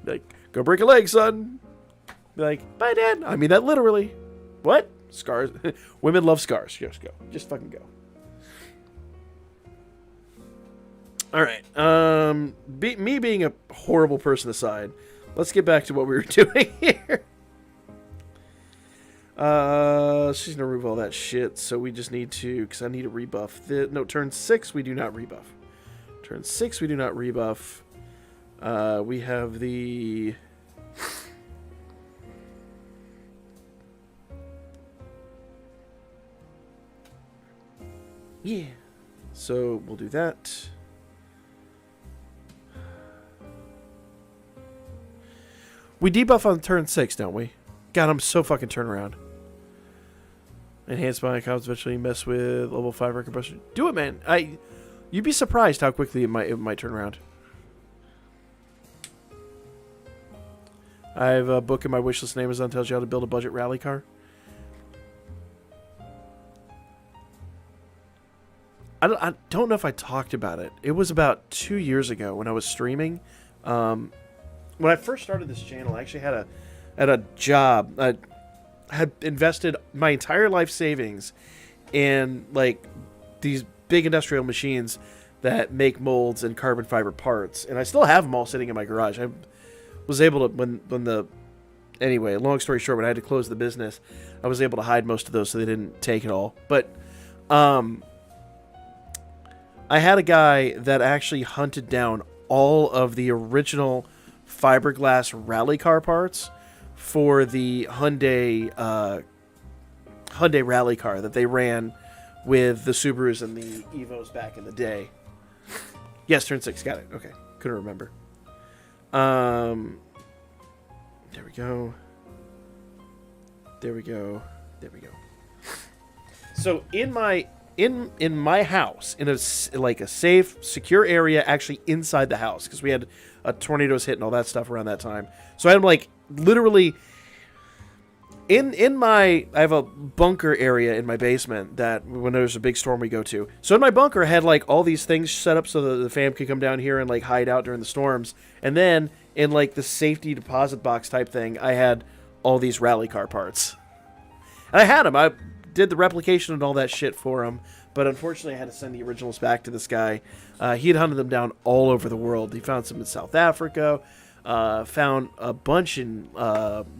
Like, go break a leg, son. Be like, bye, Dad. I mean that literally. What? Scars. Women love scars. Just go. Just fucking go. All right. Me being a horrible person aside, let's get back to what we were doing here. She's gonna remove all that shit, so we just need to, because I need to rebuff the... No, turn 6, we do not rebuff. Turn 6, we do not rebuff. We have the... Yeah. So, we'll do that. We debuff on turn 6, don't we? God, I'm so fucking turnaround. Enhanced body comps eventually mess with level 5 record combustion. Do it, man. You'd be surprised how quickly it might turn around. I have a book in my wishlist on Amazon that tells you how to build a budget rally car. I don't know if I talked about it. It was about 2 years ago when I was streaming. When I first started this channel, I actually had a job. I had invested my entire life savings in like these big industrial machines that make molds and carbon fiber parts, and I still have them all sitting in my garage. I was able to anyway, long story short, when I had to close the business, I was able to hide most of those so they didn't take it all. But I had a guy that actually hunted down all of the original fiberglass rally car parts for the Hyundai rally car that they ran with the Subarus and the Evos back in the day. Yes, turn 6. Got it. Okay. Couldn't remember. There we go. There we go. There we go. So in my house, in a safe, secure area, actually inside the house, because we had tornadoes hit and all that stuff around that time. So I'm like literally I have a bunker area in my basement that when there's a big storm we go to. So in my bunker I had like all these things set up so that the fam could come down here and like hide out during the storms. And then in like the safety deposit box type thing, I had all these rally car parts. And I had them. I did the replication and all that shit for him, but unfortunately I had to send the originals back to this guy. He had hunted them down all over the world. He found some in South Africa, found a bunch in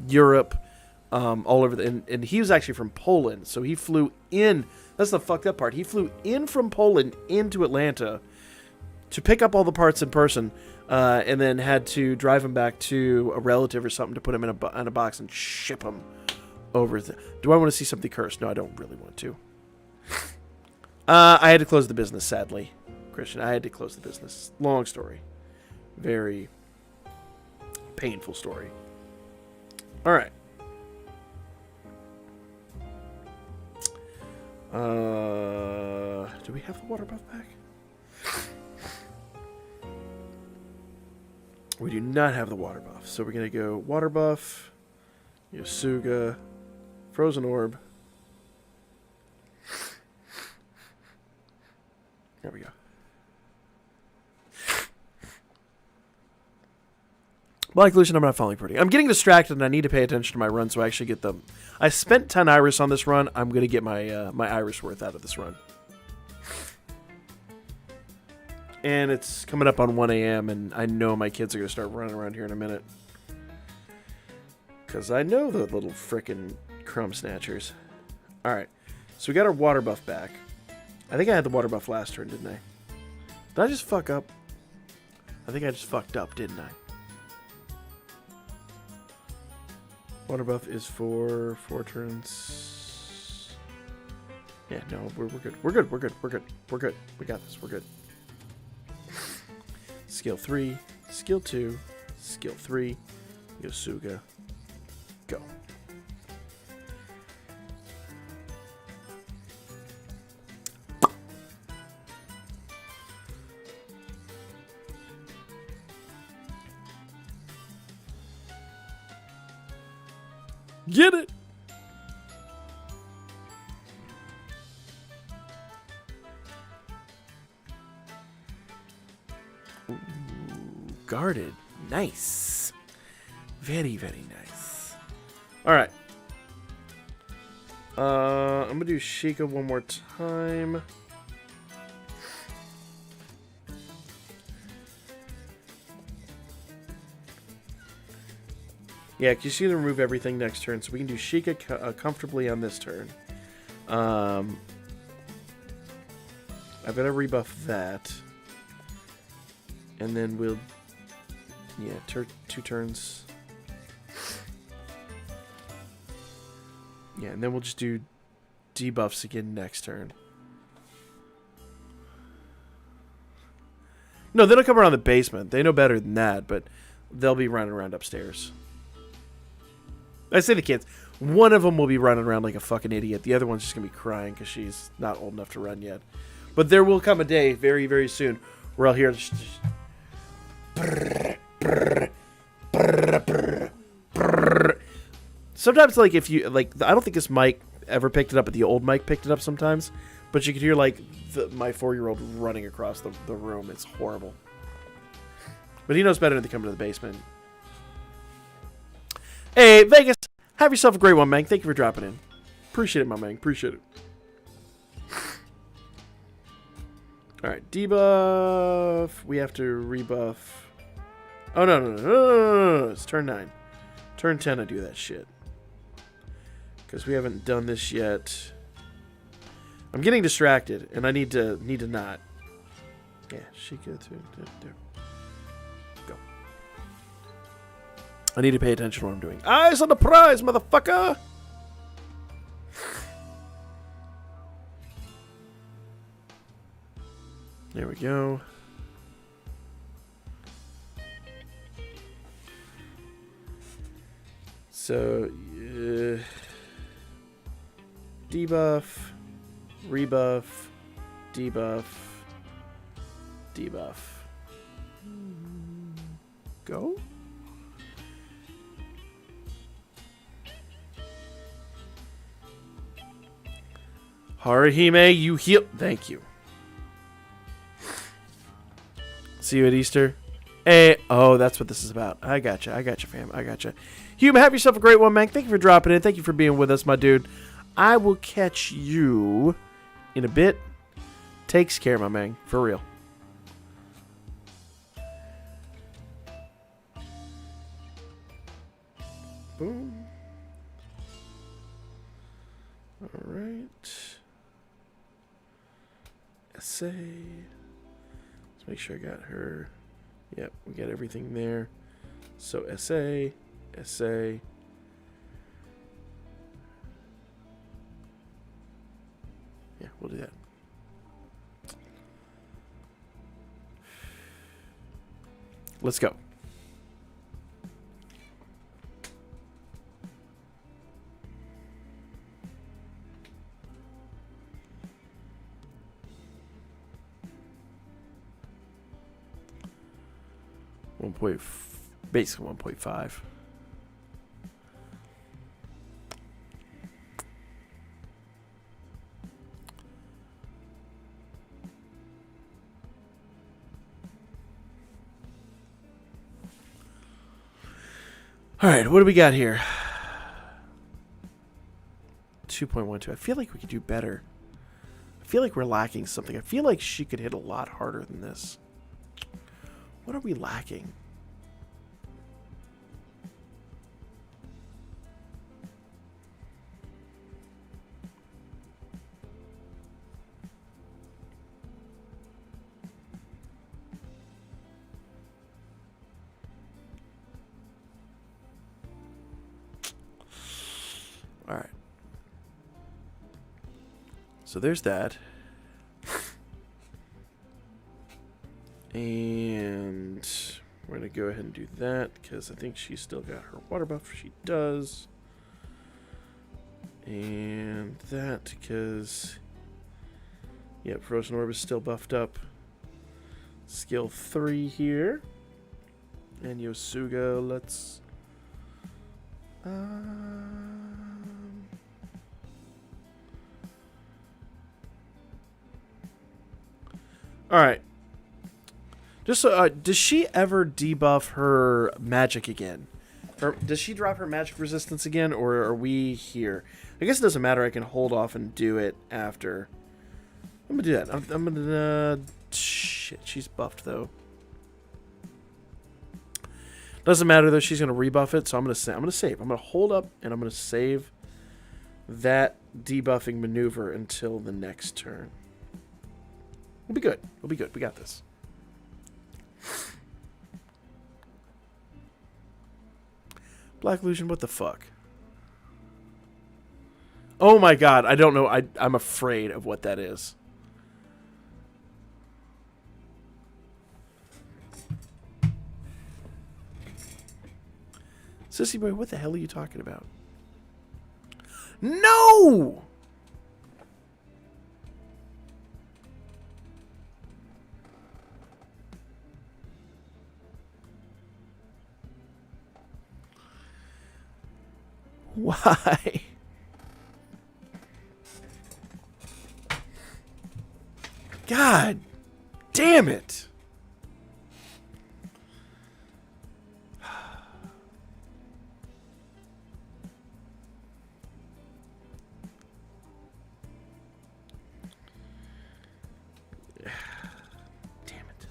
Europe, all over and he was actually from Poland, so he flew in. That's the fucked up part. He flew in from Poland into Atlanta to pick up all the parts in person, and then had to drive them back to a relative or something to put them in a box and ship them over. Do I want to see something cursed? No, I don't really want to. I had to close the business, sadly. Christian, I had to close the business. Long story. Very painful story. All right. Do we have the water buff back? We do not have the water buff. So we're going to go water buff, Yasuga, frozen orb. There we go. Black Lucian, I'm not falling pretty. I'm getting distracted and I need to pay attention to my run so I actually get them. I spent 10 iris on this run. I'm going to get my my iris worth out of this run. And it's coming up on 1 a.m. and I know my kids are going to start running around here in a minute. Because I know the little frickin' crumb snatchers. Alright, so we got our water buff back. I think I had the water buff last turn, didn't I? Did I just fuck up? I think I just fucked up, didn't I? Water buff is for 4 turns. Yeah, no, we're good. We're good. We're good. We're good. We're good. We got this. We're good. Skill 3, skill 2, skill 3, Yasuga, go. Get it! Ooh, guarded. Nice. Very, very nice. Alright. I'm going to do Sheikah one more time. Yeah, because she's going to remove everything next turn, so we can do Sheikah comfortably on this turn. I've got to rebuff that. And then we'll... Yeah, 2 turns. Yeah, and then we'll just do debuffs again next turn. No, they don't come around the basement. They know better than that, but they'll be running around upstairs. I say the kids. One of them will be running around like a fucking idiot. The other one's just going to be crying because she's not old enough to run yet. But there will come a day very, very soon where I'll hear... Sometimes, like, if you... Like, I don't think this mic ever picked it up, but the old mic picked it up sometimes. But you could hear, like, my 4-year-old running across the room. It's horrible. But he knows better than to come to the basement. Hey, Vegas, have yourself a great one, man. Thank you for dropping in. Appreciate it, my man. Appreciate it. Alright, debuff. We have to rebuff. Oh, no. It's turn 9. Turn 10 I do that shit. Because we haven't done this yet. I'm getting distracted, and I need to not. Yeah, she could too. Go. I need to pay attention to what I'm doing. Eyes on the prize, motherfucker! There we go. So, debuff, rebuff, debuff, debuff. Go? Haruhime, you heal. Thank you. See you at Easter. Hey, oh, that's what this is about. I gotcha, fam. I gotcha. Hume, have yourself a great one, man. Thank you for dropping in. Thank you for being with us, my dude. I will catch you in a bit. Takes care, my man. For real. Boom. All right. Essay. Let's make sure I got her. Yep, we got everything there. So essay. Yeah, we'll do that. Let's go. Basically 1.5. All right, what do we got here? 2.12. I feel like we could do better. I feel like we're lacking something. I feel like she could hit a lot harder than this. What are we lacking? All right. So there's that. And we're going to go ahead and do that because I think she's still got her water buff. She does. And that because, yep, Frozen Orb is still buffed up. Skill 3 here. And Yosuga, let's... Alright. Just so, does she ever debuff her magic again? Or does she drop her magic resistance again, or are we here? I guess it doesn't matter. I can hold off and do it after. I'm gonna do that. I'm gonna. Shit, she's buffed though. Doesn't matter though. She's gonna rebuff it, so I'm gonna save. I'm gonna hold up and I'm gonna save that debuffing maneuver until the next turn. We'll be good. We'll be good. We got this. Black Illusion, what the fuck? Oh my god, I don't know. I'm afraid of what that is. Sissy boy, what the hell are you talking about? No! Why? God damn it. Damn it.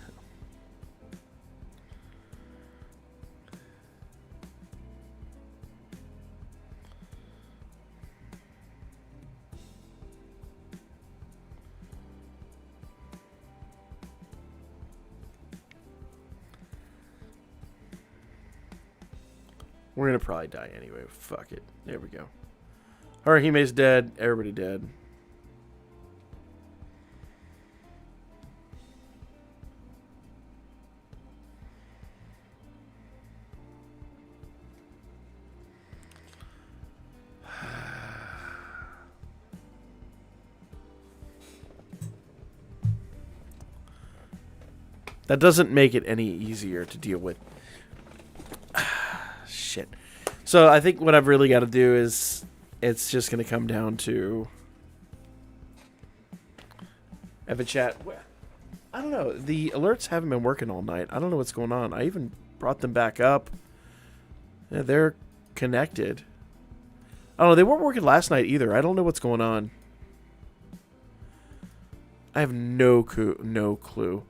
We're gonna probably die anyway. Fuck it. There we go. Harahime's dead. Everybody dead. That doesn't make it any easier to deal with. Shit. So I think what I've really got to do is it's just going to come down to have a chat. I don't know. The alerts haven't been working all night. I don't know what's going on. I even brought them back up. Yeah, they're connected. I don't know. They weren't working last night either. I don't know what's going on. I have no clue.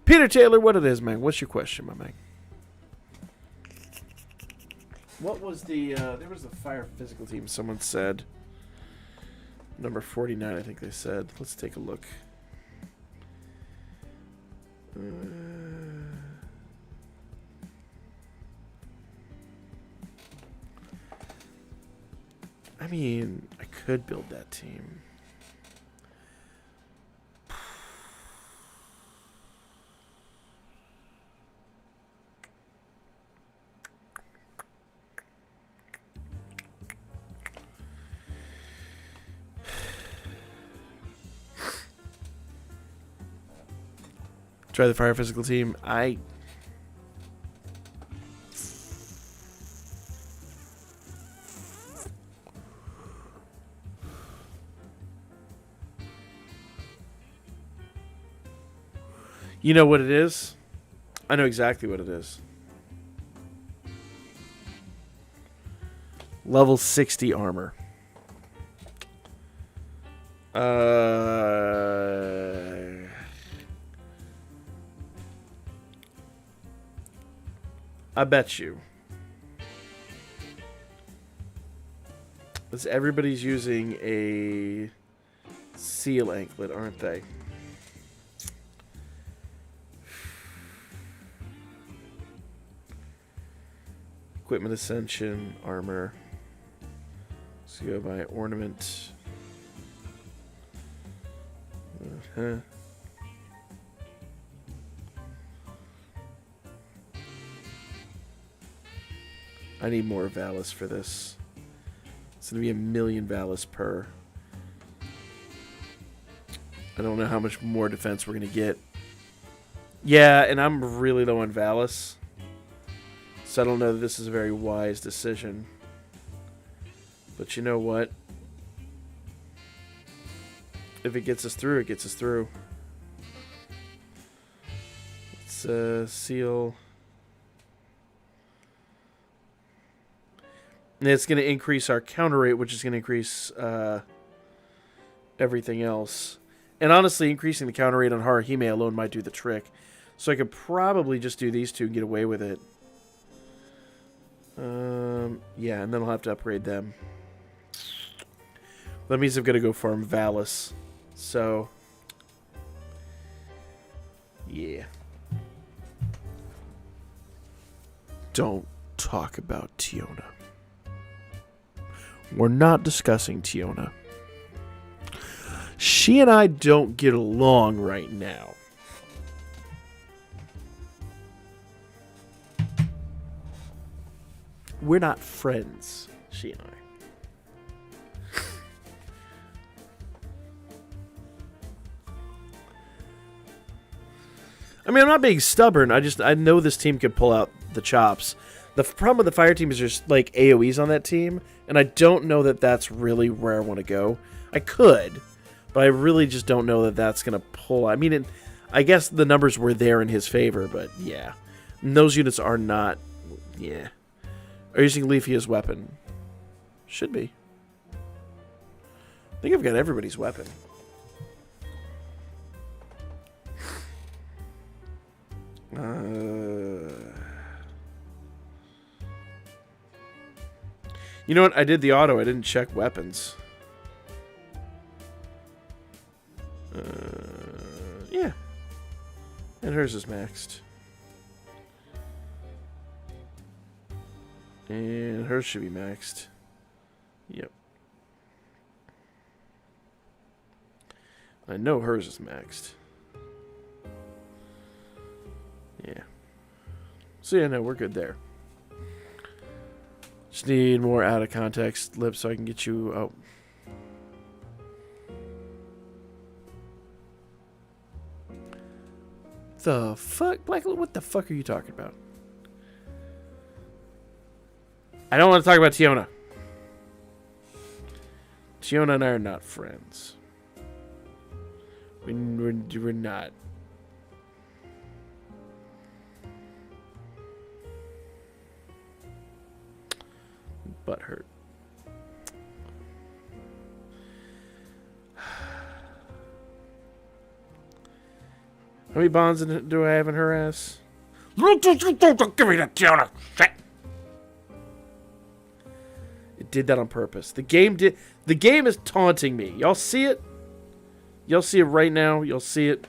Peter Taylor, what it is, man? What's your question, my man? What was the, there was the fire physical team, someone said. Number 49, I think they said. Let's take a look. I mean, I could build that team. Try the fire physical team. I You know what it is? I know exactly what it is. Level 60 armor. I bet you. Because everybody's using a seal anklet, aren't they? Equipment ascension, armor. Let's go by ornament. I need more Valis for this. It's going to be 1,000,000 Valis per. I don't know how much more defense we're going to get. Yeah, and I'm really low on Valis. So I don't know that this is a very wise decision. But you know what? If it gets us through, it gets us through. Let's seal. And it's going to increase our counter rate, which is going to increase everything else. And honestly, increasing the counter rate on Haruhime alone might do the trick. So I could probably just do these two and get away with it. Yeah, and then I'll have to upgrade them. That means I'm going to go farm Valis. So, yeah. Don't talk about Tiona. We're not discussing Tiona. She and I don't get along right now. We're not friends, she and I. I mean, I'm not being stubborn. I know this team could pull out the chops. The problem with the fire team is there's like AoEs on that team, and I don't know that that's really where I want to go. I could, but I really just don't know that that's going to pull. I mean, I guess the numbers were there in his favor, but yeah. And those units are not, yeah. Are using Leafy as weapon. Should be. I think I've got everybody's weapon. You know what? I did the auto. I didn't check weapons. Yeah. And hers is maxed. And hers should be maxed. Yep. I know hers is maxed. Yeah. So yeah, no, we're good there. Just need more out of context lips so I can get you out. The fuck? Black, what the fuck are you talking about? I don't want to talk about Tiona. Tiona and I are not friends. We're not. Butt hurt. How many bonds do I have in her ass? Give me that Tiona. Shit. It did that on purpose. The game is taunting me. Y'all see it? Y'all see it right now. You'll see it.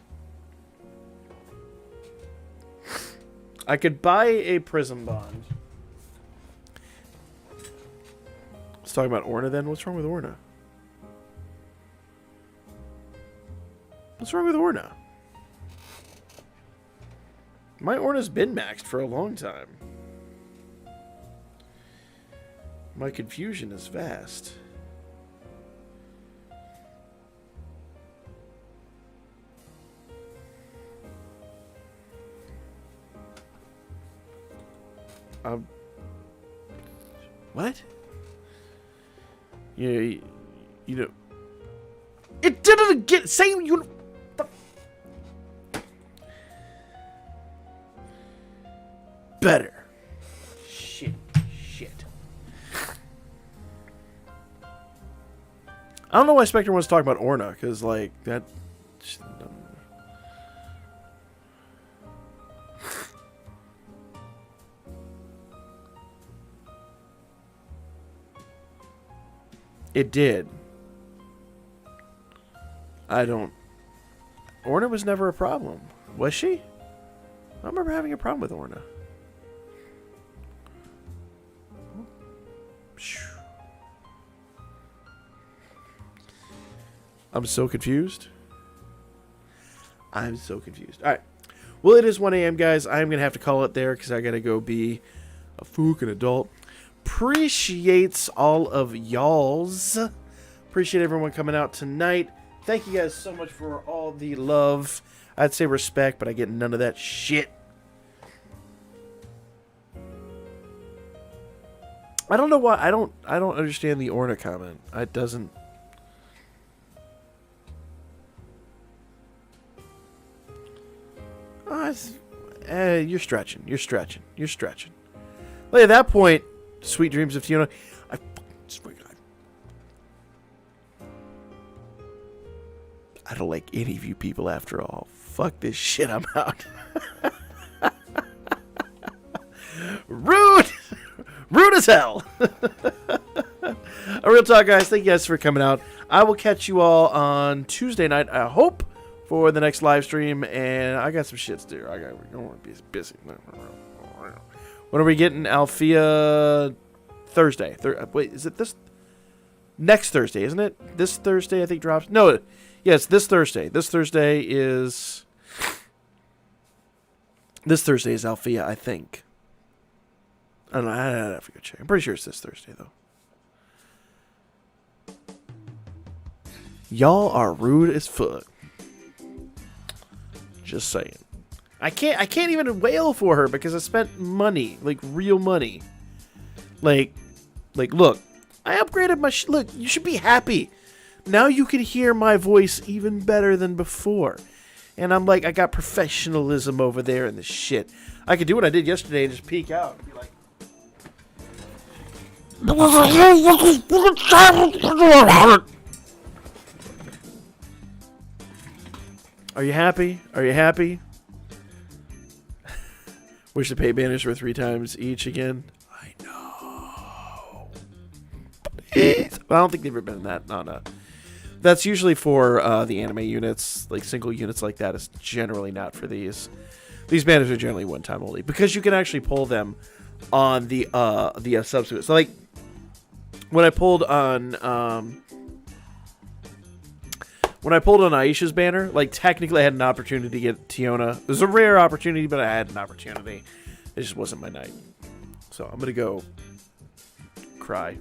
I could buy a prism bond. Let's talk about Orna then. What's wrong with Orna? What's wrong with Orna? My Orna's been maxed for a long time. My confusion is vast. What? Yeah, you know. It did it again. Same you. Better. Shit. I don't know why Spectre wants to talk about Orna, because, like, that... It did. I don't... Orna was never a problem. Was she? I don't remember having a problem with Orna. I'm so confused. I'm so confused. All right. Well, it is 1 a.m., guys. I'm going to have to call it there because I got to go be a fucking adult. Appreciates all of y'all's. Appreciate everyone coming out tonight. Thank you guys so much for all the love. I'd say respect, but I get none of that shit. I don't know why. I don't understand the Orna comment. It doesn't... You're stretching. Like, at that point, sweet dreams of Tiona. I don't like any of you people after all. Fuck this shit, I'm out. Rude as hell. A real talk, guys. Thank you guys for coming out. I will catch you all on Tuesday night, I hope, for the next live stream, and I got some shit to do. I don't want to be busy. When are we getting Althea? Thursday. Wait, is it this? Next Thursday, isn't it? This Thursday, I think, drops. No, yes, this Thursday. This Thursday is Althea, I think. I don't know. I have to go check. I'm pretty sure it's this Thursday, though. Y'all are rude as fuck. Just saying. I can't even wail for her because I spent money, like real money. Like look, I upgraded my look, you should be happy. Now you can hear my voice even better than before. And I'm like, I got professionalism over there and the shit. I could do what I did yesterday and just peek out and be like, are you happy? Are you happy? Wish the pay banners were 3 times each again. I know. Please. I don't think they've ever been that. No. That's usually for the anime units. Like single units like that is generally not for these. These banners are generally one time only because you can actually pull them on the subsequent. So like when I pulled on Aisha's banner, like technically I had an opportunity to get Tiona. It was a rare opportunity, but I had an opportunity. It just wasn't my night. So I'm gonna go cry.